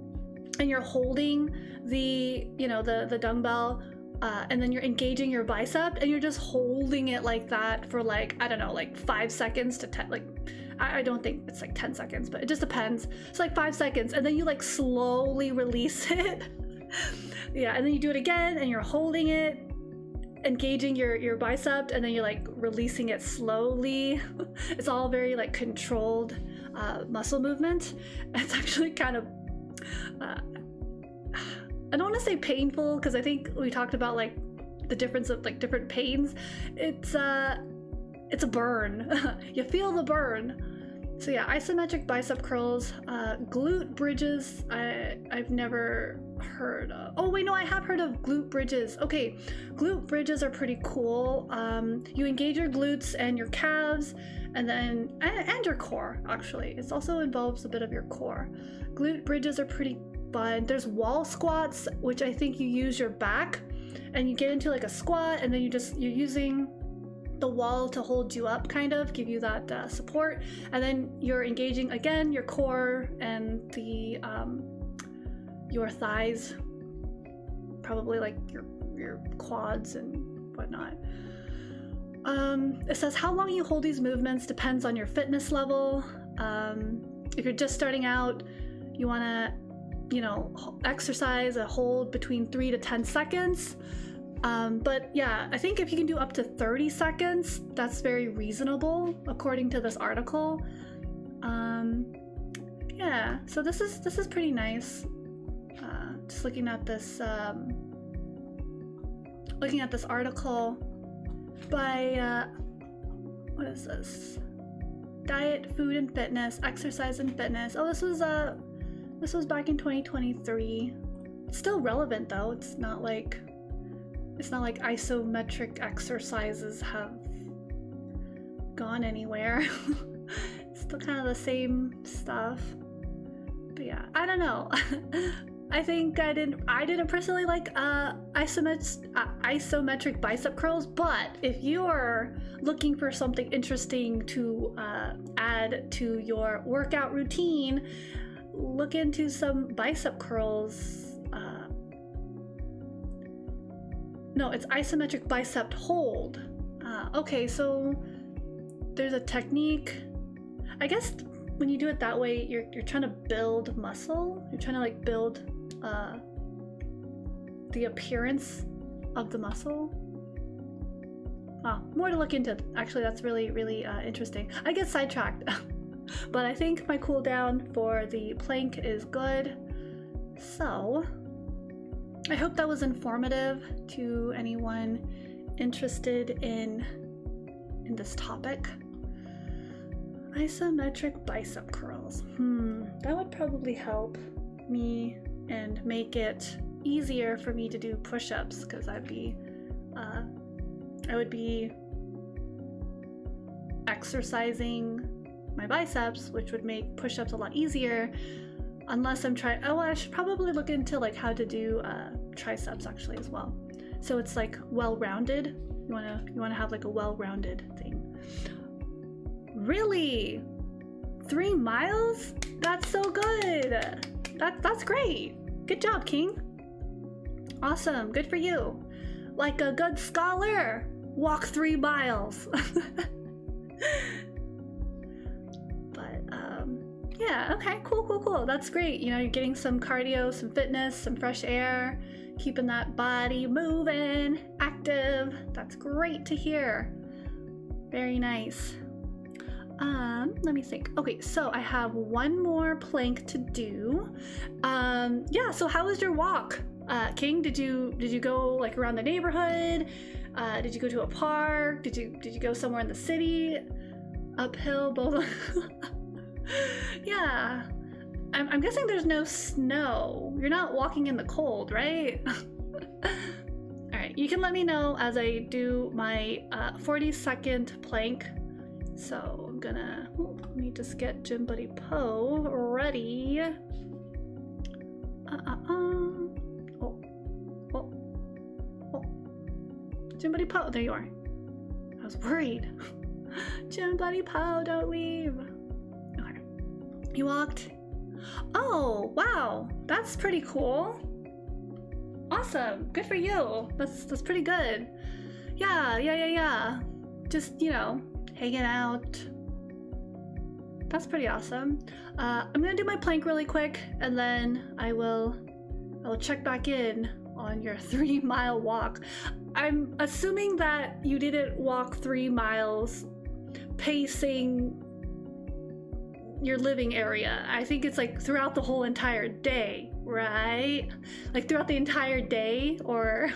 and you're holding the the dumbbell, and then you're engaging your bicep, and you're just holding it like that for like, I don't know, like 5 seconds to 10, like I don't think it's like 10 seconds, but it just depends. It's like 5 seconds, and then you like slowly release it. Yeah, and then you do it again, and you're holding it, engaging your bicep, and then you're like releasing it slowly. It's all very like controlled muscle movement. It's actually kind of I don't want to say painful, because I think we talked about like the difference of like different pains. It's a burn. You feel the burn. So yeah, isometric bicep curls, glute bridges. I've never heard of. Oh wait, no, I have heard of glute bridges. Okay, glute bridges are pretty cool. You engage your glutes and your calves, and then and your core. Actually, it also involves a bit of your core. Glute bridges are pretty fun. There's wall squats, which I think you use your back, and you get into like a squat, and then you're using the wall to hold you up, kind of give you that support, and then you're engaging again your core and the your thighs, probably like your quads and whatnot. It says how long you hold these movements depends on your fitness level. If you're just starting out, you want to exercise a hold between 3 to 10 seconds. But yeah, I think if you can do up to 30 seconds, that's very reasonable according to this article. Yeah, so this is pretty nice. Just looking at this article by what is this? Diet, food and fitness, exercise and fitness. Oh, this was back in 2023. It's still relevant though. It's not like isometric exercises have gone anywhere. It's still kind of the same stuff. But yeah, I don't know. I think I didn't personally like isometric bicep curls, but if you're looking for something interesting to add to your workout routine, look into some bicep curls. No, it's isometric bicep hold. Okay, so there's a technique. I guess when you do it that way, you're trying to build muscle. You're trying to like build the appearance of the muscle. Wow, more to look into. Actually, that's really, really interesting. I get sidetracked, but I think my cooldown for the plank is good. So I hope that was informative to anyone interested in this topic. Isometric bicep curls. That would probably help me and make it easier for me to do push-ups, because I would be exercising my biceps, which would make push-ups a lot easier. Unless I'm trying. Oh, I should probably look into like how to do triceps actually as well. So it's like well-rounded. You wanna have like a well-rounded thing. Really? 3 miles? That's so good. That's great. Good job, King. Awesome. Good for you. Like a good scholar, walk 3 miles. But yeah, okay, cool. That's great. You know, you're getting some cardio, some fitness, some fresh air, keeping that body moving, active. That's great to hear. Very nice. Let me think. Okay, so I have one more plank to do. Yeah, so how was your walk, King? Did you go like around the neighborhood? Did you go to a park? Did you go somewhere in the city? Uphill, both. Yeah. I'm guessing there's no snow. You're not walking in the cold, right? Alright, you can let me know as I do my 40-second plank. So I'm gonna, let me just get Gym Buddy Poe ready. Gym Buddy Poe, there you are. I was worried. Gym Buddy Poe, don't leave. Okay, you walked. Oh, wow, that's pretty cool. Awesome, good for you. That's pretty good. Yeah. Just, you know, hanging out. That's pretty awesome. I'm gonna do my plank really quick, and then I will check back in on your 3-mile walk. I'm assuming that you didn't walk 3 miles pacing your living area. I think it's like throughout the whole entire day, right? Like throughout the entire day, or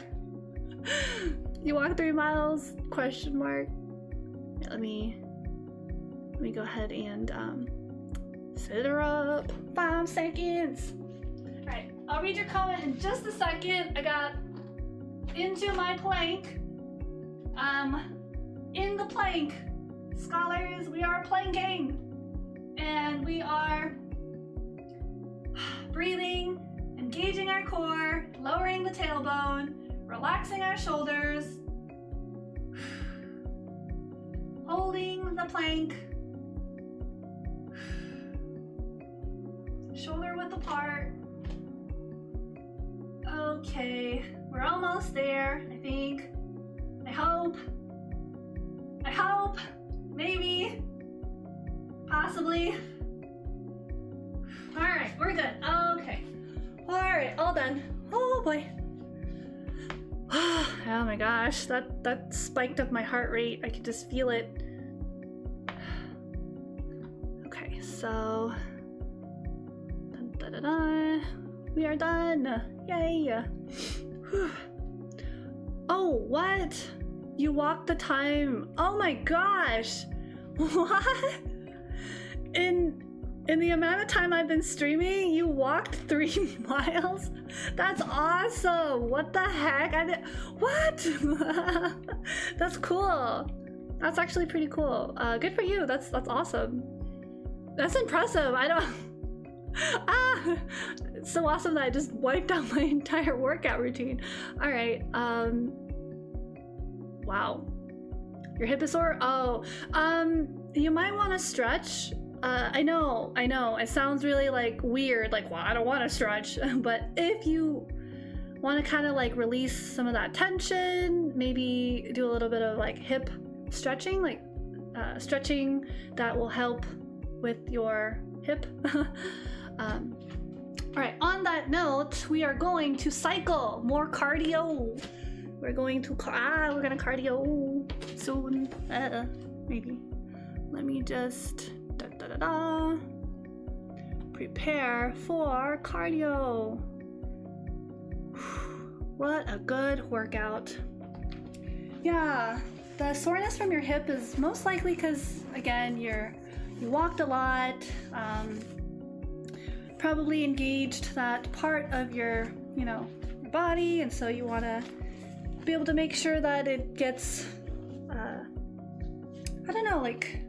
you walk 3 miles? Question mark. Yeah, let me go ahead and set her up. 5 seconds. All right, I'll read your comment in just a second. I got into my plank. In the plank, scholars, we are planking, and we are breathing, engaging our core, lowering the tailbone, relaxing our shoulders, holding the plank, shoulder width apart. Okay, we're almost there, I think. I hope, maybe, possibly. All right, we're good. Okay. All right, all done. Oh boy. Oh my gosh, that spiked up my heart rate. I could just feel it. Okay, so we are done. Yay. Whew. Oh, what? You walked the time. Oh my gosh. What? In the amount of time I've been streaming, you walked 3 miles? That's awesome. What the heck? What? That's cool. That's actually pretty cool. Good for you. That's awesome. That's impressive. I don't it's so awesome that I just wiped out my entire workout routine. All right. Wow. Your hip is sore? Oh, you might want to stretch. I know, it sounds really like weird, like, well, I don't want to stretch, but if you want to kind of like release some of that tension, maybe do a little bit of like hip stretching, like stretching that will help with your hip. All right, on that note, we are going to cycle, more cardio. We're going to cardio soon, maybe. Let me just prepare for cardio. What a good workout. Yeah, the soreness from your hip is most likely because, again, you walked a lot, probably engaged that part of your your body, and so you want to be able to make sure that it gets, I don't know, like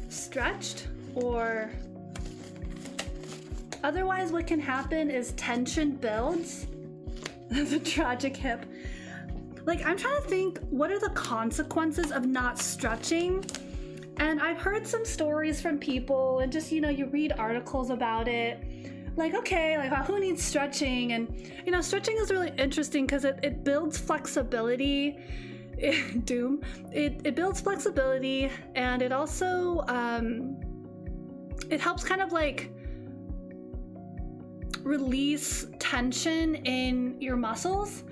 stretched, or otherwise what can happen is tension builds. That's a tragic hip. Like, I'm trying to think, what are the consequences of not stretching? And I've heard some stories from people, and just, you read articles about it. Like, okay, like, who needs stretching? And, stretching is really interesting because it builds flexibility. It builds flexibility, and it also, it helps kind of like release tension in your muscles.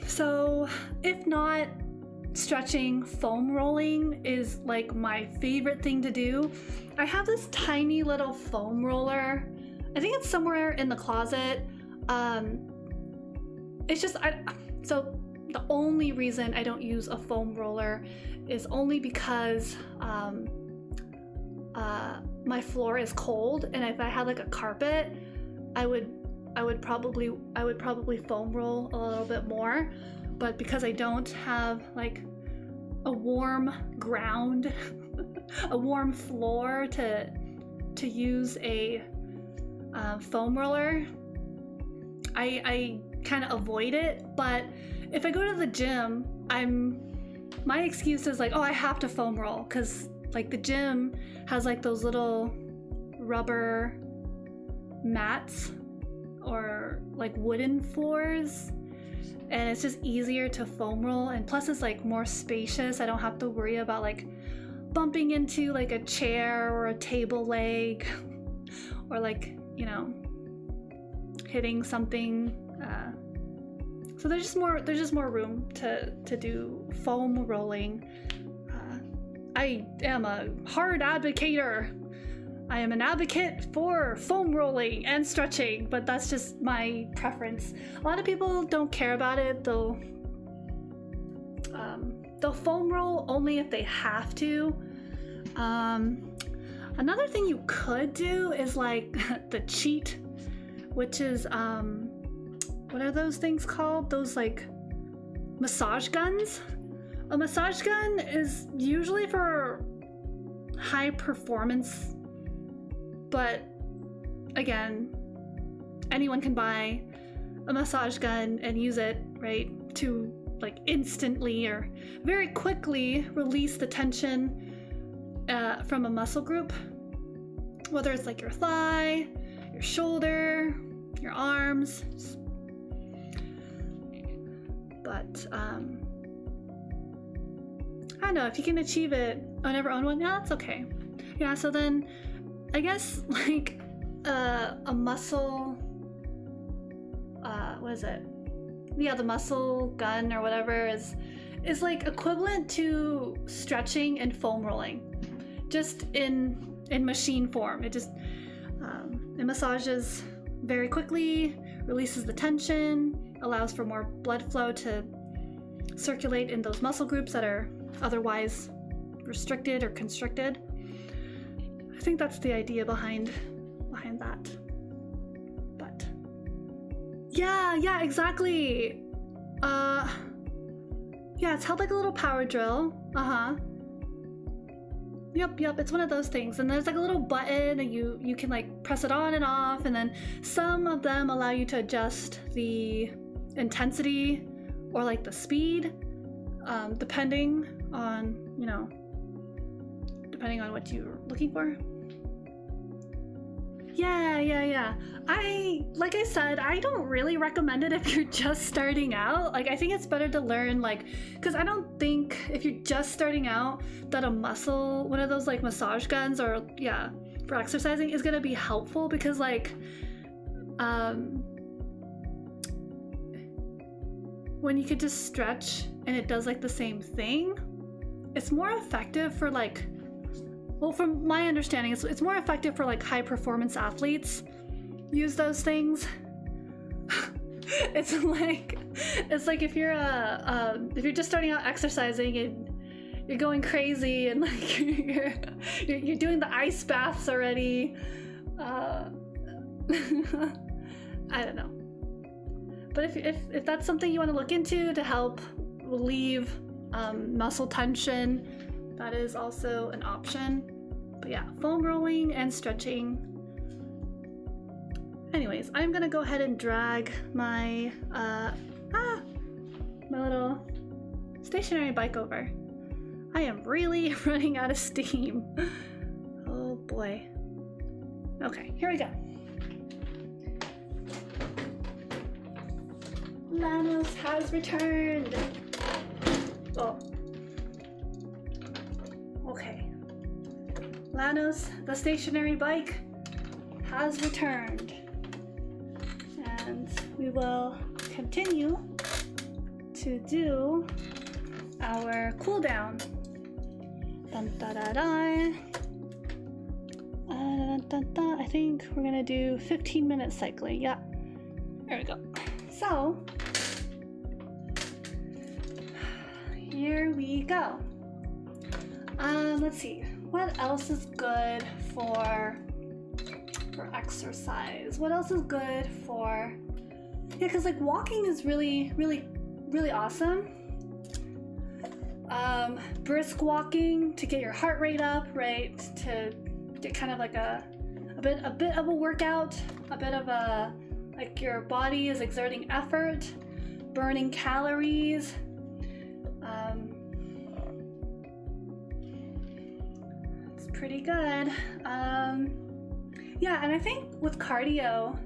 So if not stretching, foam rolling is like my favorite thing to do. I have this tiny little foam roller. I think it's somewhere in the closet. It's just, so the only reason I don't use a foam roller is only because my floor is cold, and if I had like a carpet, I would probably foam roll a little bit more. But because I don't have like a warm ground, a warm floor to use a foam roller, I kind of avoid it. But if I go to the gym, my excuse is like, oh, I have to foam roll, because like the gym has like those little rubber mats or like wooden floors, and it's just easier to foam roll, and plus it's like more spacious. I don't have to worry about like bumping into like a chair or a table leg or like hitting something. So there's just more room to do foam rolling. I am a hard advocator. I am an advocate for foam rolling and stretching, but that's just my preference. A lot of people don't care about it. They'll foam roll only if they have to. Another thing you could do is like the cheat, which is what are those things called? Those like massage guns. A massage gun is usually for high performance, but again, anyone can buy a massage gun and use it, right, to like instantly or very quickly release the tension from a muscle group, whether it's like your thigh, your shoulder, your arms. But I don't know, if you can achieve it, I never own one, yeah, that's okay. Yeah, so then I guess like a muscle, what is it? Yeah, the muscle gun or whatever is like equivalent to stretching and foam rolling, just in machine form. It just it massages very quickly, releases the tension, allows for more blood flow to circulate in those muscle groups that are otherwise restricted or constricted. I think that's the idea behind that. But yeah, exactly. Yeah, it's held like a little power drill. Yep, it's one of those things. And there's like a little button, and you can like press it on and off, and then some of them allow you to adjust the intensity or like the speed, depending on what you're looking for. Yeah. Like I said, I don't really recommend it if you're just starting out. Like, I think it's better to learn, like, because I don't think if you're just starting out that one of those like massage guns or for exercising is gonna be helpful, because like when you could just stretch and it does like the same thing, it's more effective for like, well, from my understanding, it's more effective for like high performance athletes use those things. It's like if you're just starting out exercising and you're going crazy and like you're doing the ice baths already. I don't know. But if that's something you want to look into to help relieve muscle tension, that is also an option. But yeah, foam rolling and stretching. Anyways, I'm gonna go ahead and drag my little stationary bike over. I am really running out of steam. Oh boy. Okay, here we go. Lanos has returned. Oh. Okay. Lanos, the stationary bike, has returned. And we will continue to do our cooldown. Dun, da, da, da. Dun, dun, dun. I think we're gonna do 15-minute cycling. Yeah, there we go. So here we go. Let's see, what else is good for exercise? What else is good for, because like walking is really awesome. Brisk walking to get your heart rate up, right? To get kind of like a bit of a workout, a bit of a, like your body is exerting effort, burning calories. It's pretty good. Yeah, and I think with cardio,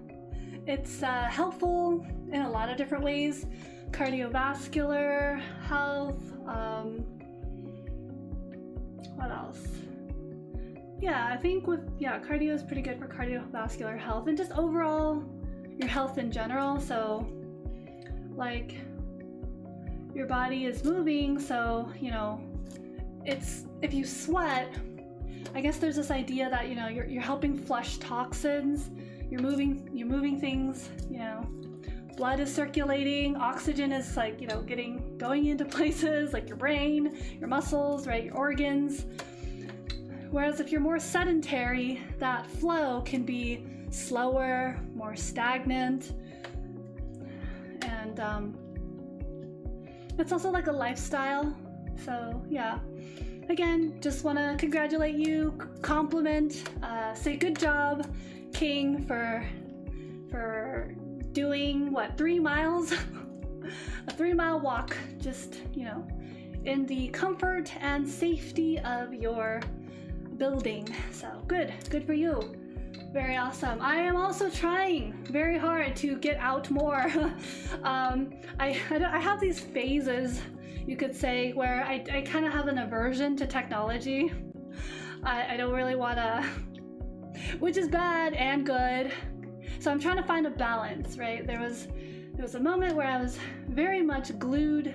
it's helpful in a lot of different ways. Cardiovascular health. What else? Yeah, I think cardio is pretty good for cardiovascular health and just overall your health in general. So like your body is moving, so if you sweat, I guess there's this idea that you're helping flush toxins, you're moving things, blood is circulating, oxygen is like going into places like your brain, your muscles, right, your organs. Whereas if you're more sedentary, that flow can be slower, more stagnant, and it's also like a lifestyle. So yeah, again, just want to congratulate you, compliment, say good job, King, for doing what, 3 miles? A 3-mile walk, just in the comfort and safety of your building. So good for you. Very awesome. I am also trying very hard to get out more. I have these phases, you could say, where I kind of have an aversion to technology. I don't really want to, which is bad and good. So I'm trying to find a balance, right? There was a moment where I was very much glued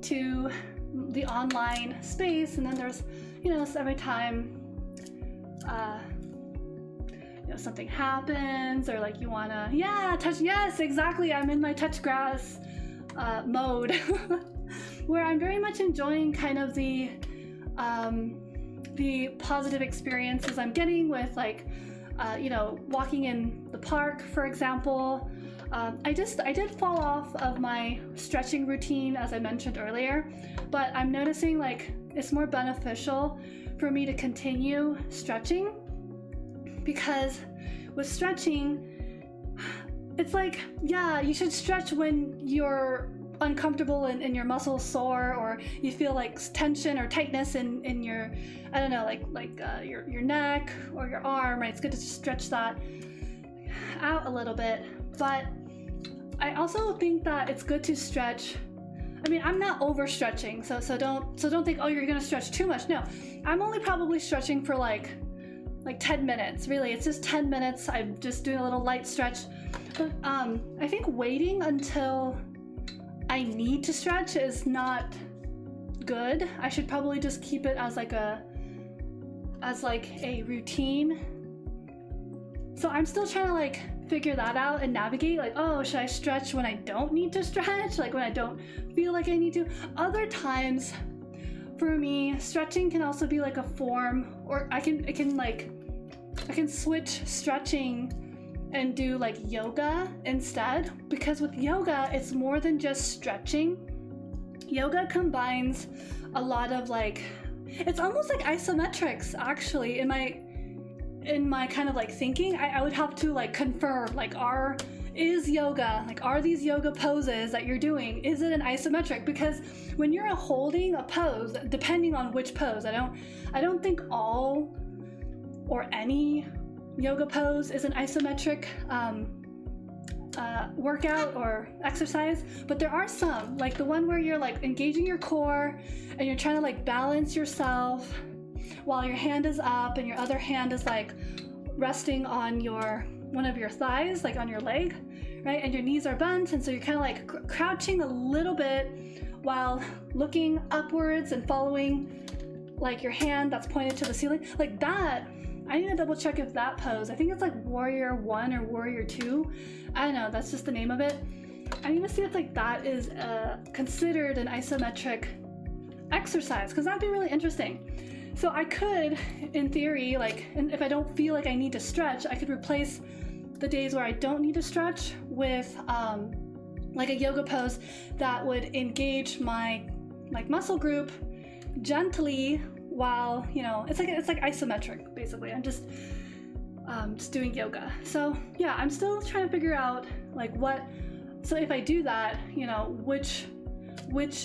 to the online space, and then there's every time something happens, or like you wanna touch, yes, exactly, I'm in my touch grass mode where I'm very much enjoying kind of the positive experiences I'm getting with like walking in the park, for example. I did fall off of my stretching routine, as I mentioned earlier, but I'm noticing like it's more beneficial for me to continue stretching, because with stretching, it's like, yeah, you should stretch when you're uncomfortable and your muscles sore, or you feel like tension or tightness in your, I don't know, like your neck or your arm, right? It's good to stretch that out a little bit. But I also think that it's good to stretch. I mean, I'm not overstretching, so don't think, oh, you're gonna stretch too much. No, I'm only probably stretching for like 10 minutes. Really, it's just 10 minutes. I'm just doing a little light stretch. But I think waiting until I need to stretch is not good. I should probably just keep it as like a routine. So I'm still trying to like figure that out and navigate, like, oh, should I stretch when I don't need to stretch? Like when I don't feel like I need to? Other times for me, stretching can also be like a form, or I can switch stretching and do like yoga instead, because with yoga it's more than just stretching. Yoga combines a lot of like, it's almost like isometrics actually. In my kind of like thinking, I would have to like confirm, like, are these yoga poses that you're doing, is it an isometric? Because when you're holding a pose, depending on which pose, I don't think all or any yoga pose is an isometric workout or exercise, but there are some, like the one where you're like engaging your core and you're trying to like balance yourself while your hand is up and your other hand is like resting on one of your thighs, like on your leg, right? And your knees are bent, and so you're kind of like crouching a little bit while looking upwards and following like your hand that's pointed to the ceiling, like that. I need to double check if that pose, I think it's like Warrior 1 or Warrior 2. I don't know, that's just the name of it. I need to see if like that is considered an isometric exercise, because that'd be really interesting. So I could, in theory, like, and if I don't feel like I need to stretch, I could replace the days where I don't need to stretch with like a yoga pose that would engage my like muscle group gently, while, you know, it's like isometric basically. I'm just doing yoga. So yeah, I'm still trying to figure out like so if I do that, you know, which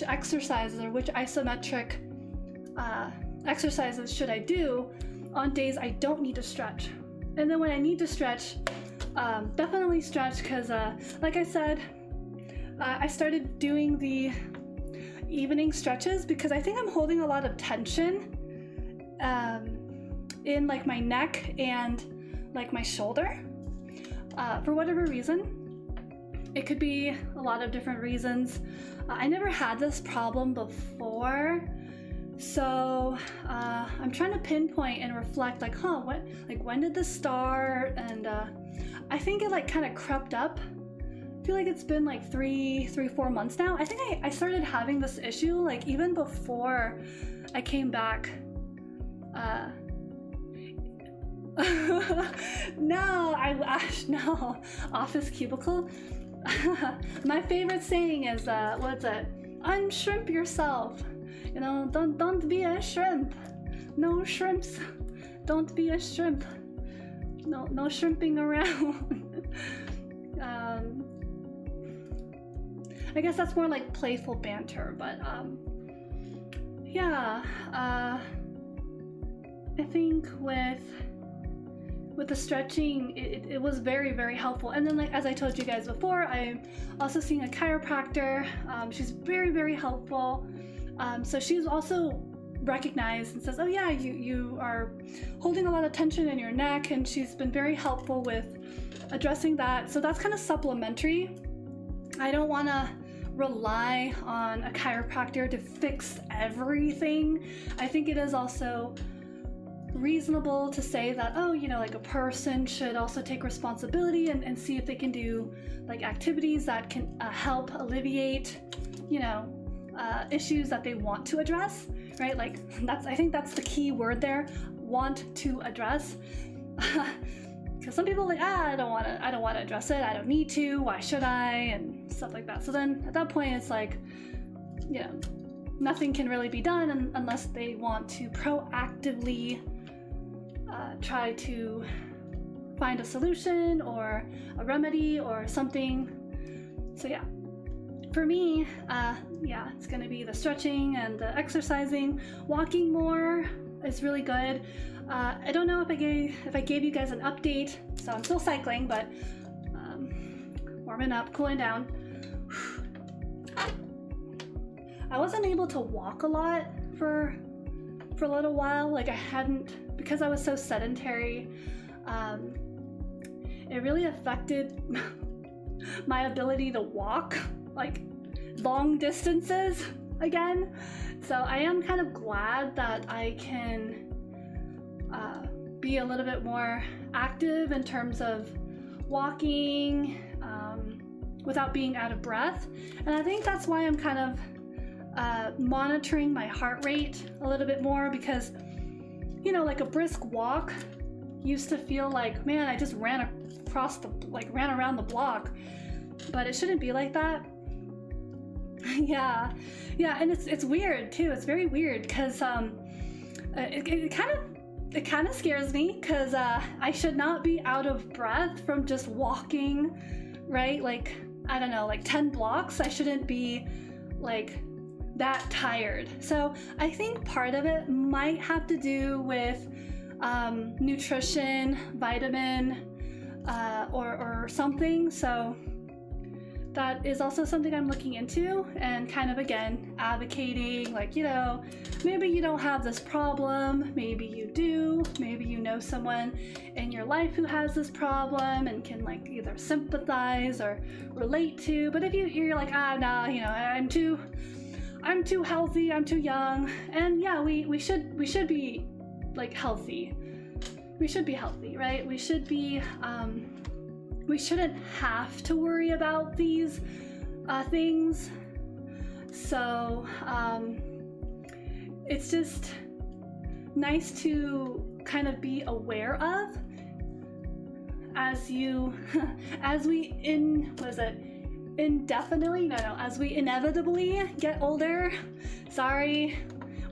exercises or which isometric exercises should I do on days I don't need to stretch. And then when I need to stretch, definitely stretch, because like I said, I started doing the evening stretches because I think I'm holding a lot of tension in like my neck and like my shoulder for whatever reason. It could be a lot of different reasons. I never had this problem before, so I'm trying to pinpoint and reflect, like, when did this start? And I think it like kind of crept up. I feel like it's been like 3-4 months now. I think I started having this issue like even before I came back. No, office cubicle. My favorite saying is what's it? Unshrimp yourself. You know, don't be a shrimp. No shrimps. Don't be a shrimp. No shrimping around. I guess that's more like playful banter, but yeah. I think with the stretching, it was very, very helpful. And then, like, as I told you guys before, I'm also seeing a chiropractor. She's very, very helpful. So she's also recognized and says, oh yeah, you are holding a lot of tension in your neck, and she's been very helpful with addressing that. So that's kind of supplementary. I don't want to rely on a chiropractor to fix everything. I think it is also reasonable to say that, oh, you know, like a person should also take responsibility and see if they can do like activities that can help alleviate, you know, issues that they want to address, right? Like I think that's the key word there, want to address. Because some people are like, I don't want to address it. I don't need to. Why should I? And stuff like that. So then at that point, it's like, you know, nothing can really be done unless they want to proactively try to find a solution or a remedy or something. So yeah. for me, yeah, it's gonna be the stretching and the exercising. Walking more is really good. I don't know if I gave you guys an update, so I'm still cycling, but warming up, cooling down. I wasn't able to walk a lot for a little while. Like I hadn't, because I was so sedentary. It really affected my ability to walk like long distances again. So I am kind of glad that I can be a little bit more active in terms of walking without being out of breath. And I think that's why I'm kind of monitoring my heart rate a little bit more, because, you know, like a brisk walk used to feel like, man, I just ran around the block, but it shouldn't be like that. yeah, and it's weird too. It's very weird because it kind of scares me, because I should not be out of breath from just walking, right? Like, I don't know, like 10 blocks. I shouldn't be like that tired. So I think part of it might have to do with nutrition, vitamin, or something. So that is also something I'm looking into, and kind of again advocating, like, you know, maybe you don't have this problem, maybe you do, maybe you know someone in your life who has this problem and can like either sympathize or relate to. But if you're like, nah, you know, I'm too healthy, I'm too young, and yeah, we should be like healthy. We should be healthy, right? We should be we shouldn't have to worry about these things. So it's just nice to kind of be aware of as we inevitably get older. Sorry,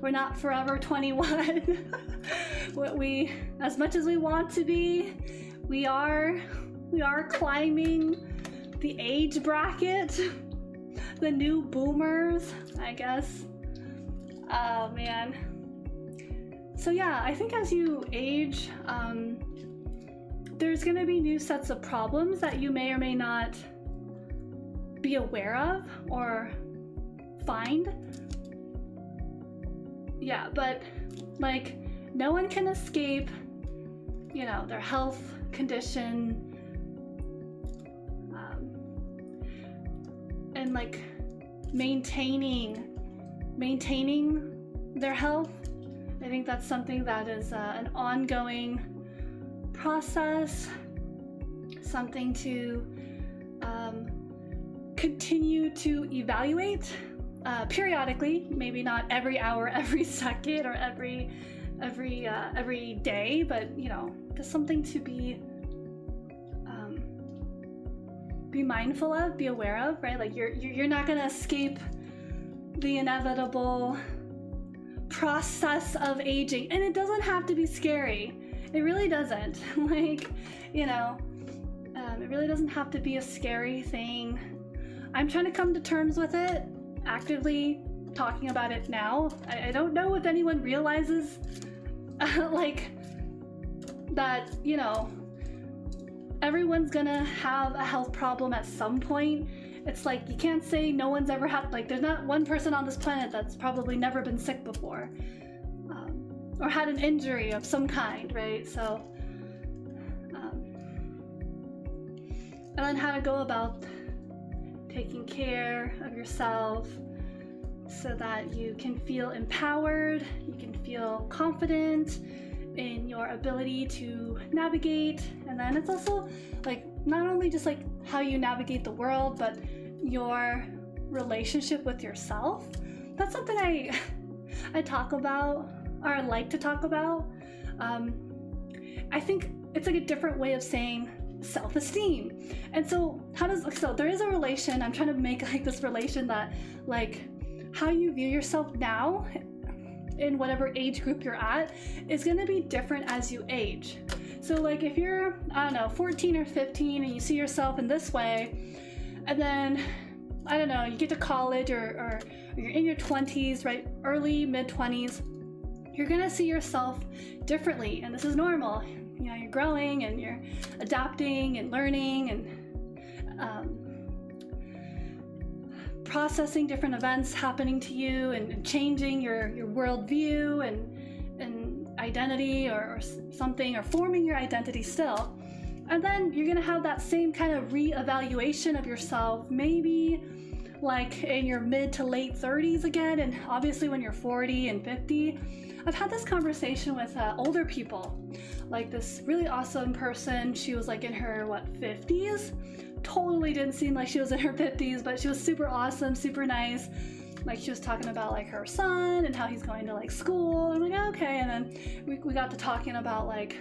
we're not forever 21. As much as we want to be, we are climbing the age bracket, the new boomers, I guess. Oh man. So yeah, I think as you age, there's gonna be new sets of problems that you may or may not be aware of or find. Yeah, but like no one can escape, you know, their health condition, and like maintaining their health. I think that's something that is an ongoing process, something to continue to evaluate periodically, maybe not every hour, every second, or every day, but you know, just something to be mindful of, be aware of, right? Like you're not gonna escape the inevitable process of aging, and it doesn't have to be scary. It really doesn't. Like, you know, it really doesn't have to be a scary thing. I'm trying to come to terms with it, actively talking about it now. I don't know if anyone realizes like that, you know, everyone's gonna have a health problem at some point. It's like you can't say no one's ever had, like there's not one person on this planet that's probably never been sick before, or had an injury of some kind, right? So and then how to go about taking care of yourself so that you can feel empowered, you can feel confident in your ability to navigate. And then it's also like not only just like how you navigate the world, but your relationship with yourself. That's something I talk about, or I like to talk about. I think it's like a different way of saying self-esteem. And so there is a relation. I'm trying to make like this relation that like how you view yourself now in whatever age group you're at is going to be different as you age. So like if you're, I don't know, 14 or 15 and you see yourself in this way, and then I don't know, you get to college or you're in your 20s, right? Early, mid-20s, you're gonna see yourself differently, and this is normal. You know, you're growing and you're adapting and learning and processing different events happening to you and changing your worldview and identity or something, or forming your identity still. And then you're gonna have that same kind of re-evaluation of yourself, maybe like in your mid to late 30s again, and obviously when you're 40 and 50. I've had this conversation with older people, like this really awesome person. She was like in her 50s. Totally didn't seem like she was in her 50s, but she was super awesome, super nice. Like she was talking about like her son and how he's going to like school. I'm like, okay. And then we got to talking about like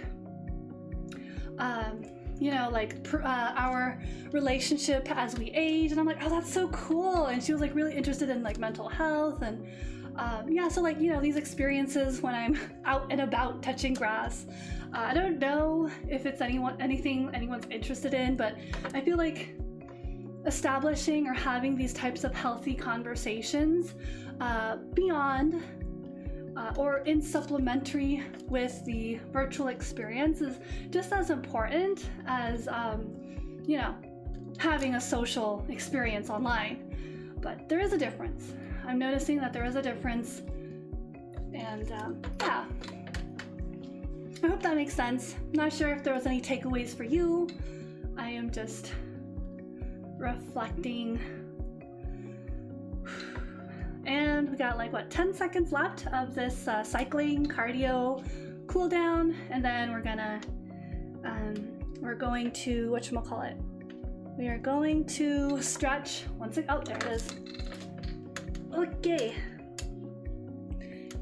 you know, like our relationship as we age, and I'm like, oh, that's so cool. And she was like really interested in like mental health and yeah, so like, you know, these experiences when I'm out and about touching grass. I don't know if it's anything anyone's interested in, but I feel like establishing or having these types of healthy conversations beyond or in supplementary with the virtual experience is just as important as, you know, having a social experience online. But there is a difference. I'm noticing that there is a difference, and yeah, I hope that makes sense. I'm not sure if there was any takeaways for you. I am just reflecting. And we got like, what, 10 seconds left of this cycling cardio cool down, and then we're going to, whatchamacallit, we are going to stretch once again. Oh, there it is. Okay.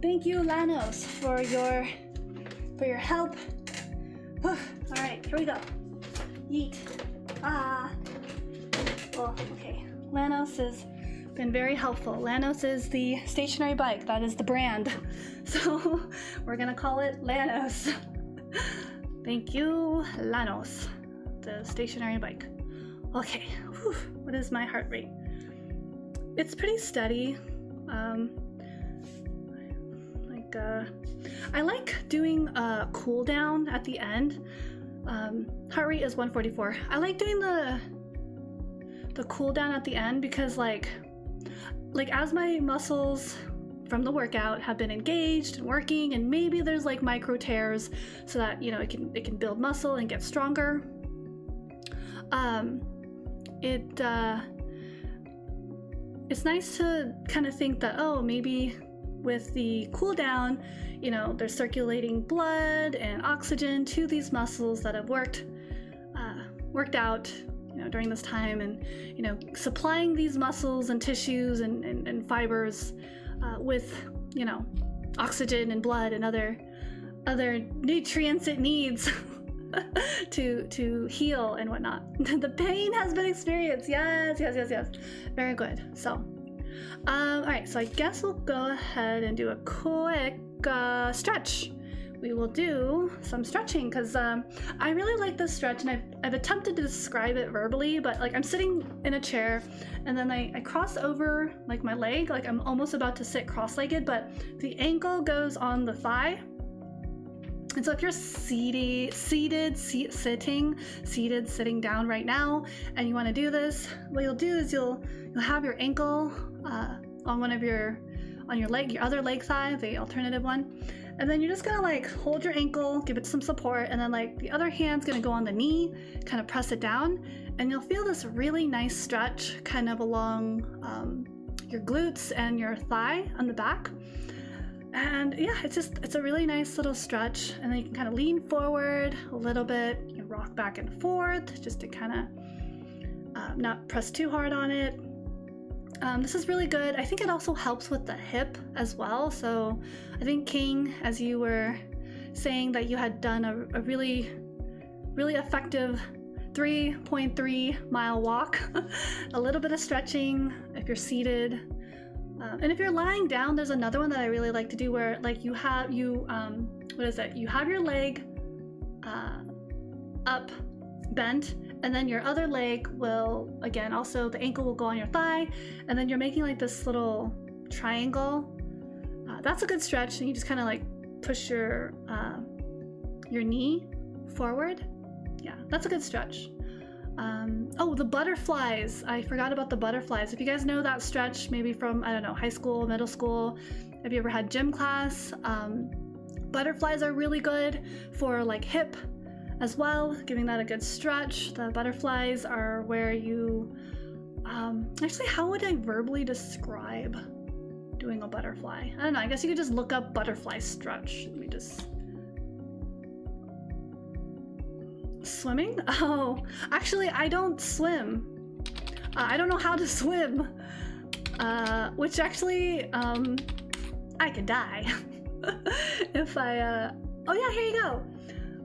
Thank you, Lanos, for your help. All right, here we go. Yeet. Ah. Oh, okay. Lanos has been very helpful. Lanos is the stationary bike. That is the brand. So we're gonna call it Lanos. Thank you, Lanos, the stationary bike. Okay. Whew. What is my heart rate? It's pretty steady. I like doing a cool down at the end. Heart rate is 144. I like doing the cool down at the end because like as my muscles from the workout have been engaged and working, and maybe there's like micro tears so that, you know, it can build muscle and get stronger. It's nice to kind of think that, oh, maybe with the cool down, you know, they're circulating blood and oxygen to these muscles that have worked out, you know, during this time, and, you know, supplying these muscles and tissues and fibers with, you know, oxygen and blood and other nutrients it needs to heal and whatnot. The pain has been experienced. Yes. Very good. So, all right. So I guess we'll go ahead and do a quick stretch. We will do some stretching because I really like this stretch, and I've attempted to describe it verbally, but like I'm sitting in a chair and then I cross over like my leg, like I'm almost about to sit cross-legged, but the ankle goes on the thigh. And so if you're sitting down right now, and you want to do this, what you'll do is you'll have your ankle on your other leg thigh, the alternative one, and then you're just gonna like hold your ankle, give it some support, and then like the other hand's gonna go on the knee, kind of press it down, and you'll feel this really nice stretch kind of along your glutes and your thigh on the back. And yeah, it's a really nice little stretch, and then you can kind of lean forward a little bit, you rock back and forth just to kind of not press too hard on it. This is really good. I think it also helps with the hip as well. So I think, King, as you were saying that you had done a really, really effective 3.3 mile walk, a little bit of stretching if you're seated. And if you're lying down, there's another one that I really like to do where like you have your leg up, bent, and then your other leg will, again, also the ankle will go on your thigh, and then you're making like this little triangle. That's a good stretch, and you just kind of like push your knee forward. Yeah, that's a good stretch. Oh, the butterflies. I forgot about the butterflies. If you guys know that stretch, maybe from, I don't know, high school, middle school, if you ever had gym class, butterflies are really good for like hip as well, giving that a good stretch. The butterflies are where you, actually, how would I verbally describe doing a butterfly? I don't know, I guess you could just look up butterfly stretch. Let me just... Swimming? Oh, actually, I don't swim. I don't know how to swim. Which actually, I could die if I, oh yeah, here you go.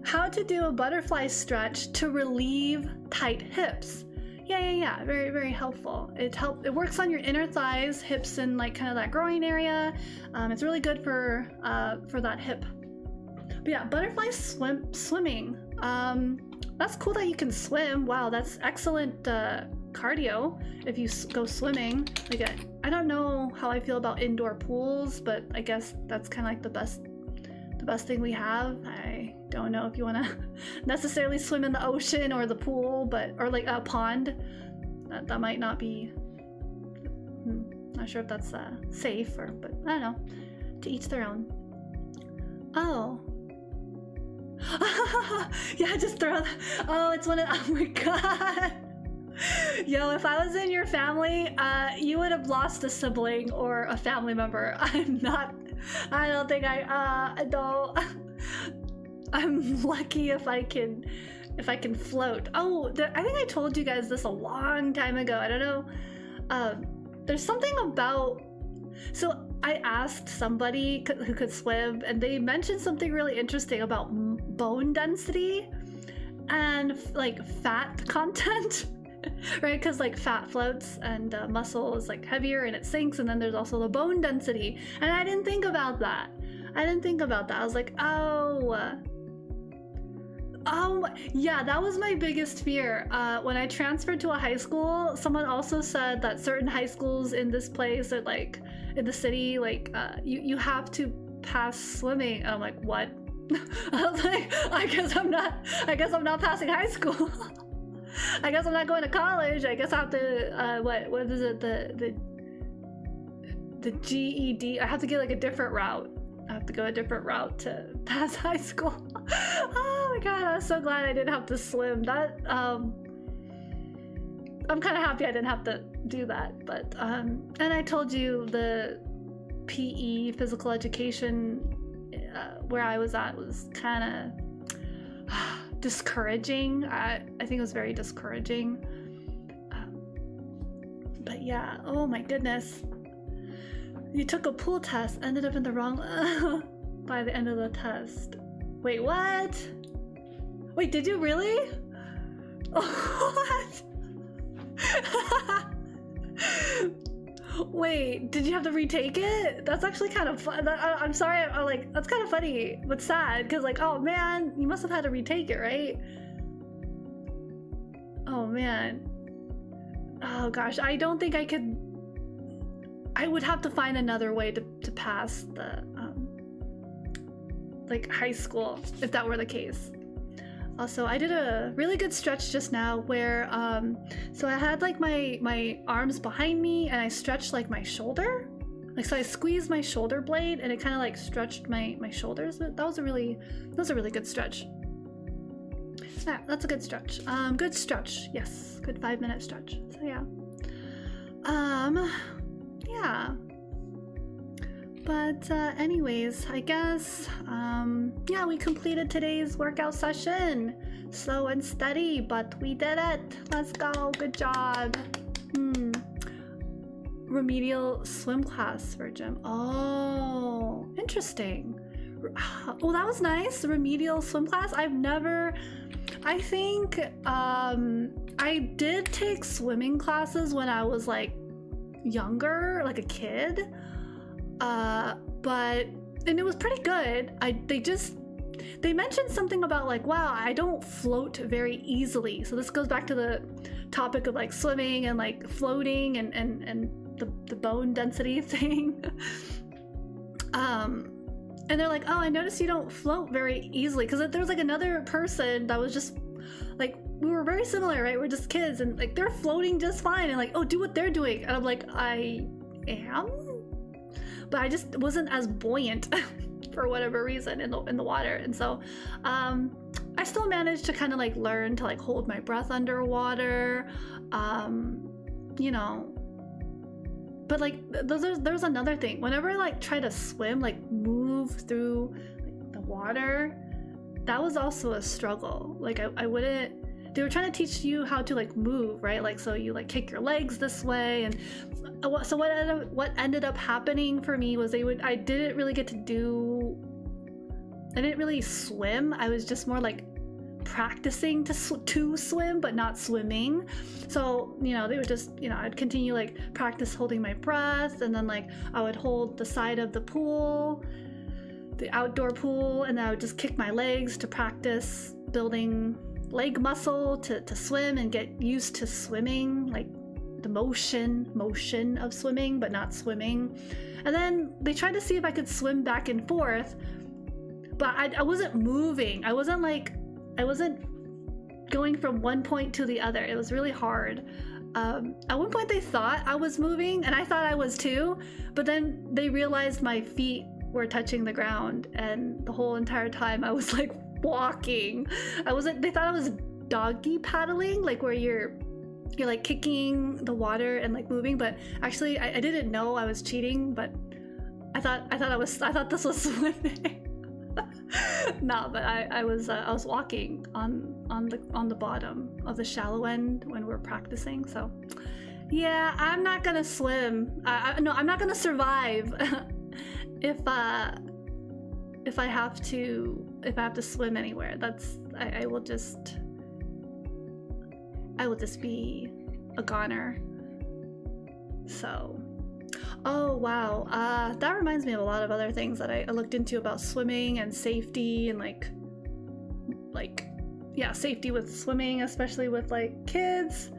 How to do a butterfly stretch to relieve tight hips. Yeah, very, very helpful. It works on your inner thighs, hips, and like kind of that groin area. It's really good for that hip. But yeah, butterfly swimming. That's cool that you can swim. Wow, that's excellent cardio if you go swimming. Like, I don't know how I feel about indoor pools, but I guess that's kind of like the best thing we have. I don't know if you want to necessarily swim in the ocean or the pool, or like a pond. That might not be. Not sure if that's safe, but I don't know. To each their own. Oh. Yeah, just throw that. Oh, it's one of, oh my god. Yo, if I was in your family, you would have lost a sibling or a family member. I don't think no. I'm lucky if I can float. Oh, I think I told you guys this a long time ago. I don't know. There's something about, so I asked somebody who could swim, and they mentioned something really interesting about bone density and like fat content, right? Because like fat floats and muscle is like heavier and it sinks, and then there's also the bone density. And I didn't think about that. I was like, oh, yeah, that was my biggest fear. When I transferred to a high school, someone also said that certain high schools in this place, or like in the city, like you have to pass swimming. And I'm like, what? I was like, I guess I'm not passing high school. I guess I'm not going to college. I guess I have to what is it, the GED. I have to get like a different route. I have to go a different route to pass high school. Oh my god, I was so glad I didn't have to swim. That I'm kind of happy I didn't have to do that. But and I told you the PE, physical education, where I was at was kind of discouraging. I think it was very discouraging. But yeah, oh my goodness. You took a pool test, ended up in the wrong by the end of the test. Wait, what? Wait, did you really? What? Wait, did you have to retake it? That's actually kind of fun. I'm sorry, I'm like, that's kind of funny, but sad, because like, oh man, you must have had to retake it, right? Oh man. Oh gosh, I don't think I could. I would have to find another way to pass the like high school if that were the case. Also, I did a really good stretch just now where so I had like my arms behind me and I stretched like my shoulder. Like, so I squeezed my shoulder blade and it kind of like stretched my shoulders. That was a really good stretch. Yeah, that's a good stretch. Good stretch. Yes, good 5-minute stretch. So yeah. Yeah. But anyways, I guess yeah, we completed today's workout session. Slow and steady, but we did it. Let's go. Good job. Remedial swim class for gym. Oh, interesting. Oh, that was nice. Remedial swim class. I think I did take swimming classes when I was like younger, like a kid, and it was pretty good. They just they mentioned something about like, wow, I don't float very easily. So this goes back to the topic of like swimming and like floating and the bone density thing. And they're like, oh, I noticed you don't float very easily, because there was like another person that was just like, we were very similar, right? We're just kids, and like they're floating just fine, and like, oh, do what they're doing. And I'm like, I am, but I just wasn't as buoyant for whatever reason in the water. And so I still managed to kind of like learn to like hold my breath underwater, you know. But like there's another thing. Whenever I like try to swim, like move through like, the water, that was also a struggle. Like I wouldn't. They were trying to teach you how to like move, right? Like, so you like kick your legs this way, and so what ended up happening for me was I didn't really get to do. I didn't really swim. I was just more like practicing to swim, but not swimming. So, you know, they would just, you know, I'd continue like practice holding my breath, and then like I would hold the side of the pool, the outdoor pool, and then I would just kick my legs to practice building leg muscle to swim and get used to swimming, like the motion of swimming, but not swimming. And then they tried to see if I could swim back and forth, but I wasn't moving. I wasn't going from one point to the other. It was really hard. At one point they thought I was moving, and I thought I was too, but then they realized my feet were touching the ground, and the whole entire time I was like walking. They thought I was doggy paddling, like where you're like kicking the water and like moving, but actually I didn't know I was cheating, but I thought this was swimming. No, but I was walking on the bottom of the shallow end when we're practicing. So yeah, I'm not gonna swim. No, I'm not gonna survive if I have to swim anywhere. I will just be a goner. So, oh wow, that reminds me of a lot of other things that I looked into about swimming and safety, and like yeah, safety with swimming, especially with like kids.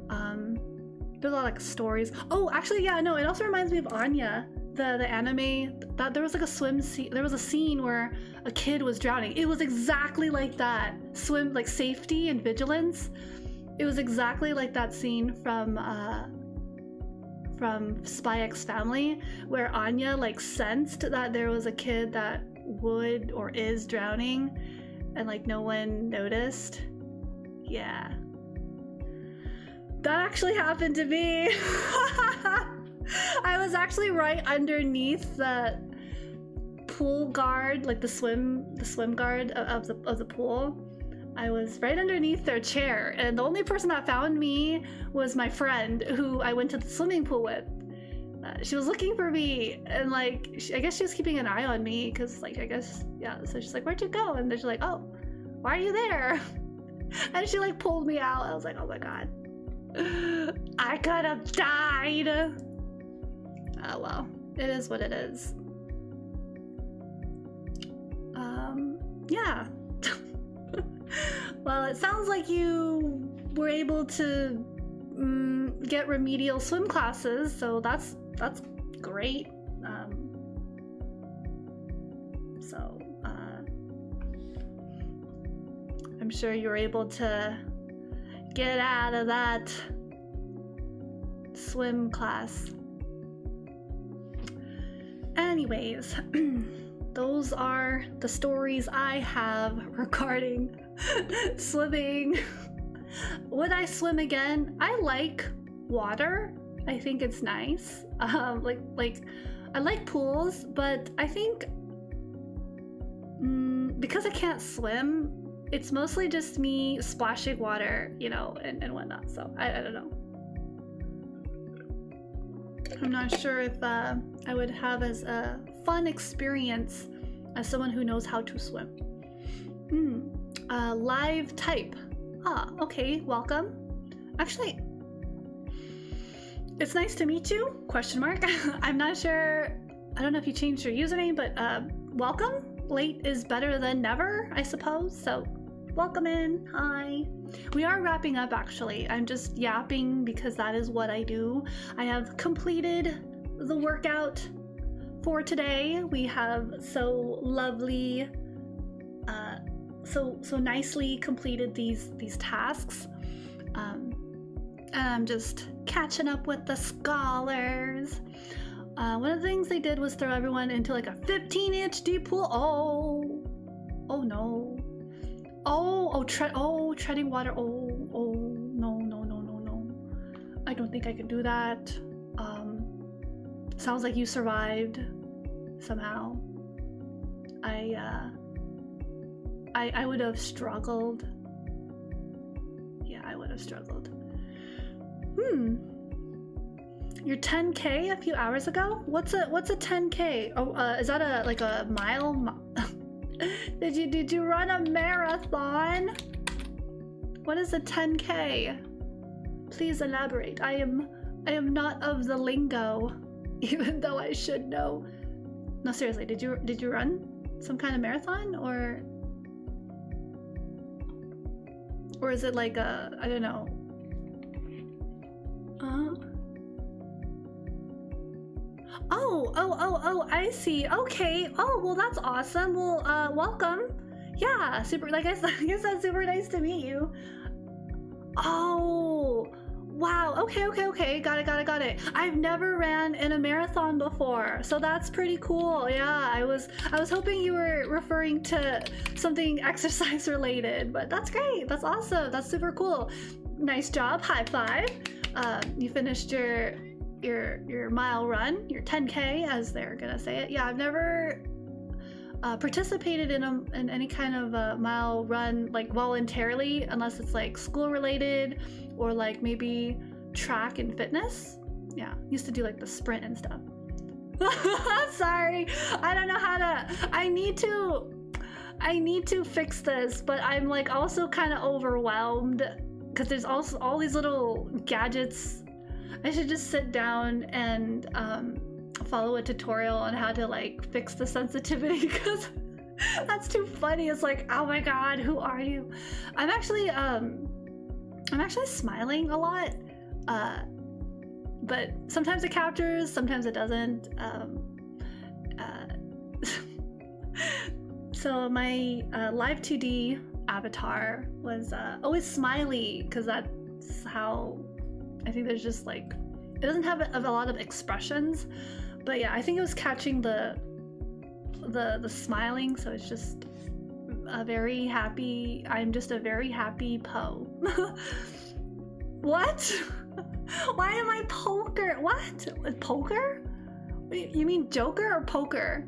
There's a lot of like stories. Oh, actually, yeah, no, it also reminds me of Anya, the anime. That there was like a swim scene. There was a scene where a kid was drowning. It was exactly like that. Swim, like safety and vigilance. It was exactly like that scene from Spy X Family, where Anya like sensed that there was a kid that would or is drowning, and like no one noticed. Yeah, that actually happened to me. I was actually right underneath the pool guard, like the swim guard of the pool. I was right underneath their chair, and the only person that found me was my friend who I went to the swimming pool with. She was looking for me, and like I guess she was keeping an eye on me, because like I guess, yeah, so she's like, where'd you go? And then she's like, oh, why are you there? And she like pulled me out. I was like, oh my god, I could have died. Oh well, it is what it is. Yeah. Well, it sounds like you were able to get remedial swim classes, so that's great. I'm sure you were able to get out of that swim class. Anyways, those are the stories I have regarding swimming. Would I swim again? I like water. I think it's nice. Like I like pools, but I think because I can't swim, it's mostly just me splashing water, you know, and whatnot. So I don't know. I'm not sure if I would have as a fun experience as someone who knows how to swim. Live type. Ah, okay, welcome. Actually, it's nice to meet you, question mark. I'm not sure, I don't know if you changed your username, but welcome. late is better than never, I suppose. So welcome in. Hi. We are wrapping up actually. I'm just yapping because that is what I do. I have completed the workout for today. We have so lovely, so nicely completed these tasks. And I'm just catching up with the scholars. One of the things they did was throw everyone into like a 15-inch deep pool. Oh no. Treading water. No. I don't think I could do that. Sounds like you survived somehow. I would have struggled. Yeah, I would have struggled. Your 10K a few hours ago? What's a 10K? Oh, is that a mile? Did you run a marathon? What is a 10K? Please elaborate. I am not of the lingo, even though I should know. No, seriously, did you run some kind of marathon or is it like a, I don't know. Oh, I see. Okay. Oh, well, that's awesome. Well, welcome. Yeah, super, like I said, that's super nice to meet you. Oh, wow. Okay. Got it. I've never ran in a marathon before, so that's pretty cool. Yeah, I was hoping you were referring to something exercise related, but that's great. That's awesome. That's super cool. Nice job. High five. You finished your mile run, your 10K as they're gonna say it. Yeah, I've never participated in any kind of mile run like voluntarily, unless it's like school related or like maybe track and fitness. Yeah, used to do like the sprint and stuff. Sorry, I don't know how to. I need to fix this, but I'm like also kind of overwhelmed because there's also all these little gadgets. I should just sit down and follow a tutorial on how to like fix the sensitivity because that's too funny. It's like, oh my god, who are you? I'm actually smiling a lot, but sometimes it captures, sometimes it doesn't. So my live 2D avatar was always smiley because that's how. I think there's just like, it doesn't have a lot of expressions, but yeah, I think it was catching the smiling, so it's just a very happy, I'm just a very happy Po. What? Why am I poker? What? Poker? You mean Joker or poker?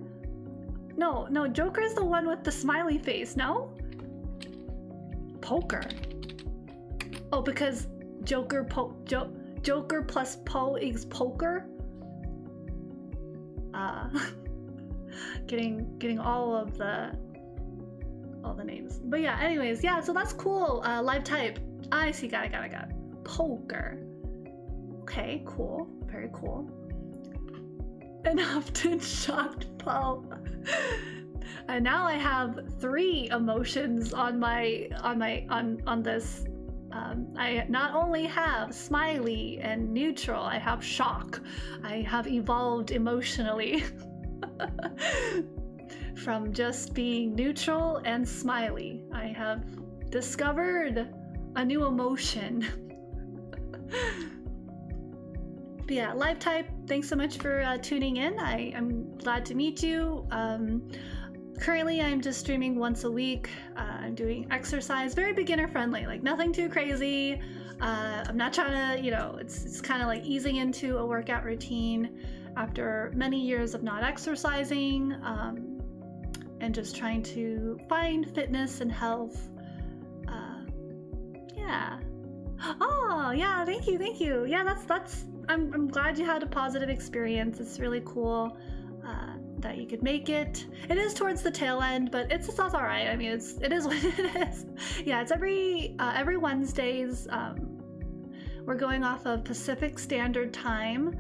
No, Joker is the one with the smiley face, no? Poker. Oh, because Joker plus Po equals poker. Getting all the names. But yeah, anyways, yeah, so that's cool. Live type. I see, got it. Poker. Okay, cool. Very cool. An often shocked Po. And now I have 3 emotions on this. I not only have smiley and neutral, I have shock. I have evolved emotionally from just being neutral and smiley. I have discovered a new emotion. But yeah, live type, thanks so much for tuning in. I'm glad to meet you. Currently, I'm just streaming once a week. I'm doing exercise, very beginner friendly, like nothing too crazy. I'm not trying to, it's kind of like easing into a workout routine after many years of not exercising, and just trying to find fitness and health. Yeah. Oh, yeah, thank you. Yeah, that's, I'm glad you had a positive experience. It's really cool. That you could make it. It is towards the tail end, but it's all right. I mean, it is what it is. Yeah, it's every Wednesdays. We're going off of Pacific Standard Time,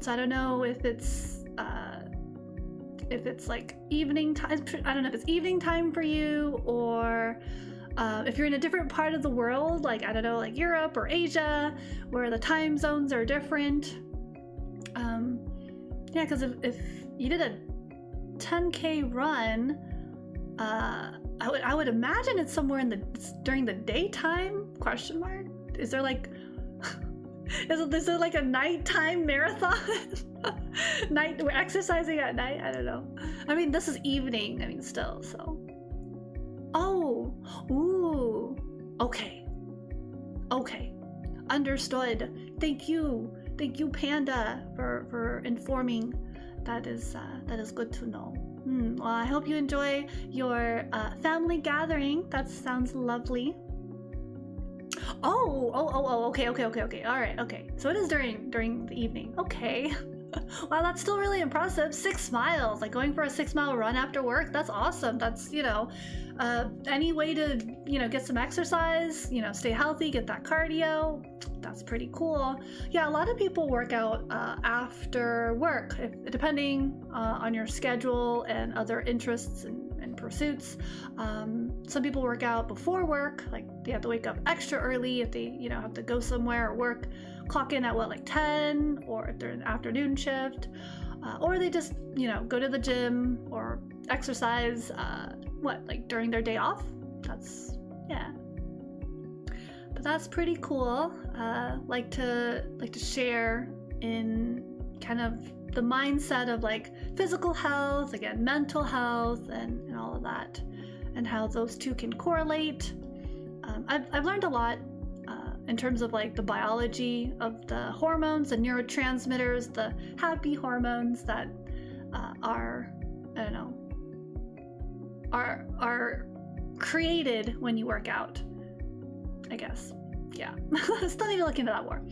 so I don't know if if it's like evening time. I don't know if it's evening time for you, or if you're in a different part of the world, like, I don't know, like Europe or Asia, where the time zones are different. Yeah, because if you did a 10K run, I would imagine it's somewhere during the daytime, question mark? Is there like, is there like a nighttime marathon? We're exercising at night? I don't know. I mean, this is evening, I mean, still, so. Oh, ooh, okay. Okay, understood. Thank you, Panda, for informing. That is good to know. Well, I hope you enjoy your family gathering. That sounds lovely. Oh, okay. All right, okay. So it is during the evening. Okay. Wow, that's still really impressive. 6 miles, like going for a 6-mile run after work. That's awesome. That's, any way to, get some exercise, stay healthy, get that cardio. That's pretty cool. Yeah, a lot of people work out after work, depending on your schedule and other interests and pursuits. Some people work out before work, like they have to wake up extra early if they, have to go somewhere or work, clock in at like 10, or if they're in an afternoon shift, or they just, go to the gym or exercise, like during their day off. Yeah. But that's pretty cool. Like to share in kind of the mindset of like physical health, again, mental health, and all of that, and how those two can correlate. I've learned a lot in terms of like the biology of the hormones and neurotransmitters, the happy hormones that are created when you work out, I guess. Yeah. Still need to look into that more.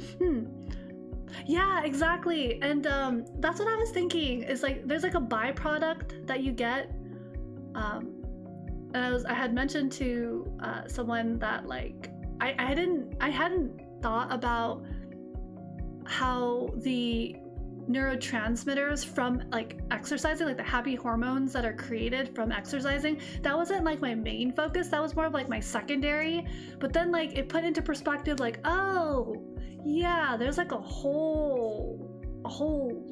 Yeah, exactly. And that's what I was thinking, is like there's like a byproduct that you get. And I had mentioned to someone that like I hadn't thought about how the neurotransmitters from like exercising, like the happy hormones that are created from exercising, that wasn't like my main focus. That was more of like my secondary. But then like it put into perspective, like, oh yeah, there's like a whole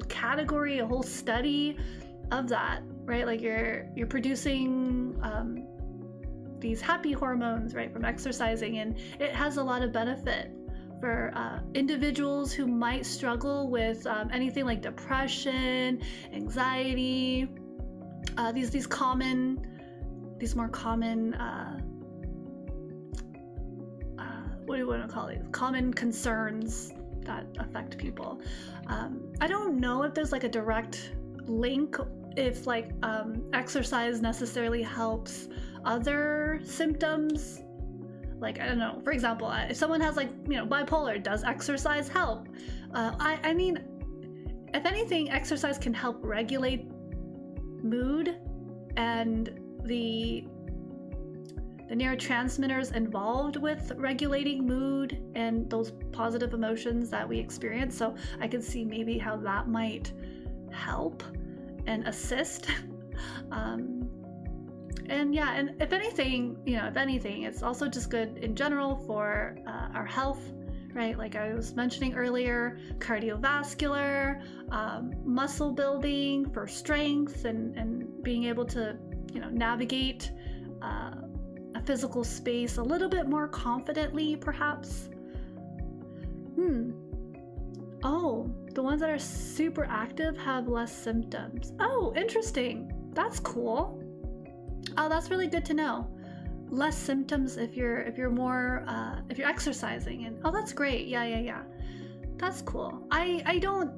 category, a whole study of that, right? Like you're producing these happy hormones, right, from exercising, and it has a lot of benefit for individuals who might struggle with anything like depression, anxiety, these more common what do you want to call it? Common concerns that affect people. I don't know if there's like a direct link, if like exercise necessarily helps other symptoms. Like, I don't know, for example, if someone has like, bipolar, does exercise help? I mean, if anything, exercise can help regulate mood and the neurotransmitters involved with regulating mood and those positive emotions that we experience. So I can see maybe how that might help and assist. And yeah, and if anything, it's also just good in general for our health, right? Like I was mentioning earlier, cardiovascular, muscle building for strength, and being able to, navigate a physical space a little bit more confidently, perhaps. Oh, the ones that are super active have less symptoms. Oh, interesting. That's cool. Oh, that's really good to know. Less symptoms if you're more if you're exercising, and oh, that's great. Yeah. That's cool. I don't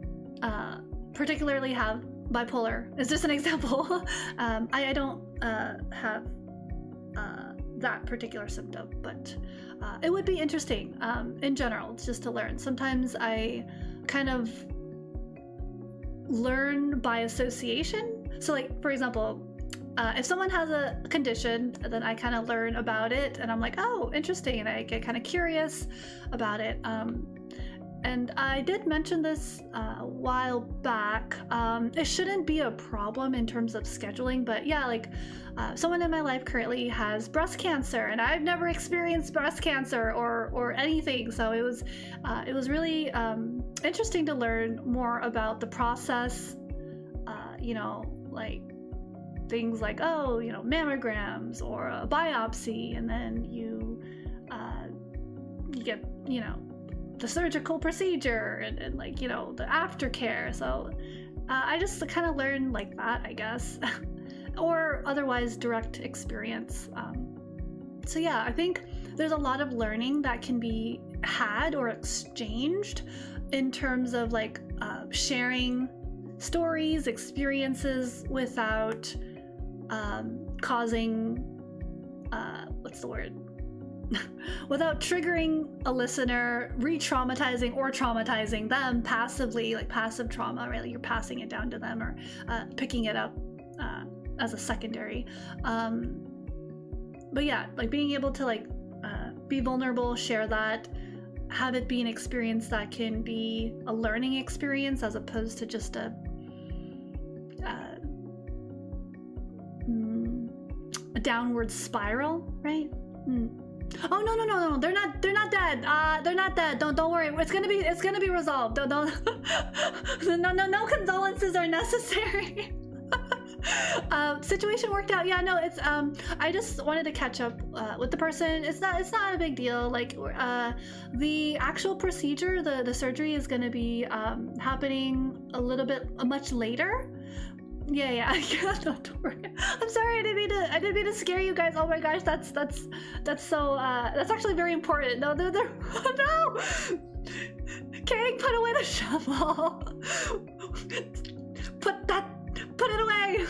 particularly have bipolar. It's just an example. I don't have that particular symptom, but it would be interesting in general just to learn. Sometimes I kind of learn by association. So like, for example, if someone has a condition, then I kind of learn about it and I'm like, oh, interesting, and I get kind of curious about it. and I did mention this a while back. It shouldn't be a problem in terms of scheduling, but yeah, like someone in my life currently has breast cancer, and I've never experienced breast cancer or anything. So it was really interesting to learn more about the process. You know, like things like, oh, you know, mammograms or a biopsy, and then you get, you know, the surgical procedure and like, you know, the aftercare. So I just kind of learned like that, I guess, or otherwise direct experience. So yeah, I think there's a lot of learning that can be had or exchanged in terms of like sharing stories, experiences without causing, what's the word? Without triggering a listener, re-traumatizing or traumatizing them passively, like passive trauma, right? Like you're passing it down to them or picking it up as a secondary. But yeah, like being able to like be vulnerable, share that, have it be an experience that can be a learning experience as opposed to just a downward spiral, right? Oh no, they're not dead. They're not dead. Don't worry. It's gonna be resolved. Don't no condolences are necessary. Situation worked out. Yeah, no, it's I just wanted to catch up with the person. It's not a big deal. Like the actual procedure, the surgery is gonna be happening much later. Yeah, don't worry. I'm sorry, I didn't mean to scare you guys. Oh my gosh, that's so that's actually very important. No, no. Kang, put away the shovel. Put it away.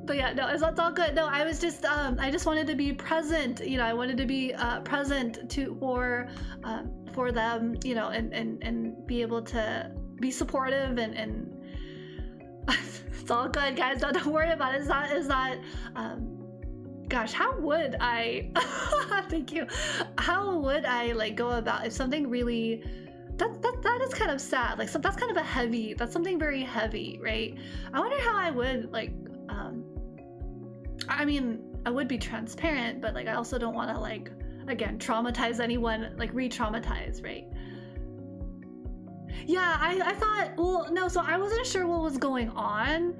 But yeah, no, it's all good. No, I was just I just wanted to be present. You know, I wanted to be present for them. You know, and be able to be supportive and it's all good, guys. Don't worry about it. It's not gosh, how would I thank you. How would I like go about if something really that is kind of sad. Like, so that's kind of that's something very heavy, right? I wonder how I would like I mean, I would be transparent, but like I also don't want to like again traumatize anyone, like re-traumatize, right? Yeah, I thought, well, no, so I wasn't sure what was going on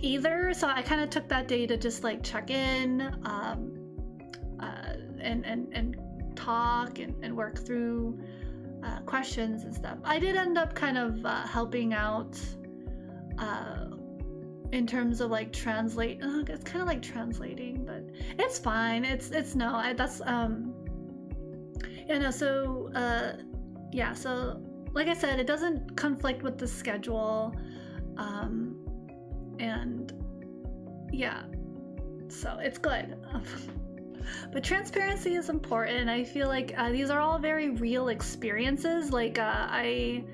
either, so I kind of took that day to just like check in and talk and work through questions and stuff. I did end up kind of helping out in terms of like translate. It's kind of like translating, but it's fine. It's no, that's yeah, no, so yeah, so like I said, it doesn't conflict with the schedule, and yeah, so it's good. But transparency is important. I feel like these are all very real experiences. Like I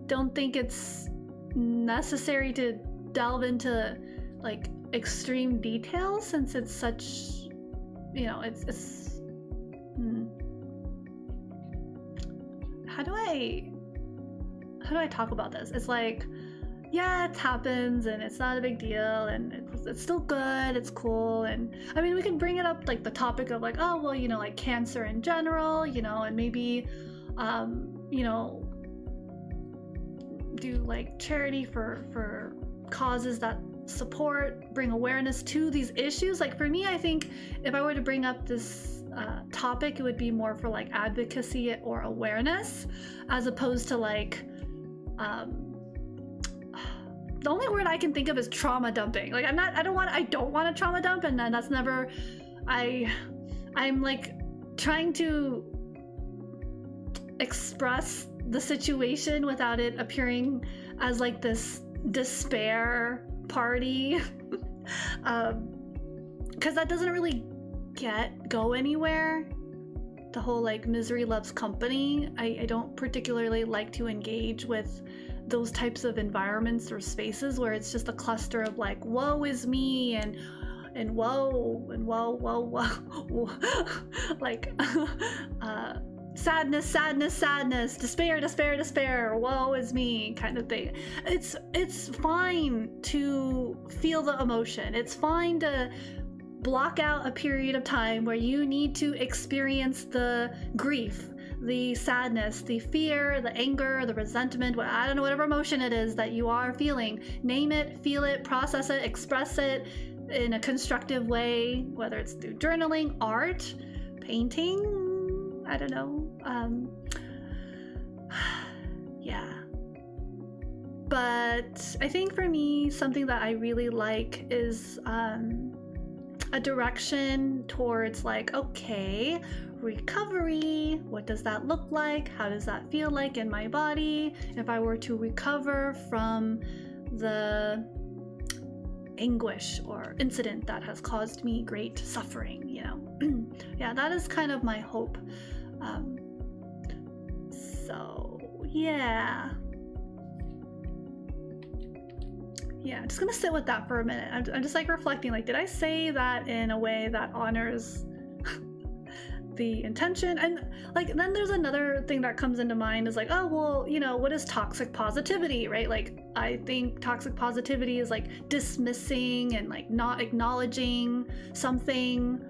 don't think it's necessary to delve into like extreme details since it's such, you know, it's how do I talk about this? It's like, yeah, it happens and it's not a big deal and it's still good, it's cool. And I mean, we can bring it up like the topic of like, oh, well, you know, like cancer in general, you know, and maybe, you know, do like charity for causes that support, bring awareness to these issues. Like for me, I think if I were to bring up this topic, it would be more for like advocacy or awareness as opposed to like, the only word I can think of is trauma dumping. Like I don't want to trauma dump, and then that's never, I'm like trying to express the situation without it appearing as like this despair party, because that doesn't really go anywhere. The whole like misery loves company. I don't particularly like to engage with those types of environments or spaces where it's just a cluster of like woe is me and whoa and whoa like sadness, sadness, sadness, despair, despair, despair, woe is me kind of thing. It's fine to feel the emotion. It's fine to block out a period of time where you need to experience the grief, the sadness, the fear, the anger, the resentment, I don't know, whatever emotion it is that you are feeling. Name it, feel it, process it, express it in a constructive way, whether it's through journaling, art, painting, I don't know. Yeah. But I think for me, something that I really like is a direction towards like, okay, recovery, what does that look like? How does that feel like in my body? If I were to recover from the anguish or incident that has caused me great suffering, you know? Yeah, that is kind of my hope. So, yeah. Yeah, I'm just gonna sit with that for a minute. I'm just like reflecting, like, did I say that in a way that honors the intention? And like, then there's another thing that comes into mind is like, oh, well, you know, what is toxic positivity, right? Like, I think toxic positivity is like dismissing and like not acknowledging something,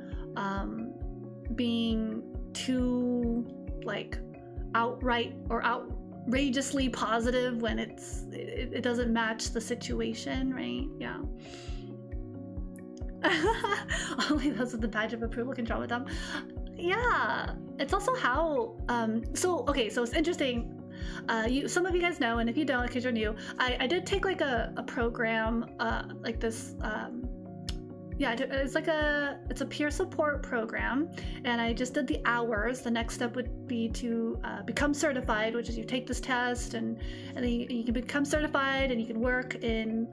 being too like outright or outrageously positive when it doesn't match the situation, right? Yeah. Only those with the badge of approval can draw with them. Yeah, it's also how so it's interesting. Some of you guys know, and if you don't, because you're new, I did take like a program like this. Yeah, it's a peer support program, and I just did the hours. The next step would be to become certified, which is you take this test, and then you can become certified, and you can work in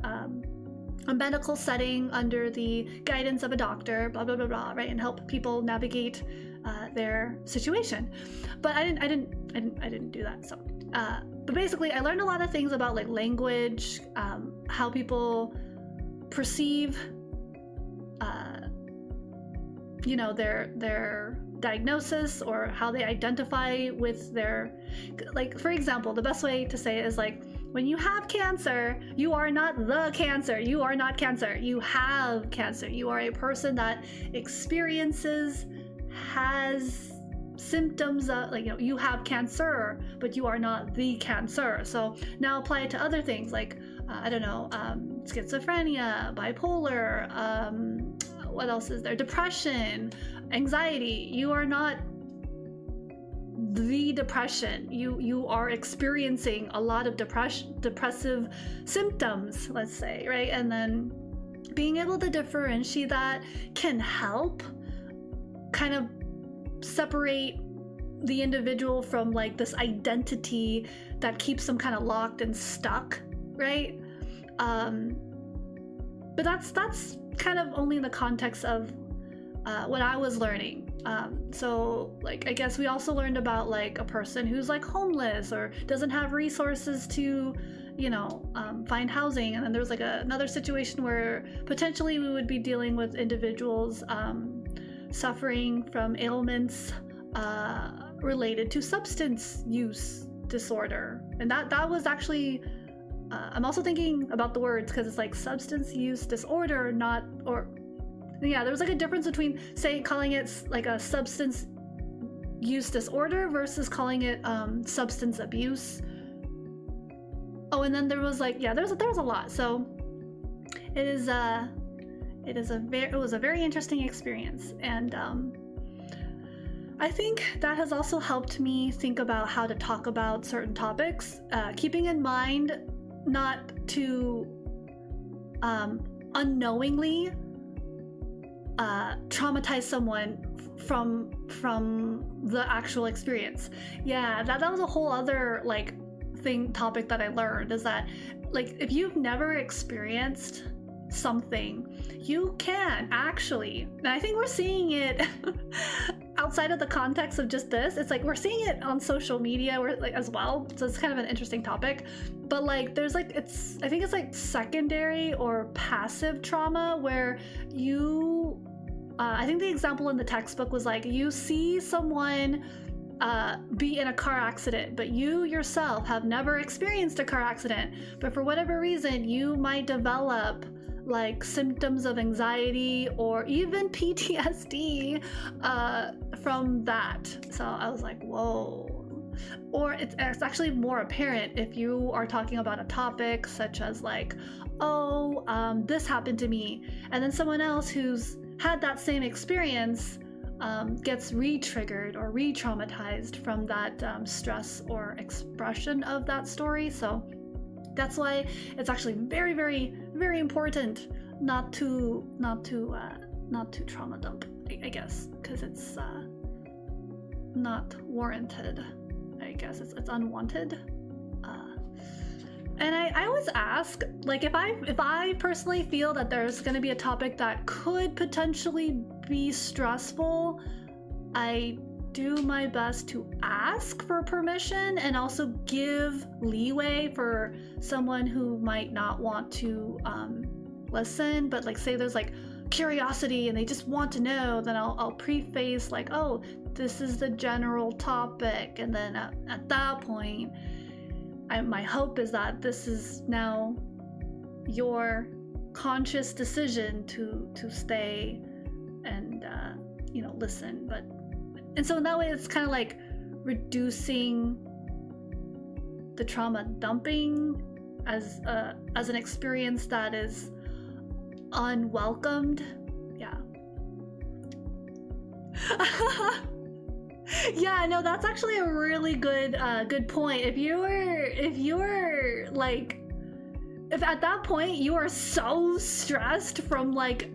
a medical setting under the guidance of a doctor, blah blah blah blah, right, and help people navigate their situation. But I didn't do that. So, but basically, I learned a lot of things about like language, how people perceive. You know, their diagnosis or how they identify with their, like, for example, the best way to say it is like, when you have cancer, you are not the cancer. You are not cancer. You have cancer. You are a person that has symptoms of, like, you know, you have cancer, but you are not the cancer. So now apply it to other things like, I don't know, schizophrenia, bipolar, what else is there? Depression, anxiety. You are not the depression. You are experiencing a lot of depressive symptoms, let's say, right? And then being able to differentiate that can help kind of separate the individual from like this identity that keeps them kind of locked and stuck, right? But that's kind of only in the context of what I was learning. So like, I guess we also learned about like a person who's like homeless or doesn't have resources to, you know, find housing. And then there's like another situation where potentially we would be dealing with individuals suffering from ailments related to substance use disorder. And that was actually, I'm also thinking about the words because it's like substance use disorder, yeah, there was like a difference between calling it like a substance use disorder versus calling it substance abuse. Oh, and then there was like, yeah, there was a lot. So it was a very interesting experience, and I think that has also helped me think about how to talk about certain topics, keeping in mind not to unknowingly traumatize someone from the actual experience. Yeah, that was a whole other like topic that I learned, is that like if you've never experienced something, you can actually, and I think we're seeing it outside of the context of just this, it's like we're seeing it on social media as well, so it's kind of an interesting topic. But like there's like, I think it's like secondary or passive trauma, where you I think the example in the textbook was like, you see someone be in a car accident, but you yourself have never experienced a car accident, but for whatever reason you might develop like symptoms of anxiety or even PTSD from that. So I was like, whoa. Or it's actually more apparent if you are talking about a topic such as like, oh, this happened to me, and then someone else who's had that same experience gets re-triggered or re-traumatized from that stress or expression of that story. So that's why it's actually very, very, very important not to trauma dump, I guess, because it's not warranted. I guess it's unwanted. And I always ask, like, if I personally feel that there's going to be a topic that could potentially be stressful, I do my best to ask for permission and also give leeway for someone who might not want to listen. But like, say there's like curiosity and they just want to know, then I'll preface like, oh, this is the general topic, and then at that point, my hope is that this is now your conscious decision to stay and listen. And so in that way, it's kind of like reducing the trauma dumping as an experience that is unwelcomed. Yeah. Yeah, no, that's actually a really good point. If you were like, if at that point you are so stressed from like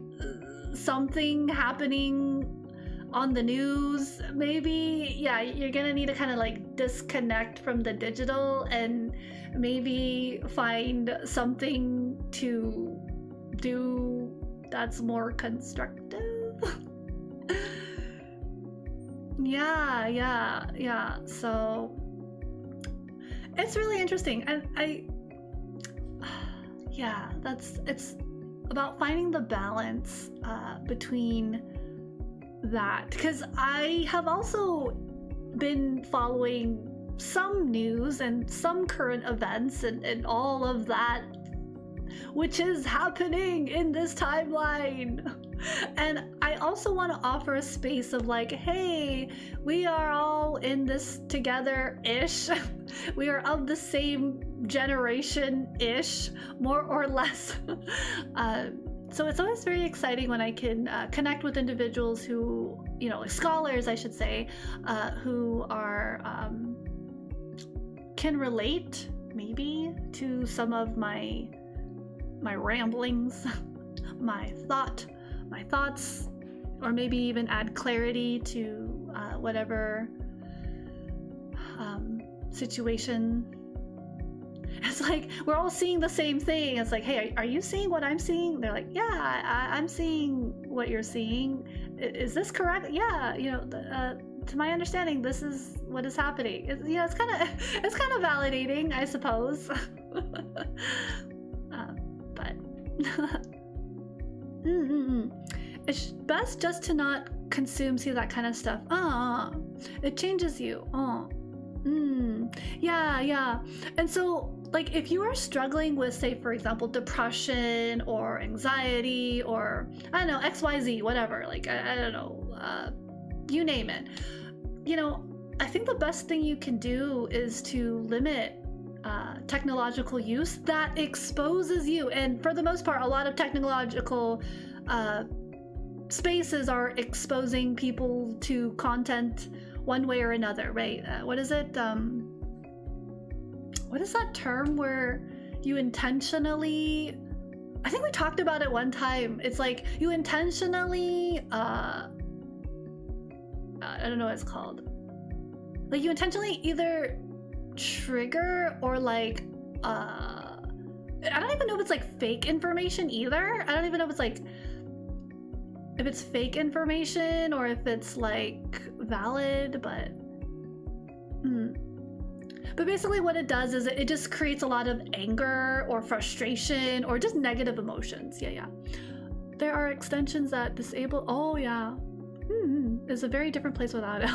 something happening on the news, maybe, yeah, you're gonna need to kind of like disconnect from the digital and maybe find something to do that's more constructive. Yeah. So it's really interesting, and it's about finding the balance between that, because I have also been following some news and some current events and all of that which is happening in this timeline. And I also want to offer a space of like, hey, we are all in this together-ish. We are of the same generation-ish, more or less. So it's always very exciting when I can connect with individuals who, scholars, I should say, who are can relate maybe to some of my ramblings, my thoughts, or maybe even add clarity to whatever situation. It's like we're all seeing the same thing. It's like, hey, are you seeing what I'm seeing? They're like, yeah, I'm seeing what you're seeing. Is this correct? Yeah, to my understanding, this is what is happening. It's kind of validating, I suppose. But it's best just to not see that kind of stuff. It changes you. Yeah. And so, like, if you are struggling with, say, for example, depression or anxiety or, I don't know, XYZ, whatever, like, I don't know, you name it, I think the best thing you can do is to limit technological use that exposes you. And for the most part, a lot of technological spaces are exposing people to content one way or another, right? What is it? What is that term where you intentionally, I think we talked about it one time. It's like you intentionally, I don't know what it's called. Like you intentionally either trigger or like, I don't even know if it's like fake information either. I don't even know if it's like, if it's fake information or if it's like valid, but basically what it does is it just creates a lot of anger or frustration or just negative emotions. Yeah. There are extensions that disable, oh yeah. is a very different place without it.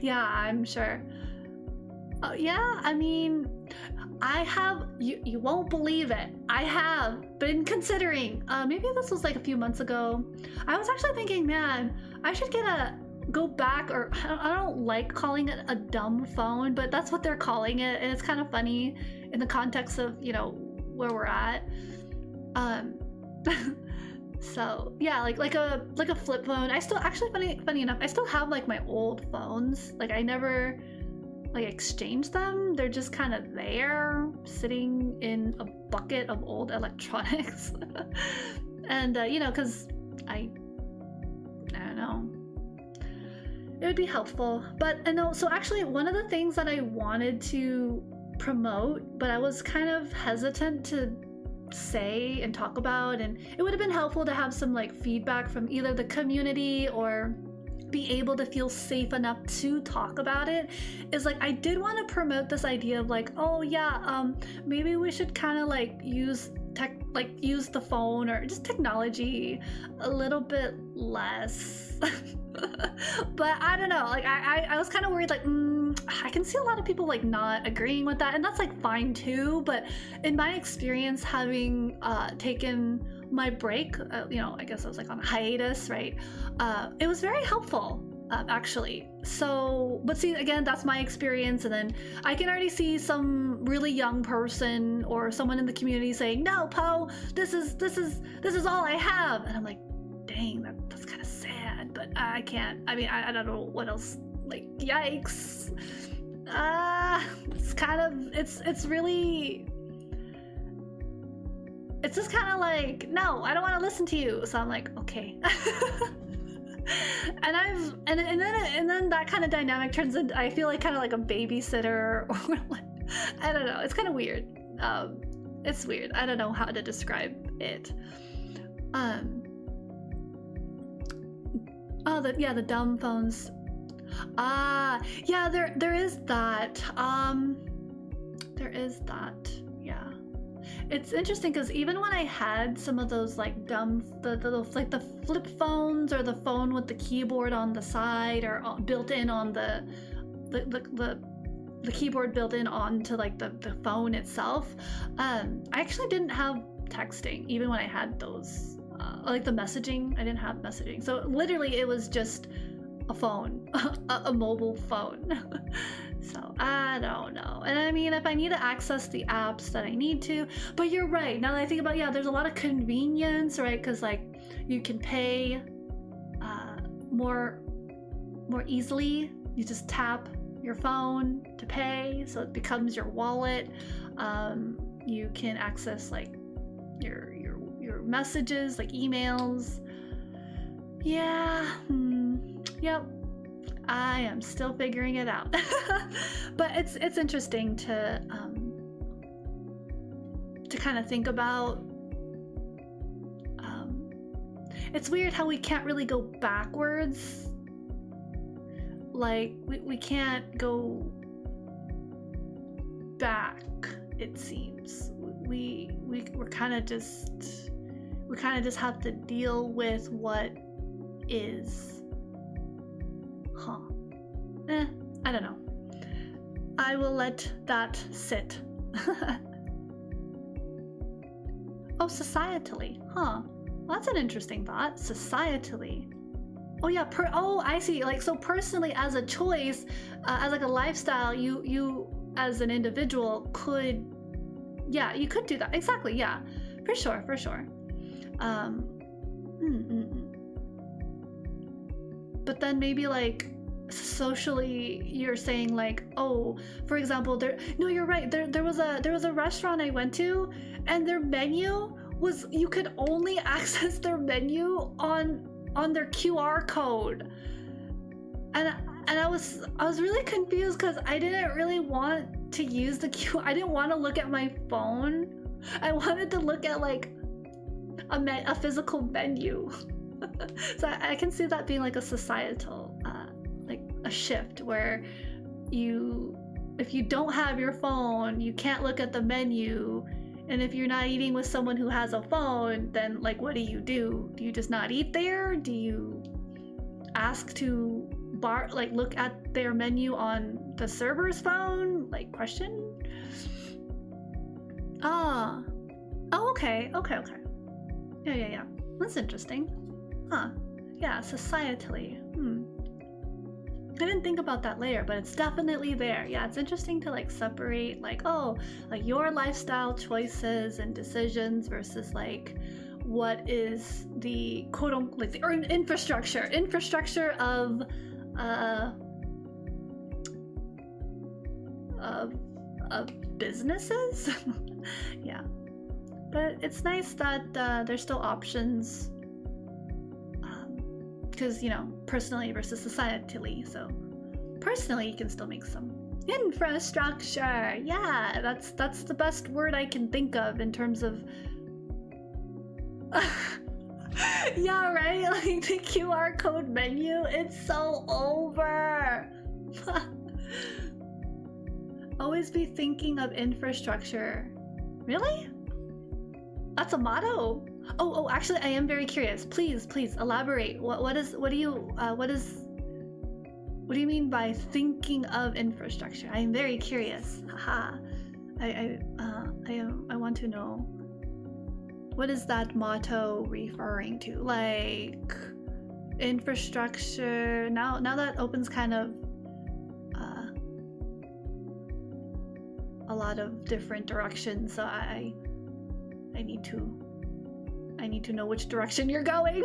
Yeah, I'm sure. Yeah, I mean, I have, you won't believe it, I have been considering, maybe this was like a few months ago, I was actually thinking, man, I should go back, or I don't like calling it a dumb phone, but that's what they're calling it, and it's kind of funny in the context of, you know, where we're at. So yeah, like a flip phone. I still, actually, funny enough, I still have like my old phones. Like I never like exchange them. They're just kind of there, sitting in a bucket of old electronics. And you know, because I don't know, it would be helpful. But I know, so actually one of the things that I wanted to promote, but I was kind of hesitant to say and talk about, and it would have been helpful to have some like feedback from either the community or be able to feel safe enough to talk about it, is like I did want to promote this idea of like, oh yeah, maybe we should kind of like use the phone or just technology a little bit less. But I don't know, like I was kind of worried, like I can see a lot of people like not agreeing with that, and that's like fine too. But in my experience, having taken my break, you know, I guess I was like on a hiatus, right? It was very helpful, actually. So, but see, again, that's my experience, and then I can already see some really young person or someone in the community saying, "No, Poe, this is all I have," and I'm like, dang, that's kind of sad, but I can't. I mean, I don't know what else. Like, yikes. It's kind of, it's really, it's just kind of like, no, I don't want to listen to you. So I'm like, okay. and then that kind of dynamic turns into, I feel like kind of like a babysitter, or like, I don't know. It's kind of weird. It's weird. I don't know how to describe it. Oh, the dumb phones. Yeah, there is that. There is that. Yeah. It's interesting because even when I had some of those like dumb, like the flip phones, or the phone with the keyboard on the side, or built in on the keyboard built in onto like the phone itself, I actually didn't have texting even when I had those. Like the messaging, I didn't have messaging. So literally it was just a phone, a mobile phone. So I don't know. And I mean, if I need to access the apps that I need to, but you're right. Now that I think about it, yeah, there's a lot of convenience, right? Because like you can pay more easily. You just tap your phone to pay, so it becomes your wallet. You can access like your messages, like emails. Yeah. Yep. I am still figuring it out. But it's interesting to kind of think about. It's weird how we can't really go backwards. Like we can't go back, it seems. We're kind of just, we kind of just have to deal with what is. Huh. I don't know. I will let that sit. Oh, societally. Huh. Well, that's an interesting thought. Societally. Oh yeah, oh, I see. Like, so personally, as a choice, as like a lifestyle, you as an individual could, yeah, you could do that. Exactly, yeah. For sure. But then maybe like socially you're saying like, oh, for example, no, you're right, there was a restaurant I went to, and their menu was, you could only access their menu on their QR code, and I was really confused because I didn't really want to use I didn't want to look at my phone. I wanted to look at like a physical menu. So I can see that being like a societal, like a shift where if you don't have your phone, you can't look at the menu. And if you're not eating with someone who has a phone, then like, what do? Do you just not eat there? Do you, ask to look at their menu on the server's phone? Like, question? Ah. Oh, okay. Yeah. That's interesting. Huh. Yeah, societally. I didn't think about that layer, but it's definitely there. Yeah, it's interesting to like separate like, oh, like your lifestyle choices and decisions versus like what is the quote unquote like the infrastructure of businesses. Yeah, but it's nice that there's still options, because you know, personally versus societally. So personally you can still make some infrastructure. Yeah, that's the best word I can think of in terms of yeah, right? Like the QR code menu, it's so over. Always be thinking of infrastructure. Really? That's a motto? Oh, actually, I am very curious. Please elaborate. What do you mean by thinking of infrastructure? I am very curious. Haha. I want to know. What is that motto referring to? Like infrastructure. Now that opens kind of a lot of different directions. So I need to know which direction you're going.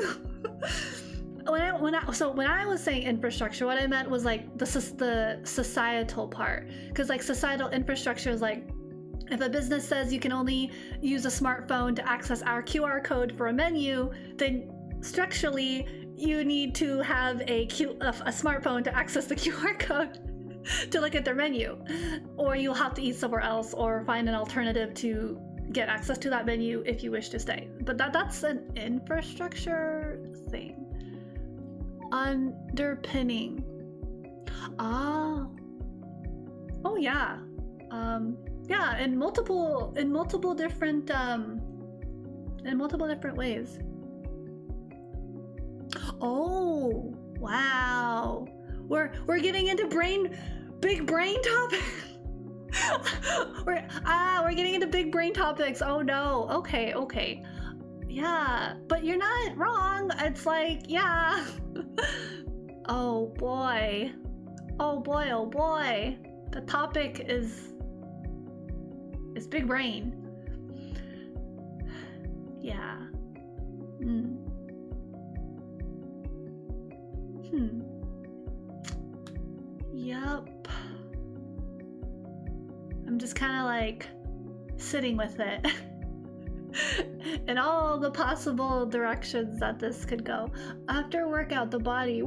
When I was saying infrastructure, what I meant was like the societal part, because like societal infrastructure is like, if a business says you can only use a smartphone to access our QR code for a menu, then structurally you need to have a smartphone to access the QR code to look at their menu, or you'll have to eat somewhere else or find an alternative to get access to that menu if you wish to stay. But that's an infrastructure thing. Underpinning. Oh yeah. Yeah, in multiple different ways. Oh wow. We're getting into big brain topics. We're getting into big brain topics. Oh no. Okay. Yeah, but you're not wrong. It's like, yeah. Oh boy. The topic is big brain. Yeah. Yup. I'm just kind of like sitting with it and all the possible directions that this could go. After workout, the body.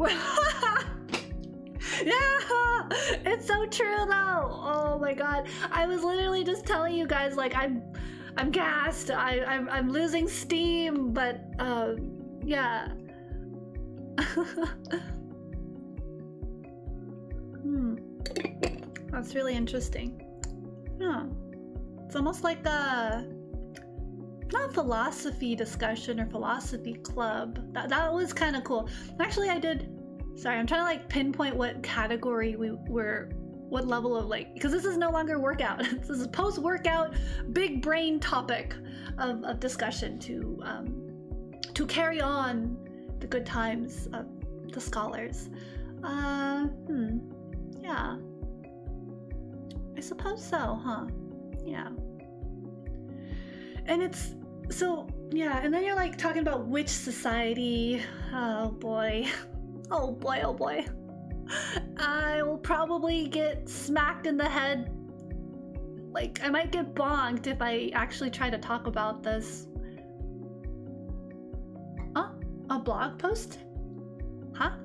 Yeah, it's so true though. Oh my god, I was literally just telling you guys like I'm gassed. I'm losing steam, but yeah. That's really interesting. Yeah, it's almost like a not philosophy discussion or philosophy club. That was kind of cool. Actually, I did. Sorry, I'm trying to like pinpoint what category we were, what level of like, because this is no longer workout. This is post-workout big brain topic of discussion to carry on the good times of the scholars. Yeah. I suppose so, huh? Yeah. And it's so yeah, and then you're like talking about which society. Oh boy. Oh boy. I will probably get smacked in the head. Like, I might get bonked if I actually try to talk about this. A blog post? Huh?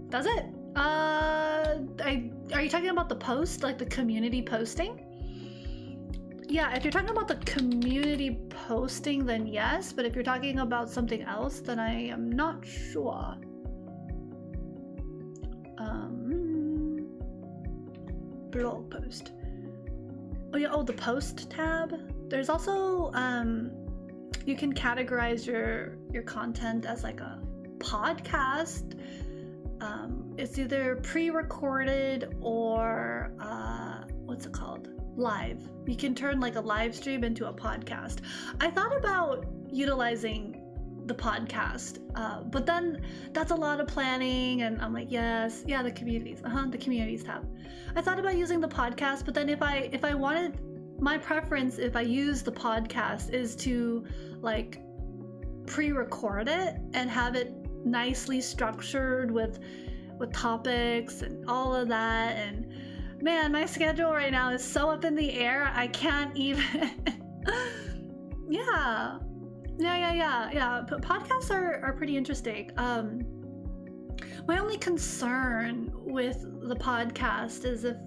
Does it? Are you talking about the post? Like the community posting? Yeah, if you're talking about the community posting, then yes. But if you're talking about something else, then I am not sure. Blog post. Oh yeah, the post tab. There's also you can categorize your content as like a podcast, it's either pre-recorded or what's it called? Live. You can turn like a live stream into a podcast. I thought about utilizing the podcast, but then that's a lot of planning, and I'm like, yes, yeah, the communities tab. I thought about using the podcast, but then if I wanted, my preference if I use the podcast is to like pre-record it and have it nicely structured with topics and all of that. And man, my schedule right now is so up in the air, I can't even yeah. But podcasts are pretty interesting. My only concern with the podcast is if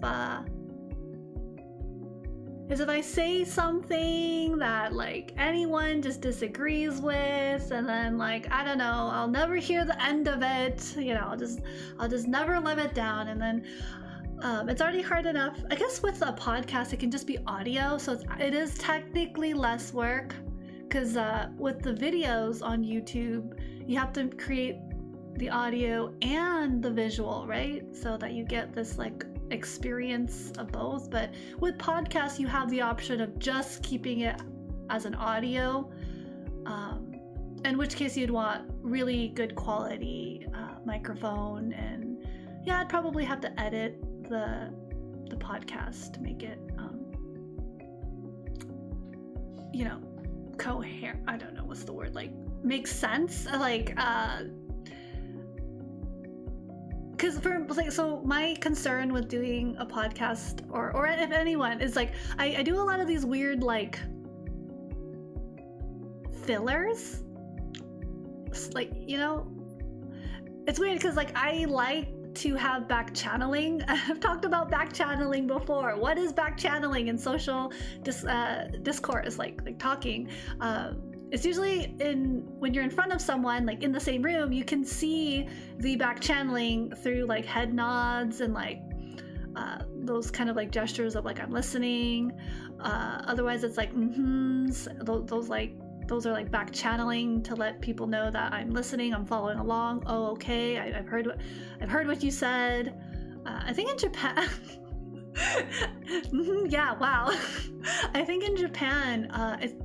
I say something that like anyone just disagrees with, and then like, I don't know, I'll never hear the end of it, you know, I'll just never live it down. And then it's already hard enough. I guess with a podcast, it can just be audio, so it is technically less work, because with the videos on YouTube, you have to create the audio and the visual, right? So that you get this like experience of both. But with podcasts, you have the option of just keeping it as an audio, in which case you'd want really good quality microphone, and yeah, I'd probably have to edit the podcast to make it you know, coherent. I don't know what's the word, like makes sense, like because for like, so my concern with doing a podcast or if anyone is like, I do a lot of these weird like fillers, like, you know, it's weird because like I like to have back channeling. I've talked about back channeling before. What is back channeling in social discourse, like talking? It's usually when you're in front of someone, like in the same room, you can see the back channeling through like head nods and like those kind of like gestures of like I'm listening. Otherwise, it's like those are like back channeling to let people know that I'm listening, I'm following along. Oh, okay, I've heard what you said. I think in Japan. Yeah, wow. I think in Japan,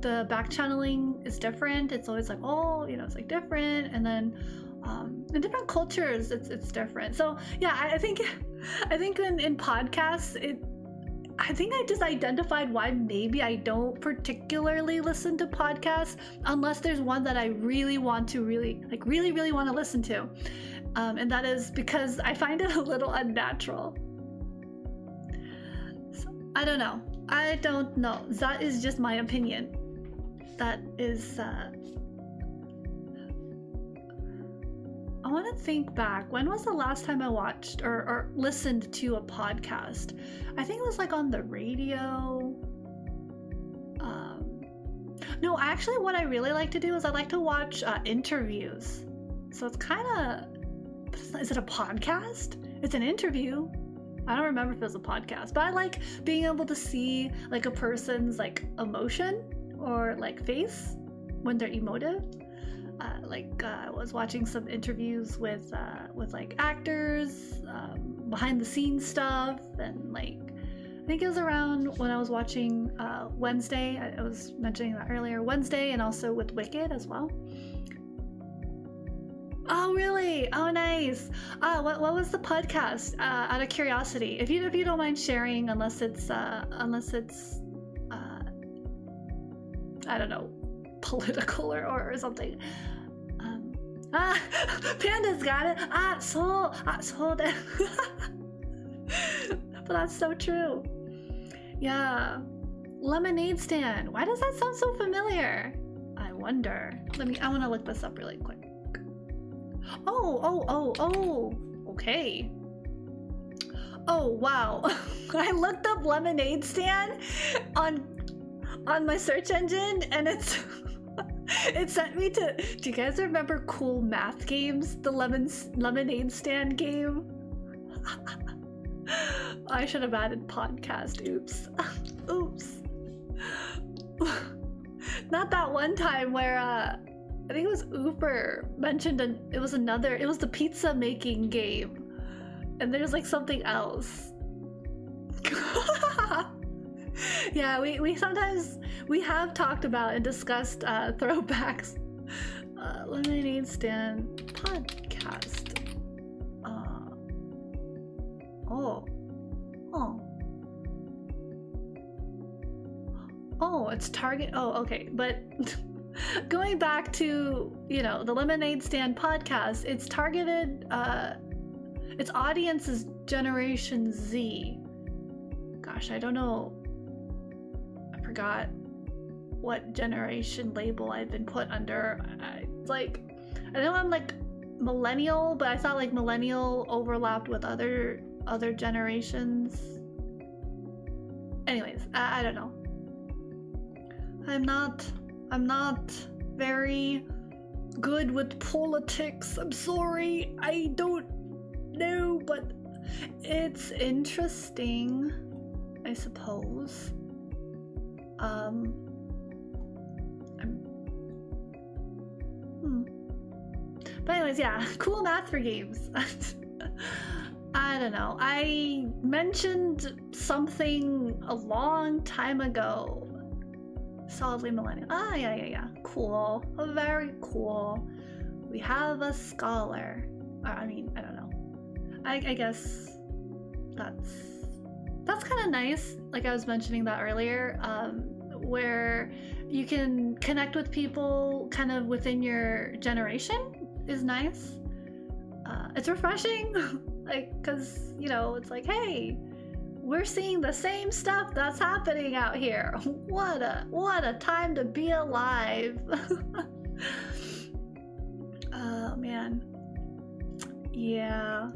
the back channeling is different. It's always like, oh, you know, it's like different, and then in different cultures, it's different. So yeah, I think in podcasts, I think I just identified why maybe I don't particularly listen to podcasts unless there's one that I really want to really want to listen to, and that is because I find it a little unnatural. So, I don't know. That is just my opinion. That is I want to think back. When was the last time I watched or listened to a podcast? I think it was like on the radio. No, actually what I really like to do is I like to watch interviews. So it's kind of, is it a podcast? It's an interview. I don't remember if it was a podcast, but I like being able to see like a person's like emotion or like face when they're emotive. I was watching some interviews with like actors, behind the scenes stuff, and like I think it was around when I was watching Wednesday. I was mentioning that earlier, Wednesday, and also with Wicked as well. Oh really? Oh nice. What was the podcast? Out of curiosity, if you don't mind sharing, unless it's I don't know, political or something. Panda's got it. So but that's so true. Yeah. Lemonade stand. Why does that sound so familiar? I wonder. I want to look this up really quick. Oh. Okay. Oh, wow. I looked up lemonade stand on my search engine, and it sent me to, do you guys remember Cool Math Games? The lemonade stand game? I should have added podcast. Oops. Oops. Not that one time where I think it was Uber mentioned it was the pizza making game. And there's like something else. Yeah, we sometimes have talked about and discussed throwbacks. Lemonade Stand podcast. Oh, it's Target. Oh, okay. But going back to, you know, the Lemonade Stand podcast, it's targeted, its audience is Generation Z. Gosh, I don't know. I forgot what generation label I've been put under. I know I'm like millennial, but I thought like millennial overlapped with other generations. Anyways, I don't know. I'm not very good with politics. I'm sorry. I don't know, but it's interesting, I suppose. But anyways, yeah, cool math for games. I don't know. I mentioned something a long time ago. Solidly millennial. Ah, yeah. Cool. Very cool. We have a scholar. I mean, I don't know. I guess that's kind of nice. Like I was mentioning that earlier, where you can connect with people kind of within your generation is nice. It's refreshing, like, cause you know, it's like, hey, we're seeing the same stuff that's happening out here. What a time to be alive. Oh man. Yeah.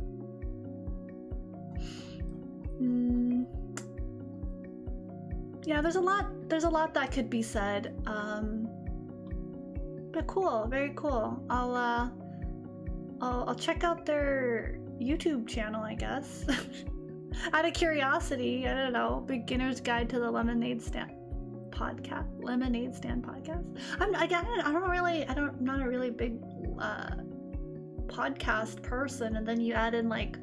Yeah, there's a lot that could be said. But cool, very cool. I'll check out their YouTube channel, I guess. Out of curiosity, I don't know. Beginner's Guide to the Lemonade Stand podcast. Lemonade Stand podcast. I'm not a really big podcast person, and then you add in like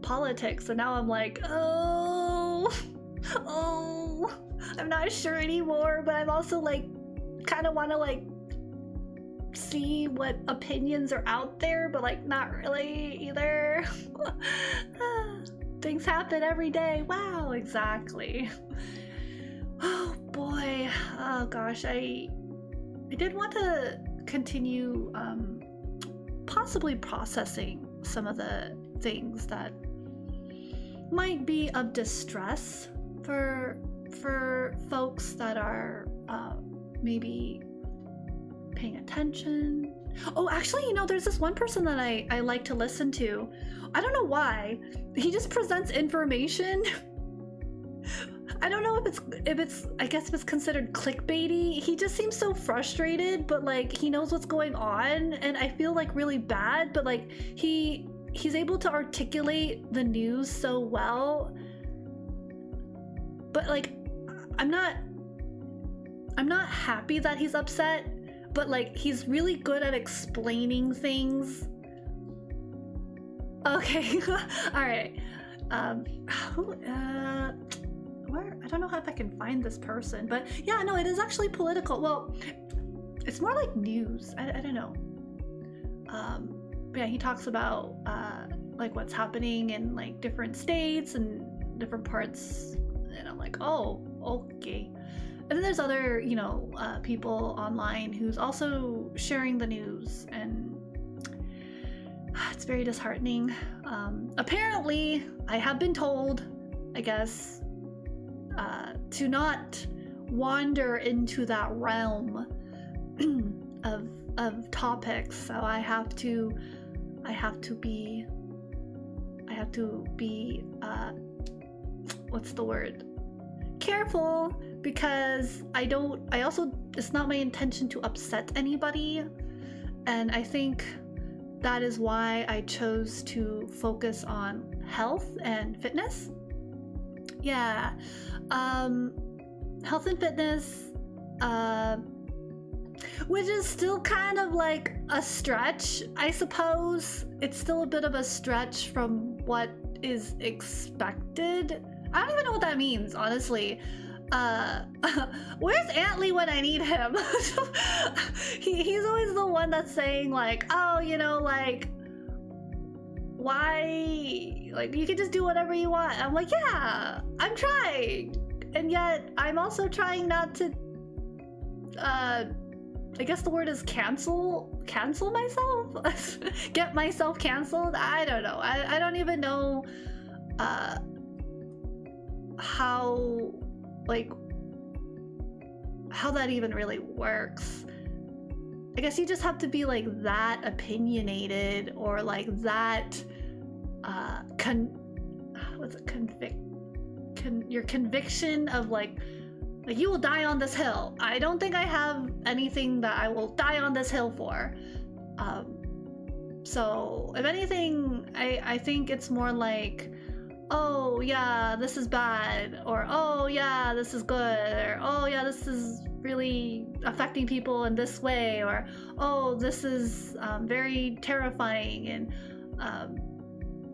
politics, and now I'm like, oh, I'm not sure anymore. But I'm also like, kind of want to like see what opinions are out there, but like not really either. Things happen every day. Wow, exactly. Oh boy. Oh gosh, I did want to continue possibly processing some of the things that might be of distress for folks that are maybe paying attention. Oh, actually, you know, there's this one person that I like to listen to. I don't know why. He just presents information. I don't know if it's I guess if it's considered clickbaity. He just seems so frustrated, but like he knows what's going on, and I feel like really bad, but like he's able to articulate the news so well. But like I'm not happy that he's upset, but like he's really good at explaining things. Okay. All right. Where, I don't know if I can find this person, but yeah, no, it is actually political. Well, it's more like news. I don't know. But yeah, he talks about like what's happening in like different states and different parts, and I'm like, oh, okay. And then there's other, you know, people online who's also sharing the news, and it's very disheartening. Apparently, I have been told, I guess, to not wander into that realm of topics. So I have to be what's the word? Careful, because it's not my intention to upset anybody, and I think that is why I chose to focus on health and fitness. Yeah, health and fitness, Which is still kind of like a stretch, I suppose. It's still a bit of a stretch from what is expected. I don't even know what that means, honestly. Where's Antley when I need him? He's always the one that's saying like, oh, you know, like, why, like, you can just do whatever you want. I'm like, yeah, I'm trying, and yet I'm also trying not to I guess the word is cancel myself. Get myself canceled. I don't know. I don't even know how, like, how that even really works. I guess you just have to be like that opinionated, or like that your conviction of like you will die on this hill. I don't think I have anything that I will die on this hill for. So if anything, I think it's more like, oh yeah, this is bad, or oh yeah, this is good, or oh yeah, this is really affecting people in this way, or oh, this is very terrifying. And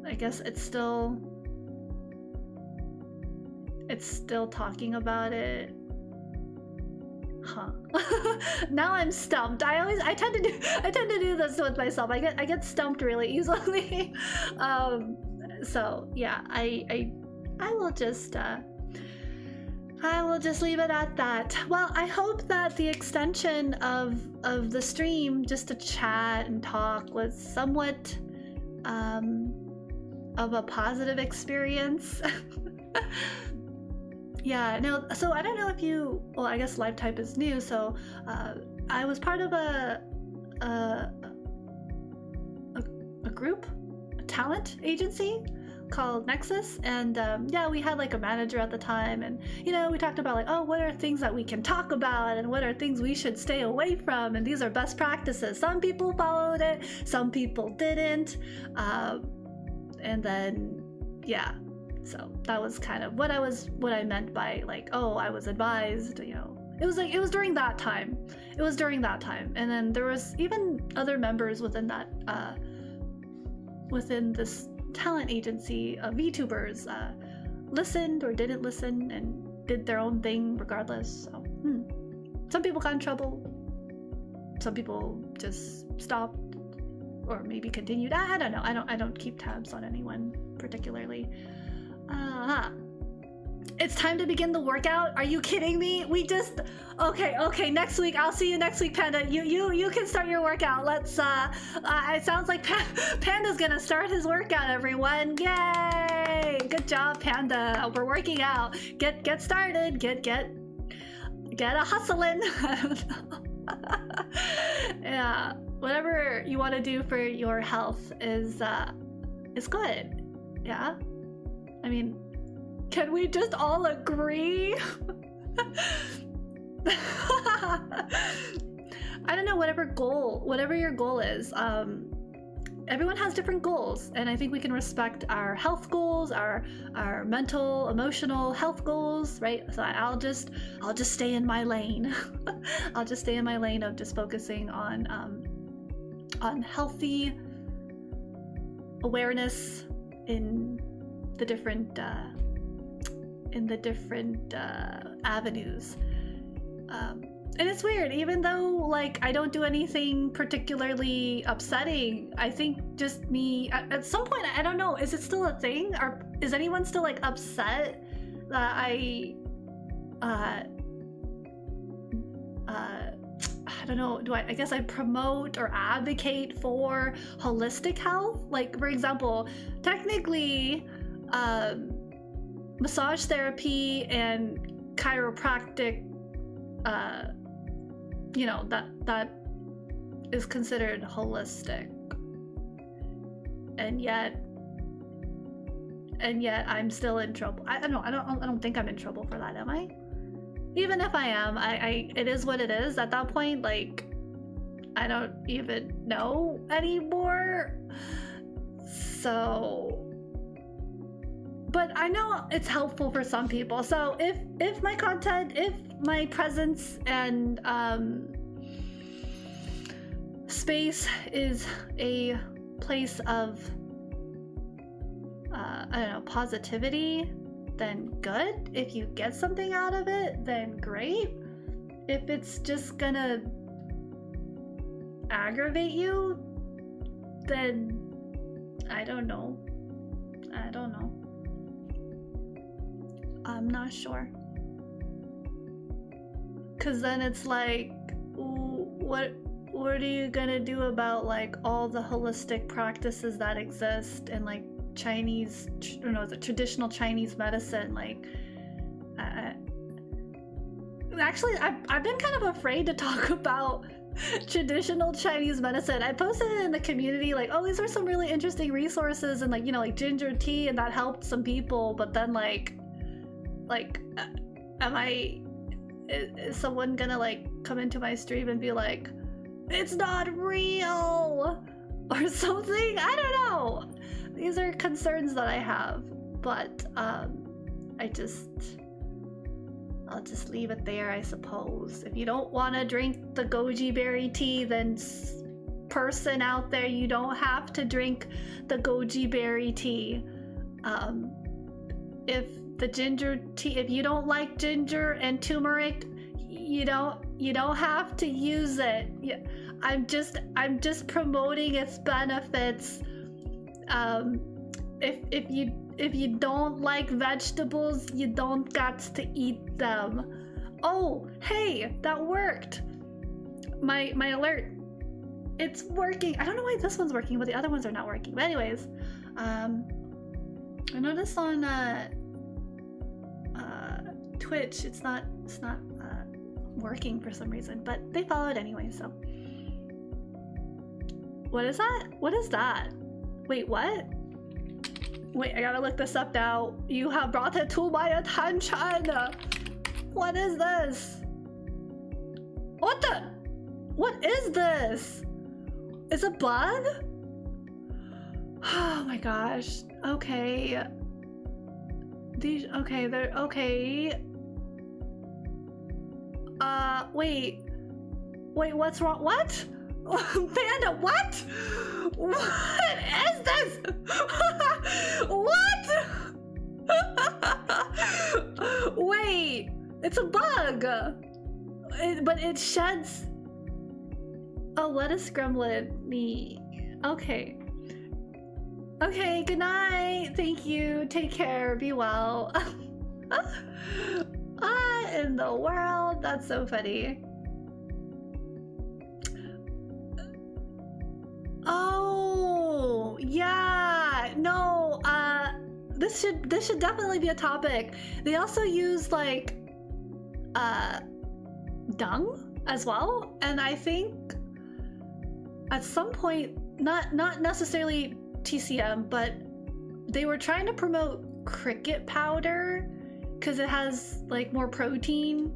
I guess it's still talking about it. Huh. Now I'm stumped. I tend to do this with myself. I get stumped really easily. So yeah, I will just leave it at that. Well, I hope that the extension of the stream, just to chat and talk, was somewhat of a positive experience. Yeah, no, so I don't know if you, well, I guess Live Type is new, so I was part of a group, a talent agency called Nexus, and yeah, we had like a manager at the time, and you know, we talked about like, oh, what are things that we can talk about, and what are things we should stay away from, and these are best practices. Some people followed it, some people didn't, and then yeah. So that was kind of what I meant by like, oh, I was advised, you know. It was during that time. And then there was even other members within that within this talent agency of VTubers listened or didn't listen and did their own thing regardless. So some people got in trouble. Some people just stopped or maybe continued. I don't know. I don't keep tabs on anyone particularly. It's time to begin the workout. Are you kidding me? We just okay, next week. I'll see you next week, Panda. You can start your workout. Let's it sounds like Panda's gonna start his workout, everyone. Yay! Good job, Panda. We're working out. Get started. Get a hustling. Yeah, whatever you want to do for your health is good. Yeah. I mean, can we just all agree? I don't know, whatever your goal is. Everyone has different goals, and I think we can respect our health goals, our mental, emotional health goals, right? So I'll just stay in my lane. I'll just stay in my lane of just focusing on healthy awareness in the different avenues. And it's weird, even though like I don't do anything particularly upsetting, I think just me at some point, I don't know, is it still a thing, or is anyone still like upset that I don't know, I guess I promote or advocate for holistic health? Like, for example, technically massage therapy and chiropractic, you know, that is considered holistic, and yet I'm still in trouble. I don't think I'm in trouble for that, am I? Even if I am, it is what it is at that point. Like, I don't even know anymore. So, but I know it's helpful for some people. So if my content, if my presence and space is a place of I don't know, positivity, then good. If you get something out of it, then great. If it's just gonna aggravate you, then I don't know. I'm not sure. Cause then it's like, what are you gonna do about like all the holistic practices that exist in like Chinese, the traditional Chinese medicine? Like, actually, I've been kind of afraid to talk about traditional Chinese medicine. I posted it in the community like, oh, these are some really interesting resources, and like, like ginger tea, and that helped some people. But then like, is someone gonna like come into my stream and be like, it's not real or something? I don't know. These are concerns that I have, but I'll just leave it there, I suppose. If you don't want to drink the goji berry tea, then person out there, you don't have to drink the goji berry tea. If the ginger tea, if you don't like ginger and turmeric, you don't have to use it. I'm just promoting its benefits. If you don't like vegetables, you don't got to eat them. Oh, hey, that worked. My alert, it's working. I don't know why this one's working, but the other ones are not working. But anyways, I noticed on Twitch, it's not working for some reason, but they followed anyway. So, what is that? What is that? Wait, what? Wait, I gotta look this up now. You have brought it to my attention. What is this? What is this? Is it a bug? Oh my gosh. Okay. They're okay. Wait, what's wrong? What? Panda, what? What is this? What? Wait, it's a bug. But it sheds a lettuce gremlin. Okay. Okay, good night. Thank you. Take care. Be well. In the world? That's so funny. Oh, yeah. No, this should definitely be a topic. They also use like dung as well, and I think at some point, not necessarily TCM, but they were trying to promote cricket powder because it has like more protein.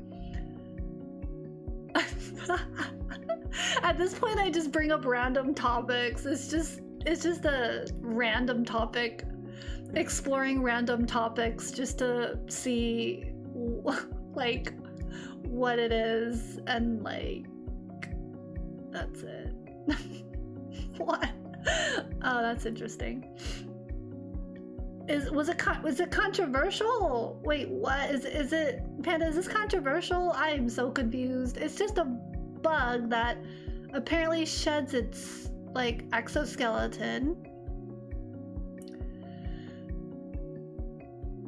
At this point, I just bring up random topics. It's just a random topic, exploring random topics just to see like what it is, and like that's it. What? Oh, that's interesting. Was it controversial? Wait, what is it? Panda, is this controversial? I am so confused. It's just a bug that apparently sheds its like exoskeleton.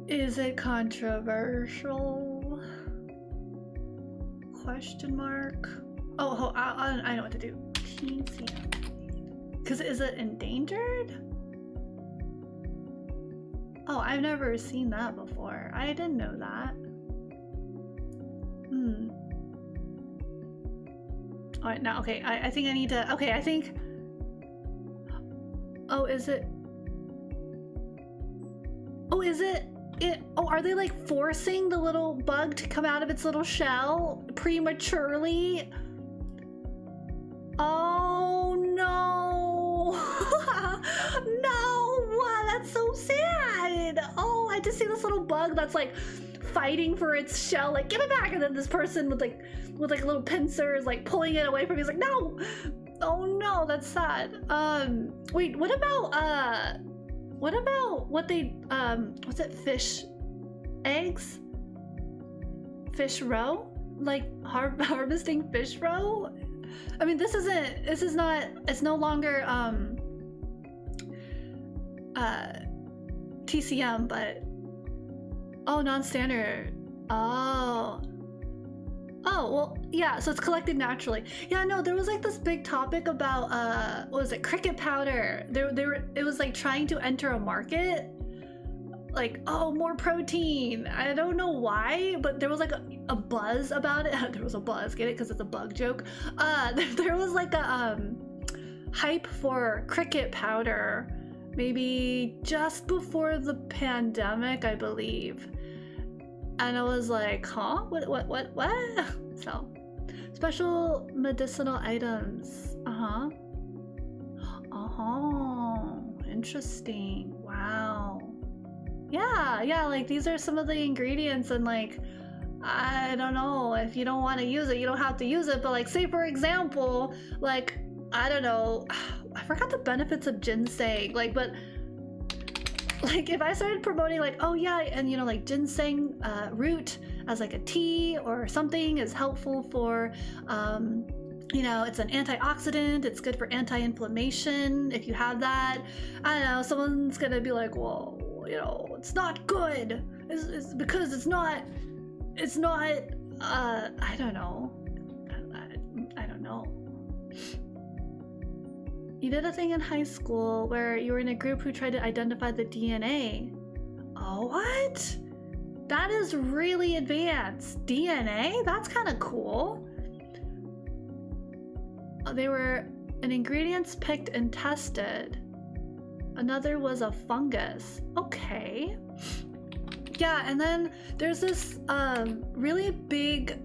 Is it controversial? Question mark. Oh, I know what to do. Because is it endangered? Oh, I've never seen that before. I didn't know that. Alright, now, okay, I think I need to, okay, I think, oh, is it, are they like forcing the little bug to come out of its little shell prematurely? Oh, no. No, that's so sad. Oh, I just see this little bug that's like fighting for its shell, like, give it back, and then this person with like little pincers like pulling it away from me. He's like, no, Oh no, that's sad. Wait, what about what they was it fish eggs? Fish roe? Like harvesting fish roe? I mean, this is not, it's no longer TCM, but oh, non-standard. Oh, well, yeah, so it's collected naturally. Yeah, no, there was like this big topic about what was it, cricket powder. It was like trying to enter a market, like, oh, more protein. I don't know why, but there was like a buzz about it. There was a buzz, get it? Because it's a bug joke. There was like a hype for cricket powder, maybe just before the pandemic, I believe. And I was like, huh? What? So, special medicinal items. Interesting. Wow. Yeah, like these are some of the ingredients, and like, I don't know, if you don't want to use it, you don't have to use it, but like, say for example, like, I don't know, I forgot the benefits of ginseng, like, but like if I started promoting like, oh yeah, and you know, like ginseng root as like a tea or something is helpful for you know, it's an antioxidant, it's good for anti-inflammation if you have that, I don't know, someone's gonna be like, well, you know, it's not good, it's because it's not I don't know, I don't know. You did a thing in high school where you were in a group who tried to identify the DNA. Oh, what? That is really advanced. DNA? That's kind of cool. They were an ingredients picked and tested. Another was a fungus. Okay. Yeah, and then there's this really big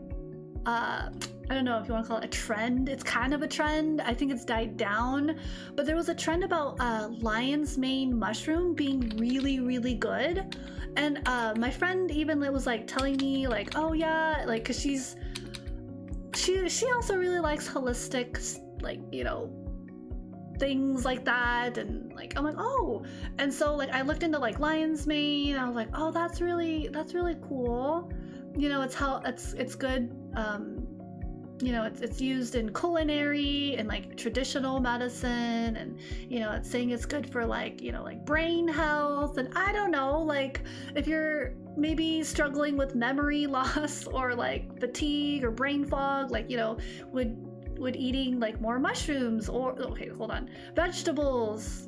I don't know if you want to call it a trend. It's kind of a trend. I think it's died down. But there was a trend about lion's mane mushroom being really, really good. And my friend even was like telling me like, oh yeah, like, cause she also really likes holistic, like, you know, things like that. And like, I'm like, oh. And so like I looked into like lion's mane. I was like, oh, that's really cool. You know, it's good. You know, it's used in culinary and like traditional medicine, and you know, it's saying it's good for like, you know, like brain health, and I don't know, like if you're maybe struggling with memory loss or like fatigue or brain fog, like, you know, would eating like more mushrooms or, okay, hold on, vegetables,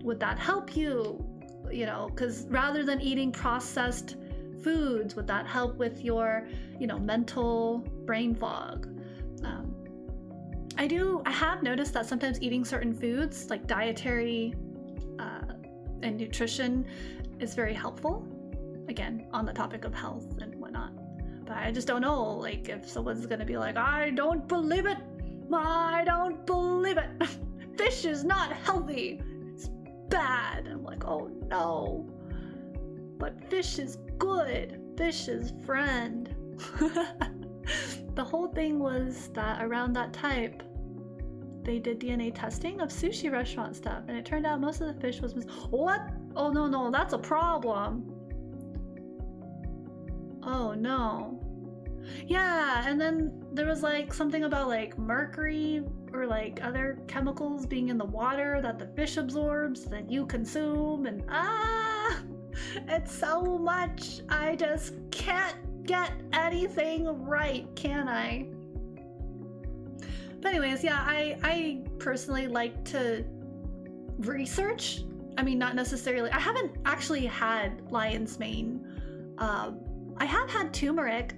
would that help you? You know, because rather than eating processed foods, would that help with your, you know, mental brain fog? I have noticed that sometimes eating certain foods, like dietary and nutrition, is very helpful. Again, on the topic of health and whatnot. But I just don't know, like, if someone's gonna be like, I don't believe it! Fish is not healthy! It's bad! I'm like, oh no! But fish is good! Fish is friend! The whole thing was that around that type, they did DNA testing of sushi restaurant stuff, and it turned out most of the fish was what? Oh no, that's a problem. Oh no. Yeah, and then there was like something about like mercury or like other chemicals being in the water that the fish absorbs that you consume, and it's so much. I just can't get anything right, can I? But anyways, yeah, I personally like to research. I mean, not necessarily. I haven't actually had lion's mane. I have had turmeric.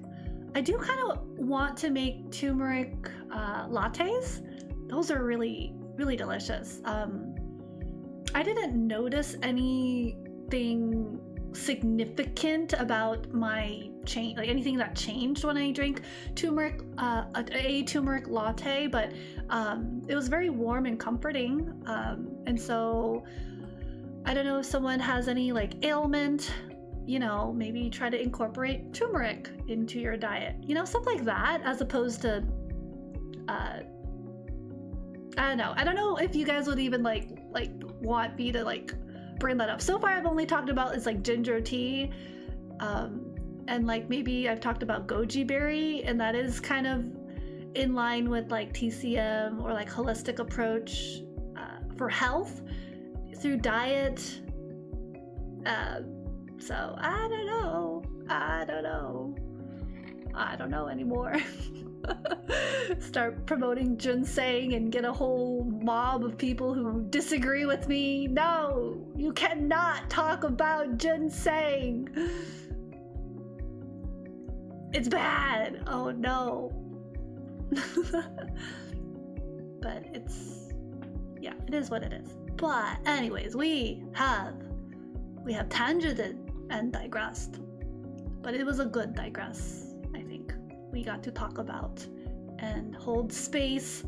I do kind of want to make turmeric lattes. Those are really, really delicious. I didn't notice anything significant about my change, like anything that changed when I drank turmeric, a turmeric latte, but it was very warm and comforting. And so I don't know if someone has any like ailment, you know, maybe try to incorporate turmeric into your diet, you know, stuff like that, as opposed to I don't know. I don't know if you guys would even like want me to like bring that up. So far I've only talked about is like ginger tea, and like maybe I've talked about goji berry, and that is kind of in line with like TCM or like holistic approach for health through diet. So I don't know anymore. Start promoting ginseng and get a whole mob of people who disagree with me. No, you cannot talk about ginseng. It's bad. Oh no. But it's, yeah, it is what it is. But anyways, we have tangented and digressed, but it was a good digress. I think we got to talk about and hold space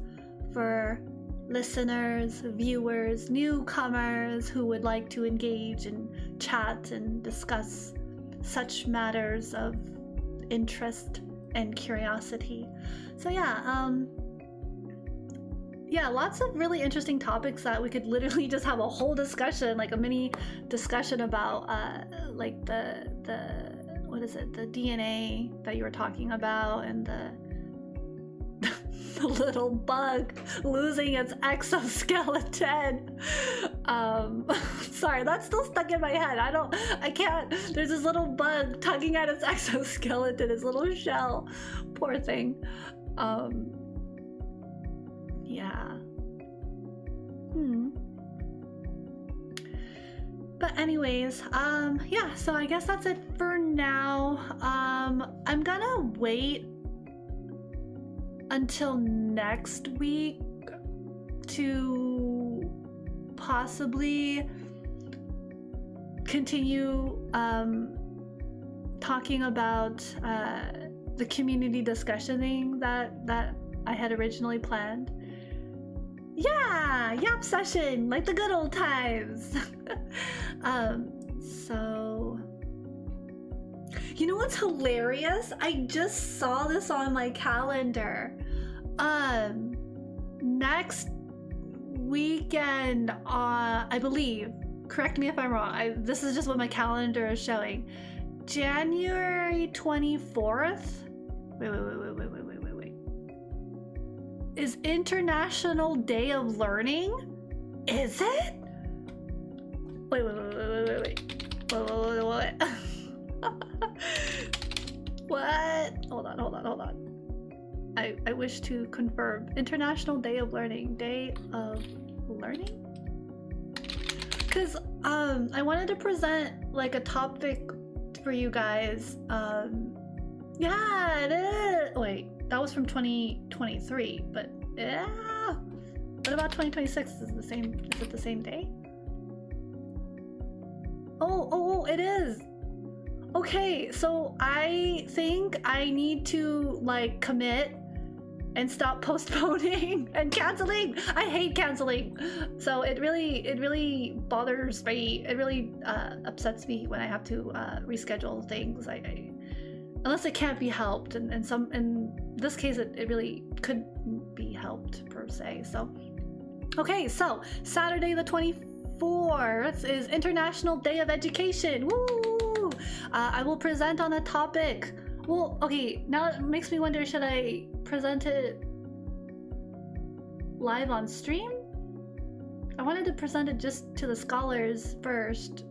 for listeners, viewers, newcomers who would like to engage and chat and discuss such matters of interest and curiosity. So yeah, lots of really interesting topics that we could literally just have a whole discussion, like a mini discussion about like the what is it, the DNA that you were talking about, and the little bug losing its exoskeleton. Sorry, that's still stuck in my head. I can't. There's this little bug tugging at its exoskeleton, its little shell. Poor thing. Yeah. But anyways, yeah, so I guess that's it for now. I'm gonna wait until next week to possibly continue talking about the community discussioning that I had originally planned. Yeah, yap session, like the good old times. So you know what's hilarious? I just saw this on my calendar. Next weekend, I believe, correct me if I'm wrong, this is just what my calendar is showing. January 24th? Wait. Is International Day of Learning? Is it? Wait. What? Hold on. I wish to confirm. International Day of Learning. Day of Learning? Because I wanted to present like a topic for you guys. Yeah, it is. Wait, that was from 2023, but yeah. What about 2026? Is it the same day? Oh, it is. Okay, so I think I need to like commit and stop postponing and canceling. I hate canceling. So it really bothers me. It really upsets me when I have to reschedule things. Unless it can't be helped, and in this case it really could be helped per se. So okay, so Saturday the 24th is International Day of Education. Woo! I will present on a topic. Well, okay, now it makes me wonder, should I present it live on stream? I wanted to present it just to the scholars first.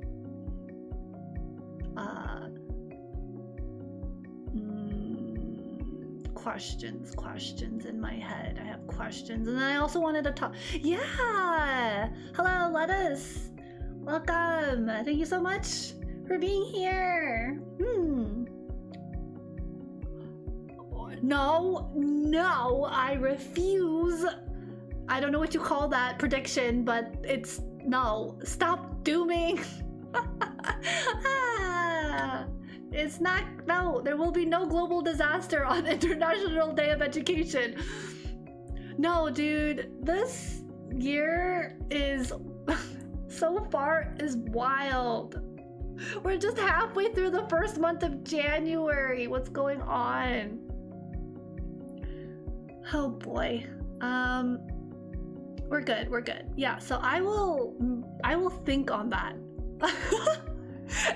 Questions in my head. I have questions, and then I also wanted to talk. Yeah, hello, Lettuce. Welcome. Thank you so much for being here. No, I refuse. I don't know what you call that prediction, but it's no. Stop dooming. It's not, no, there will be no global disaster on International Day of Education. No, dude, this year is, so far, is wild. We're just halfway through the first month of January. What's going on? Oh boy. We're good. We're good. Yeah. So I will think on that.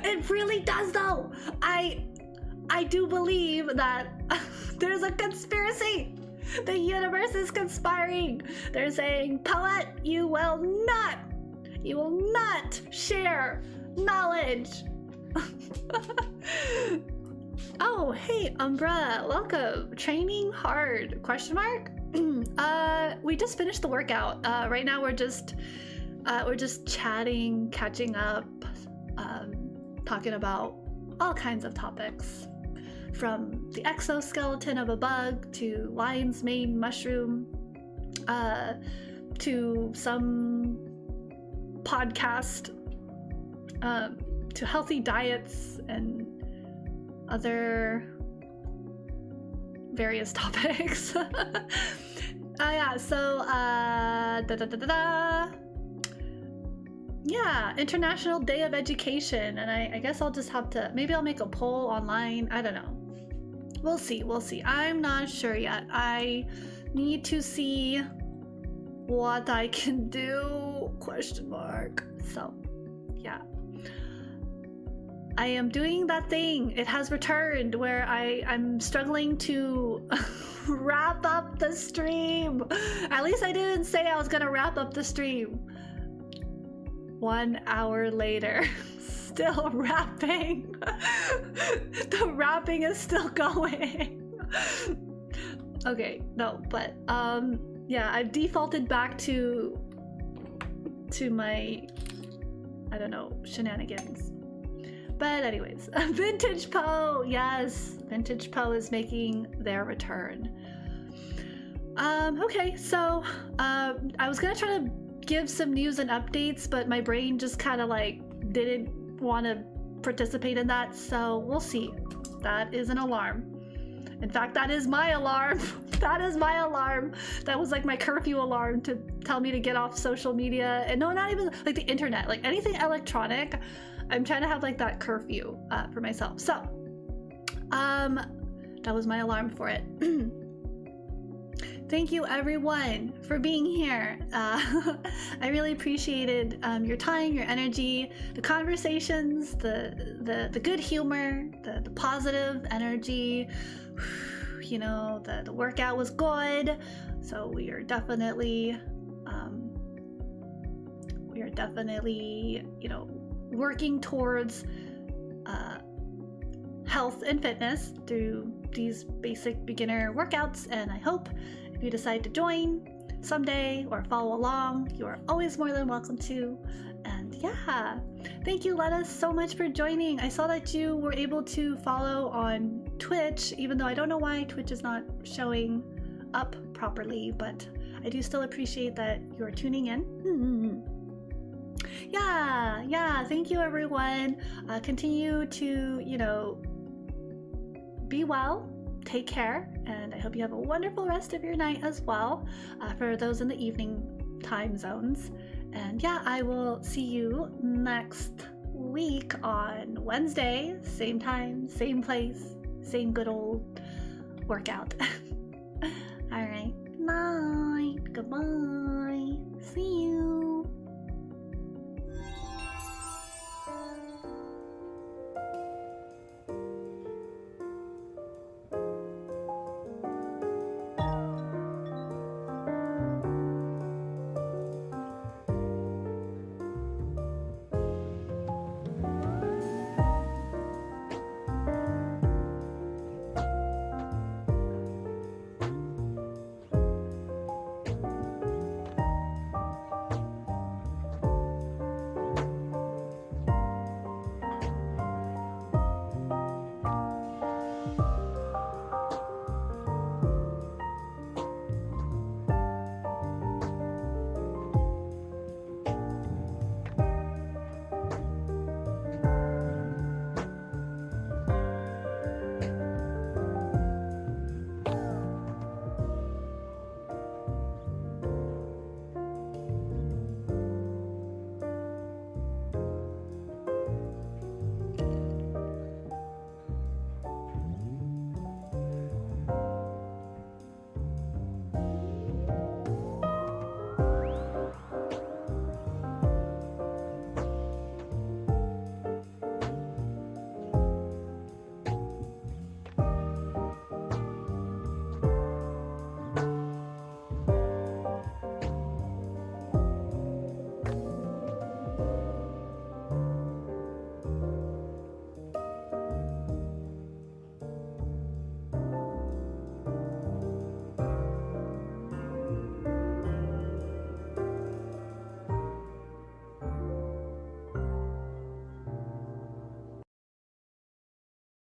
It really does, though. I do believe that there's a conspiracy. The universe is conspiring. They're saying, Poette, you will not share knowledge. Oh, hey, Umbra, welcome. Training hard? Question mark? We just finished the workout. Right now we're just chatting, catching up, talking about all kinds of topics, from the exoskeleton of a bug to lion's mane mushroom, to some podcast, to healthy diets and other various topics. Yeah, so yeah, International Day of Education, and I guess I'll just have to, maybe I'll make a poll online. I don't know. We'll see. I'm not sure yet. I need to see what I can do, question mark. So yeah, I am doing that thing. It has returned where I'm struggling to wrap up the stream. At least I didn't say I was gonna wrap up the stream. 1 hour later, still wrapping. The wrapping is still going. Okay, no, but yeah, I've defaulted back to my, I don't know, shenanigans. But anyways, Vintage Poe, yes, Vintage Poe is making their return. Okay, so I was gonna try to give some news and updates, but my brain just kind of like didn't want to participate in that, so we'll see. That is an alarm. In fact, that is my alarm. That is my alarm. That was like my curfew alarm to tell me to get off social media, and no, not even like the internet, like anything electronic. I'm trying to have like that curfew for myself. So that was my alarm for it. Thank you everyone for being here. I really appreciated your time, your energy, the conversations, the good humor, the positive energy. You know, the workout was good, so we are definitely you know, working towards health and fitness through these basic beginner workouts, and I hope if you decide to join someday or follow along, you are always more than welcome to. And yeah, thank you, Lettuce, so much for joining. I saw that you were able to follow on Twitch, even though I don't know why Twitch is not showing up properly, but I do still appreciate that you're tuning in. Yeah, thank you everyone. Continue to, you know, be well, take care, and I hope you have a wonderful rest of your night as well, for those in the evening time zones. And yeah, I will see you next week on Wednesday, same time, same place, same good old workout. All right, night, goodbye, see you.